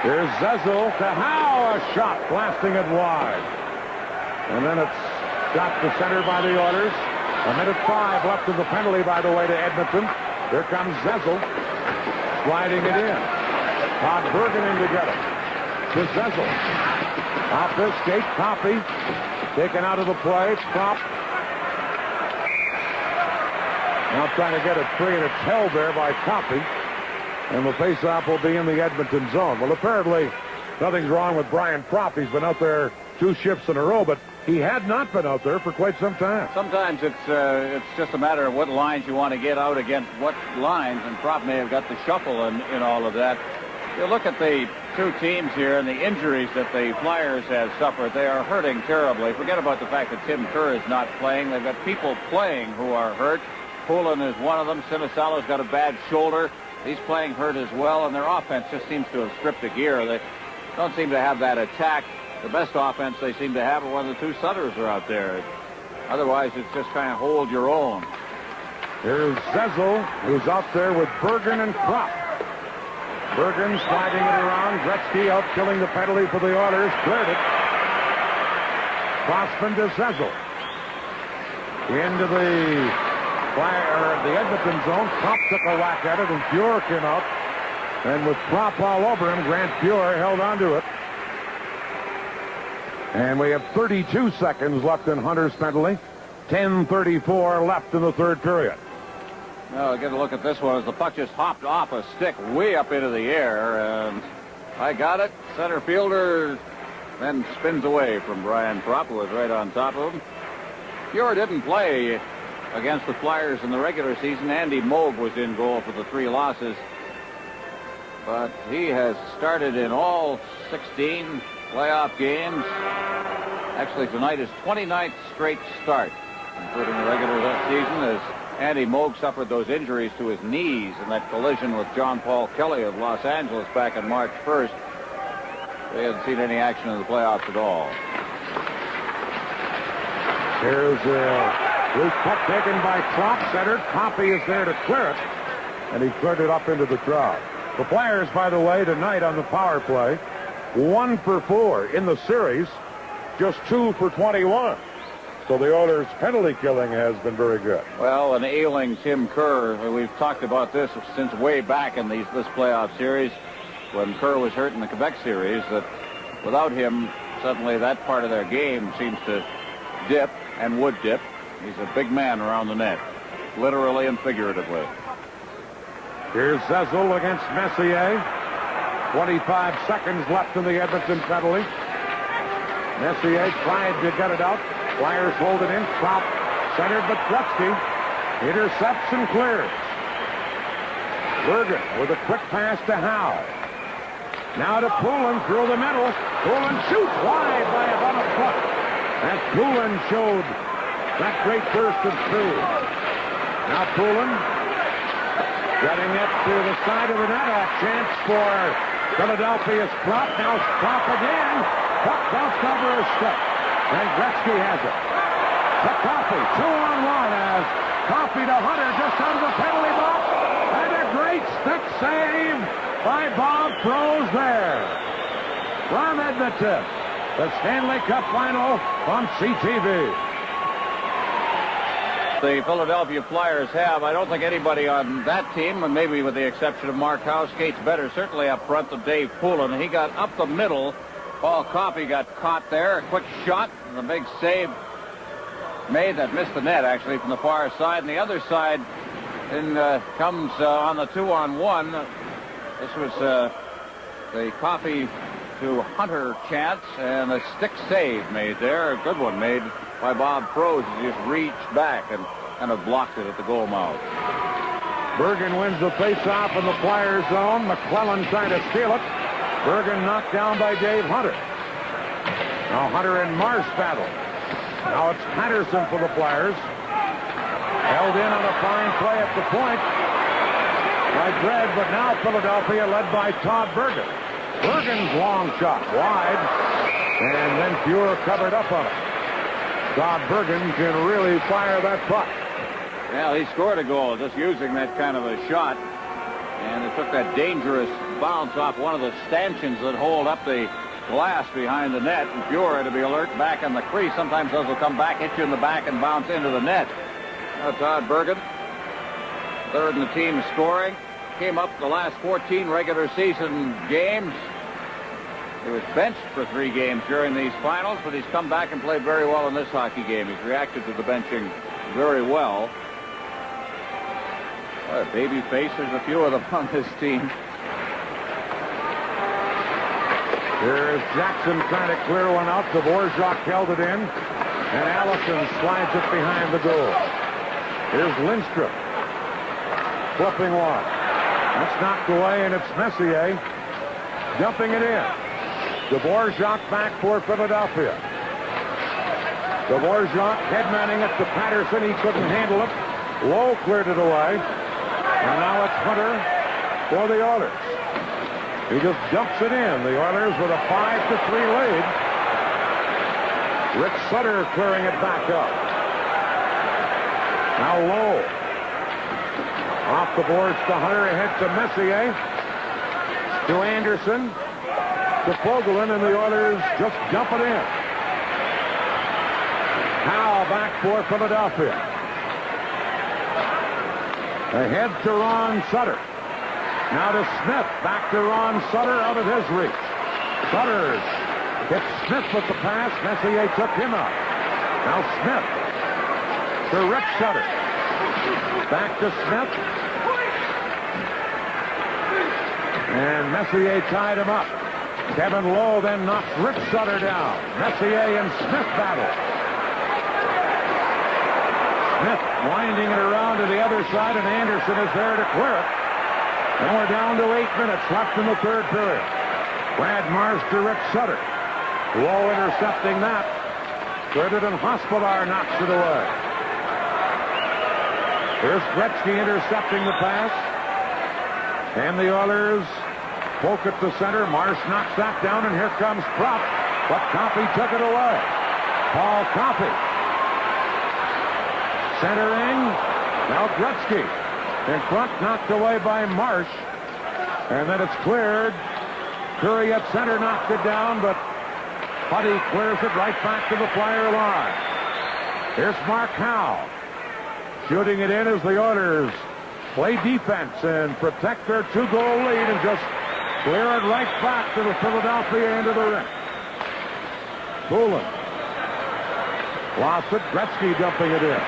Here's Zezel to Howe. A shot blasting it wide. And then it's got to center by the Oilers. 1:05 left of the penalty, by the way, to Edmonton. Here comes Zezel. Sliding it in. Todd Bergen in to get it. To Zezel. Off this skate, Coffey. Taken out of the play. Propp. Now trying to get it free, and it's held there by Coffey. And the faceoff will be in the Edmonton zone. Well, apparently, nothing's wrong with Brian Propp. He's been out there 2 shifts in a row, but he had not been out there for quite some time. Sometimes it's just a matter of what lines you want to get out against what lines, and Propp may have got the shuffle in all of that. You look at the 2 teams here and the injuries that the Flyers have suffered. They are hurting terribly. Forget about the fact that Tim Kerr is not playing. They've got people playing who are hurt. Poulin is one of them. Sinisalo's got a bad shoulder. He's playing hurt as well, and their offense just seems to have stripped a gear. They don't seem to have that attack. The best offense they seem to have are when the 2 Sutters are out there. Otherwise, it's just kind of hold your own. Here's Zezel, who's out there with Bergen and Kropp. Bergen sliding it around. Gretzky out killing the penalty for the Oilers. Cleared it. Crossman to Zezel. Into the Edmonton zone. Kropp took a whack at it, and Fuhr came out. And with Kropp all over him, Grant Fuhr held onto it. And we have 32 seconds left in Hunter's penalty. 10:34 left in the third period. Well, get a look at this one as the puck just hopped off a stick way up into the air. And I got it. Center fielder then spins away from Brian Kropp, who was right on top of him. Fuhr didn't play against the Flyers in the regular season. Andy Moog was in goal for the 3 losses. But he has started in all 16 playoff games. Actually, tonight is 29th straight start, including the regular season, as Andy Moog suffered those injuries to his knees in that collision with John Paul Kelly of Los Angeles back on March 1st. They hadn't seen any action in the playoffs at all. Here's a loose puck taken by Kropp, centered. Coffey is there to clear it, and he cleared it up into the crowd. The Flyers, by the way, tonight on the power play, 1 for 4 in the series, just 2 for 21. So the Oilers' penalty killing has been very good. Well, an ailing Tim Kerr, we've talked about this since way back in this playoff series, when Kerr was hurt in the Quebec series, that without him, suddenly that part of their game seems to dip and would dip. He's a big man around the net, literally and figuratively. Here's Zezel against Messier. 25 seconds left in the Edmonton penalty. Messier tried to get it out. Flyers hold it in. Kropp centered, but Gretzky intercepts and clears. Bergen with a quick pass to Howe. Now to Poulin through the middle. Poulin shoots wide by about a foot. And Poulin showed that great burst of speed. Now Poulin getting it to the side of the net. A chance for Philadelphia's Kropp. Now Kropp again. Puck bounced over his stick. And Gretzky has it. To Coffey. 2-on-1 as Coffey to Hunter just out of the penalty box. And a great stick save by Bob Froese there. From Edmonton, the Stanley Cup final on CTV. The Philadelphia Flyers have, I don't think anybody on that team, and maybe with the exception of Mark Howe, skates better, certainly up front than Dave Poulin. He got up the middle. Paul Coffey got caught there. A quick shot and a big save made that missed the net, actually, from the far side. And the other side comes on the 2-on-1. This was the Coffey to Hunter chance, and a stick save made there. A good one made by Bob Froese. He just reached back and kind of blocked it at the goal mouth. Bergen wins the faceoff in the Flyers zone. McClellan trying to steal it. Bergen knocked down by Dave Hunter. Now Hunter and Marsh battle. Now it's Patterson for the Flyers. Held in on a fine play at the point by Dredd, but now Philadelphia led by Todd Bergen. Bergen's long shot wide, and then Fuhr covered up on it. Todd Bergen can really fire that puck. Well, he scored a goal just using that kind of a shot, and it took that dangerous bounce off one of the stanchions that hold up the glass behind the net, and Fuhr had to be alert back on the crease. Sometimes those will come back, hit you in the back, and bounce into the net. Todd Bergen, third in the team scoring, came up the last 14 regular season games. He was benched for 3 games during these finals, but he's come back and played very well in this hockey game. He's reacted to the benching very well. What a baby face. There's a few of them on this team. Here's Jackson trying to clear one out. Dvorak held it in, and Allison slides it behind the goal. Here's Lindstrom flipping one. That's knocked away, and it's Messier dumping it in. Dvorak back for Philadelphia. Dvorak headmanning it to Patterson. He couldn't handle it. Lowe cleared it away. And now it's Hunter for the Oilers. He just dumps it in. The Oilers with a 5-3 lead. Rick Sutter clearing it back up. Now Lowe Off the boards to Hunter, ahead to Messier, to Anderson, to Fogelin, and the Oilers just dump it in. Howe back for Philadelphia. Ahead to Ron Sutter. Now to Smith. Back to Ron Sutter, out of his reach. Sutter hits Smith with the pass. Messier took him out. Now Smith to Rick Sutter. Back to Smith. And Messier tied him up. Kevin Lowe then knocks Rick Sutter down. Messier and Smith battle. Smith winding it around to the other side, and Anderson is there to clear it. And we're down to 8 minutes left in the third period. Brad Marsh to Rick Sutter. Lowe intercepting that. Further than Hospodar knocks it away. Here's Gretzky intercepting the pass. And the Oilers poke it to center. Marsh knocks that down, and here comes Propp. But Coffey took it away. Paul Coffey. Centering. Now Gretzky. In front, knocked away by Marsh. And then it's cleared. Curry at center knocked it down, but Putty clears it right back to the Flyer line. Here's Mark Howe. Shooting it in as the Oilers play defense and protect their 2-goal lead and just clear it right back to the Philadelphia end of the ring. Poulin. Lost it. Gretzky dumping it in.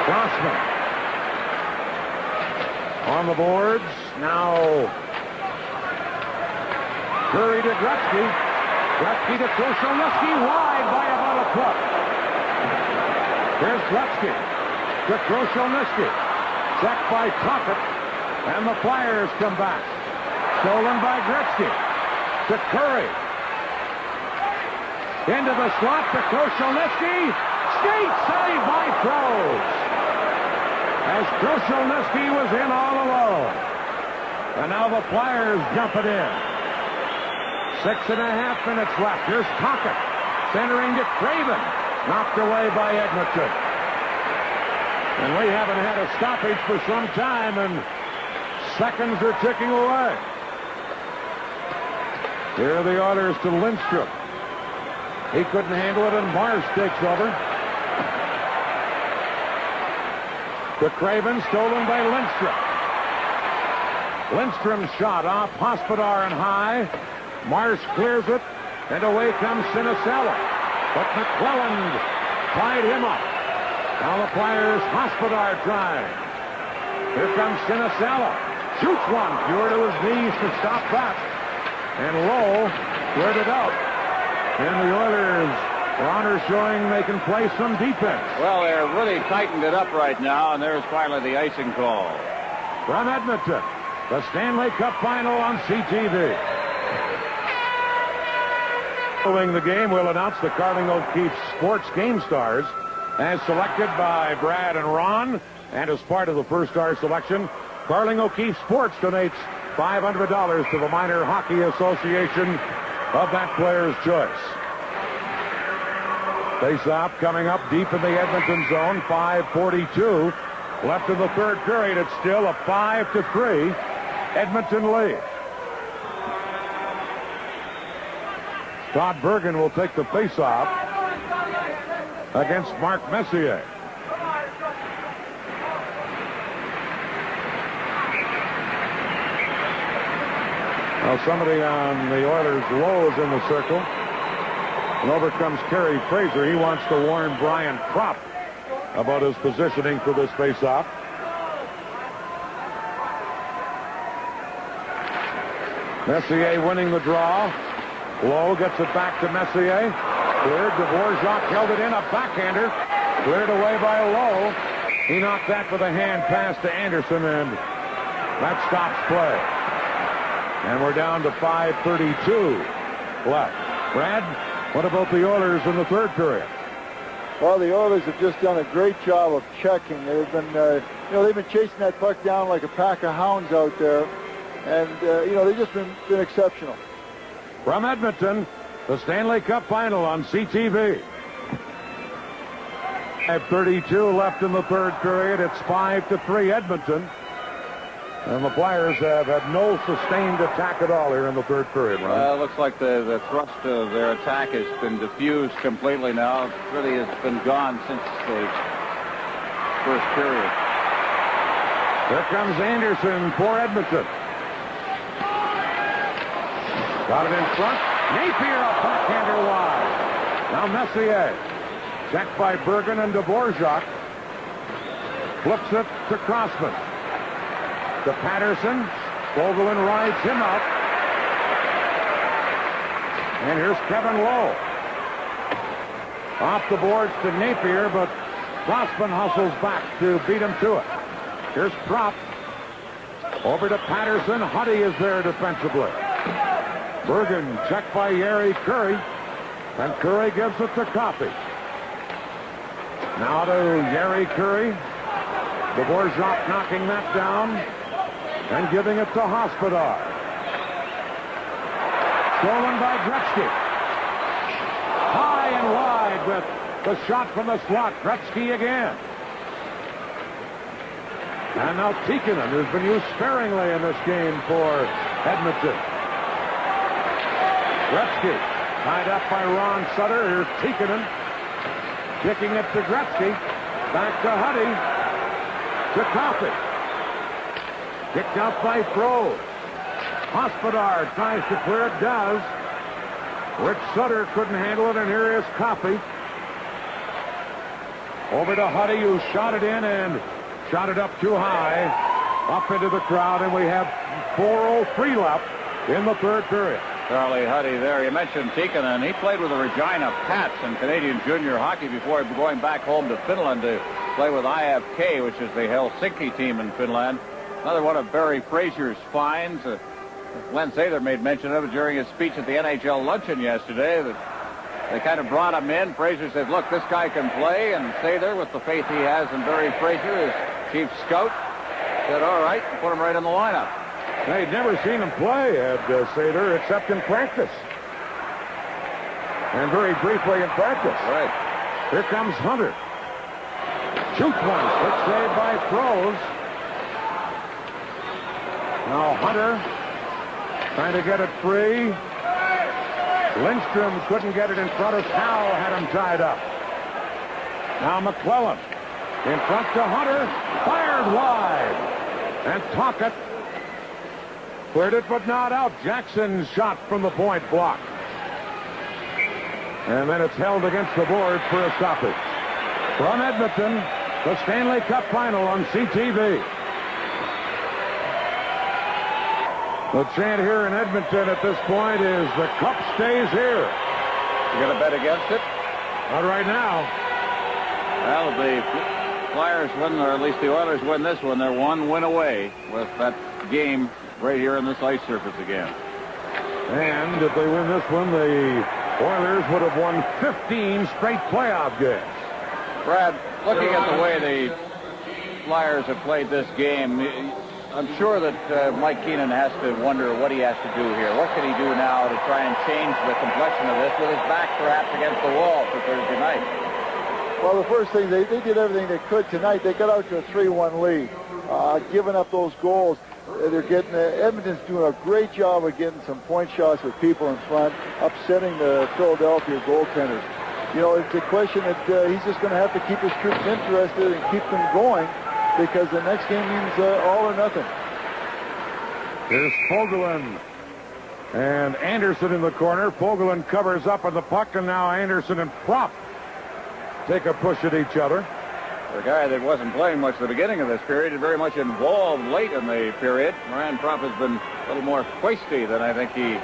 Crossman. On the boards. Now Curry to Gretzky. Gretzky to Krushelnyski. Wide by about a foot. Here's Gretzky to Krushelnyski. Checked by Tuckett. And the Flyers come back. Stolen by Gretzky. To Curry. Into the slot to Krushelnyski. Skate save by Froese. As Krushelnyski was in all alone. And now the Flyers jump it in. 6.5 minutes left. Here's Tuckett. Centering to Craven. Knocked away by Edmonton. And we haven't had a stoppage for some time, and seconds are ticking away. Here are the Oilers to Lindstrom. He couldn't handle it, and Marsh takes over. To Craven, stolen by Lindstrom. Lindstrom's shot off Hospodar and high. Marsh clears it, and away comes Sinisella. But McClelland tied him up. Now the Flyers, Hospodar trying. Here comes Sinisella. Shoots one. Pure to his knees to stop that. And Lowe cleared it out. And the Oilers, their honor showing they can play some defense. Well, they're really tightened it up right now, and there's finally the icing call. From Edmonton, the Stanley Cup Final on CTV. Following the game, we'll announce the Carling O'Keefe Sports Game Stars as selected by Brad and Ron. And as part of the first star selection, Carling O'Keefe Sports donates $500 to the Minor Hockey Association of that player's choice. Face-off coming up deep in the Edmonton zone. 5:42 left in the third period. It's still a 5-3 Edmonton lead. Todd Bergen will take the face-off against Mark Messier. Now somebody on the Oilers low is in the circle. And over comes Kerry Fraser. He wants to warn Brian Propp about his positioning for this face-off. Messier winning the draw. Lowe gets it back to Messier. Cleared. Dvorak held it in. A backhander. Cleared away by Lowe. He knocked that with a hand pass to Anderson, and that stops play. And we're down to 5:32 left. Brad, what about the Oilers in the third period? Well, the Oilers have just done a great job of checking. They've been, they've been chasing that puck down like a pack of hounds out there, and they've just been exceptional. From Edmonton, the Stanley Cup Final on CTV. 5:32 left in the third period. It's 5-3 Edmonton. And the Flyers have had no sustained attack at all here in the third period, Ron. It looks like the thrust of their attack has been diffused completely now. It really has been gone since the first period. Here comes Anderson for Edmonton. Got it in front. Napier, a backhander wide. Now Messier. Checked by Bergen and Dvorak. Flips it to Crossman. To Patterson. Vogelin rides him out. And here's Kevin Lowe. Off the boards to Napier, but Crossman hustles back to beat him to it. Here's Propp. Over to Patterson. Huddy is there defensively. Bergen checked by Yari Curry. And Curry gives it to Coffey. Now to Yari Curry. Dvorak knocking that down and giving it to Hospodar. Stolen by Gretzky. High and wide with the shot from the slot. Gretzky again. And now Tikkanen, who's been used sparingly in this game for Edmonton. Gretzky tied up by Ron Sutter. Here's Tikkanen. Kicking it to Gretzky. Back to Huddy. To Coffey. Kicked out by Froze. Hospodar tries to clear it, does. Rick Sutter couldn't handle it, and here is Coffey. Over to Huddy, who shot it in and shot it up too high. Up into the crowd, and we have 4:03 left in the third period. Charlie Huddy there. You mentioned Tikkanen. He played with the Regina Pats in Canadian junior hockey before going back home to Finland to play with IFK, which is the Helsinki team in Finland. Another one of Barry Frazier's finds. Glenn Sather made mention of it during his speech at the NHL luncheon yesterday. That they kind of brought him in. Frazier said, look, this guy can play. And Sather, with the faith he has in Barry Frazier, his chief scout, said, all right, put him right in the lineup. They'd never seen him play at Sather except in practice. And very briefly in practice. Right. Here comes Hunter. Shoots one. Quick save by Froze. Now Hunter trying to get it free. Lindstrom couldn't get it in front of Howe, had him tied up. Now McClellan in front to Hunter. Fired wide. And Tocchet cleared it, but not out. Jackson's shot from the point blocked. And then it's held against the board for a stoppage. From Edmonton, the Stanley Cup Final on CTV. The chant here in Edmonton at this point is the cup stays here. You going to bet against it? Not right now. Well, the Flyers win, or at least the Oilers win this one. They're one win away with that game right here on this ice surface again. And if they win this one, the Oilers would have won 15 straight playoff games. Brad, looking at the way the Flyers have played this game, I'm sure that Mike Keenan has to wonder what he has to do here. What can he do now to try and change the complexion of this with his back perhaps against the wall for Thursday night? Well, the first thing, they did everything they could tonight. They got out to a 3-1 lead, giving up those goals. They're getting Edmonton's doing a great job of getting some point shots with people in front, upsetting the Philadelphia goaltenders. You know, it's a question that he's just going to have to keep his troops interested and keep them going, because the next game means all or nothing. Here's Fogelin and Anderson in the corner. Fogelin covers up on the puck, and now Anderson and Propp take a push at each other. The guy that wasn't playing much at the beginning of this period is very much involved late in the period. Moran Propp has been a little more feisty than I think he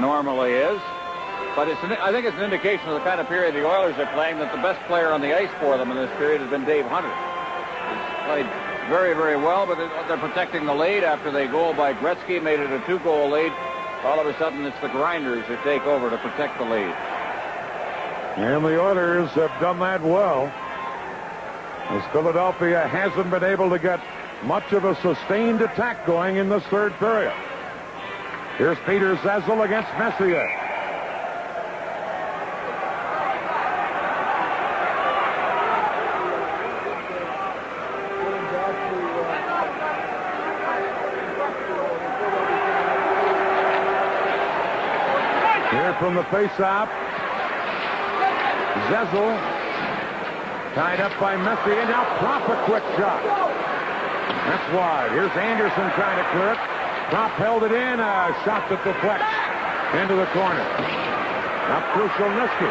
normally is. But I think it's an indication of the kind of period the Oilers are playing, that the best player on the ice for them in this period has been Dave Hunter. He's played very, very well, but they're protecting the lead after they goal by Gretzky made it a 2-goal lead. All of a sudden, it's the Grinders who take over to protect the lead. And the Oilers have done that well, as Philadelphia hasn't been able to get much of a sustained attack going in this third period. Here's Peter Zezel against Messier. from the faceoff. Zezel tied up by Messi, and now Propp a quick shot. That's wide. Here's Anderson trying to clear it. Propp held it in. A shot that deflects into the corner. Now Krushelnyski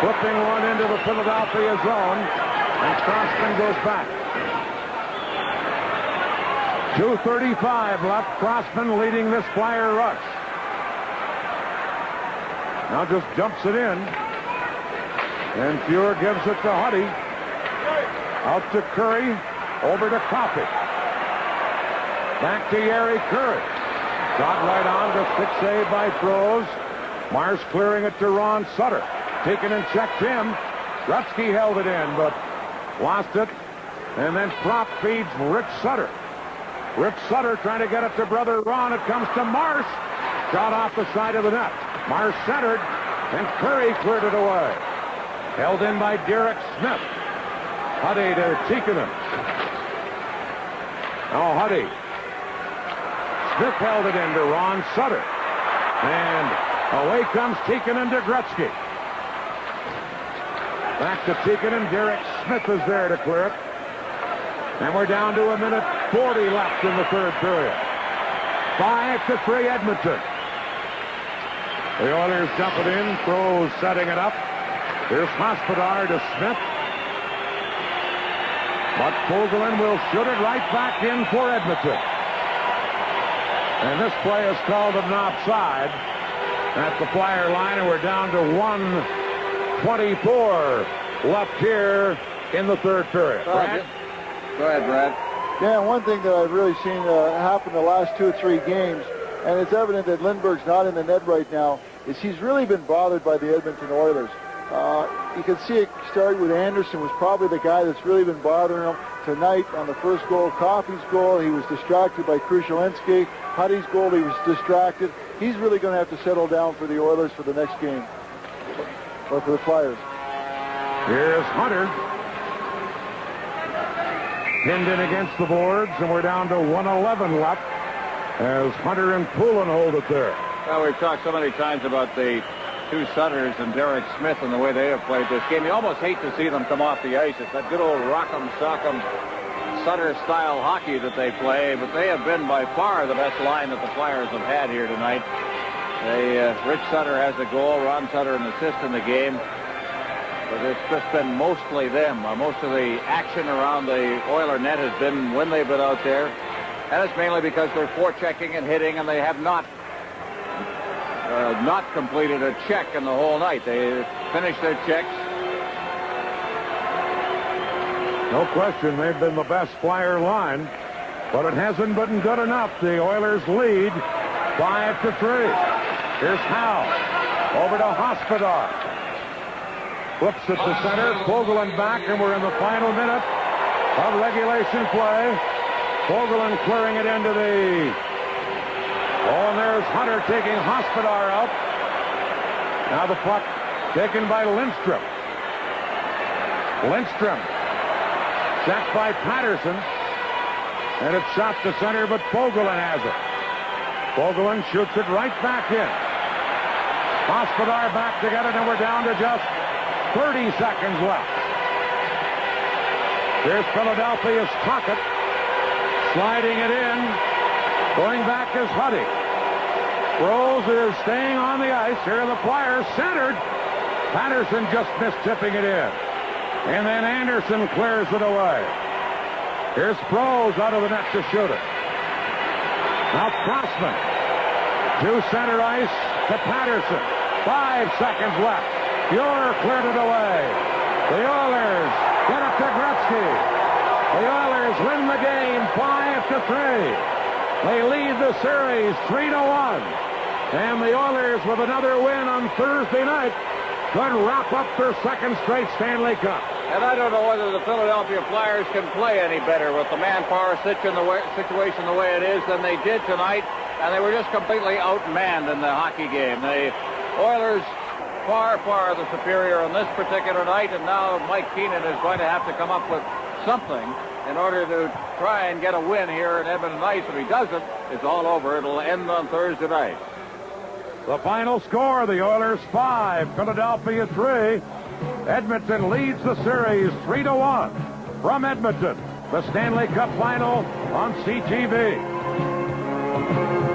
flipping one into the Philadelphia zone, and Crossman goes back. 2:35 left. Crossman leading this Flyer rush. Now just jumps it in. And Fuhr gives it to Huddy. Out to Curry. Over to Coffey. Back to Yeri Curry. Shot right on to 6A by Froze. Marsh clearing it to Ron Sutter. Tikkanen checked him. Gretzky held it in, but lost it. And then Propp feeds Rich Sutter. Rich Sutter trying to get it to brother Ron. It comes to Marsh. Shot off the side of the net. Marsh centered, and Curry cleared it away. Held in by Derek Smith. Huddy to Tikkanen. Now Huddy. Smith held it in to Ron Sutter. And away comes Tikkanen to Gretzky. Back to Tikkanen. Derek Smith is there to clear it. And we're down to 1:40 left in the third period. 5-3 Edmonton. The Oilers dump it in. Froze setting it up. Here's Hospodar to Smith. But Fogelin will shoot it right back in for Edmonton. And this play is called an offside at the Flyer line, and we're down to 1:24 left here in the third period. Brad? Go ahead, Brad. Yeah, one thing that I've really seen happen the last 2 or 3 games, and it's evident that Lindbergh's not in the net right now, is he's really been bothered by the Edmonton Oilers. You can see it started with Anderson, was probably the guy that's really been bothering him. Tonight on the first goal, Coffey's goal, he was distracted by Krushelnyski. Huddy's goal, he was distracted. He's really going to have to settle down for the Oilers for the next game, or for the Flyers. Here's Hunter. Pinned in against the boards, and we're down to 1:11 left as Hunter and Poulin hold it there. Well, we've talked so many times about the two Sutters and Derek Smith and the way they have played this game. You almost hate to see them come off the ice. It's that good old rock'em sock'em Sutter-style hockey that they play, but they have been by far the best line that the Flyers have had here tonight. Rich Sutter has a goal, Ron Sutter an assist in the game. But it's just been mostly them. Most of the action around the Oiler net has been when they've been out there. And it's mainly because they're forechecking and hitting, and they have not completed a check in the whole night. They finished their checks. No question, they've been the best Flyer line, but it hasn't been good enough. The Oilers lead 5-3. Here's Howe. Over to Hospodar. Flips it to center. Fogelin back, and we're in the final minute of regulation play. Fogelin clearing it into the... Oh, and there's Hunter taking Hospodar out. Now the puck taken by Lindstrom. Lindstrom checked by Patterson. And it's shot to center, but Fogelin has it. Fogelin shoots it right back in. Hospodar back to get it, and we're down to just 30 seconds left. Here's Philadelphia's Tocchet. Sliding it in. Going back is Huddy. Rose is staying on the ice. Here are the Flyers. Centered. Patterson just missed tipping it in. And then Anderson clears it away. Here's Rose out of the net to shoot it. Now Crossman. To center ice to Patterson. 5 seconds left. Fuhr cleared it away. The Oilers get it to Gretzky. The Oilers win the game 5-3. They lead the series 3-1. And the Oilers, with another win on Thursday night, could wrap up their second straight Stanley Cup. And I don't know whether the Philadelphia Flyers can play any better with the manpower situation the way it is than they did tonight. And they were just completely outmanned in the hockey game. The Oilers far, far the superior on this particular night. And now Mike Keenan is going to have to come up with something in order to try and get a win here at Edmonton Ice. If he doesn't, it's all over. It'll end on Thursday night. The final score, the Oilers 5, Philadelphia 3. Edmonton leads the series 3-1 from Edmonton. The Stanley Cup final on CTV.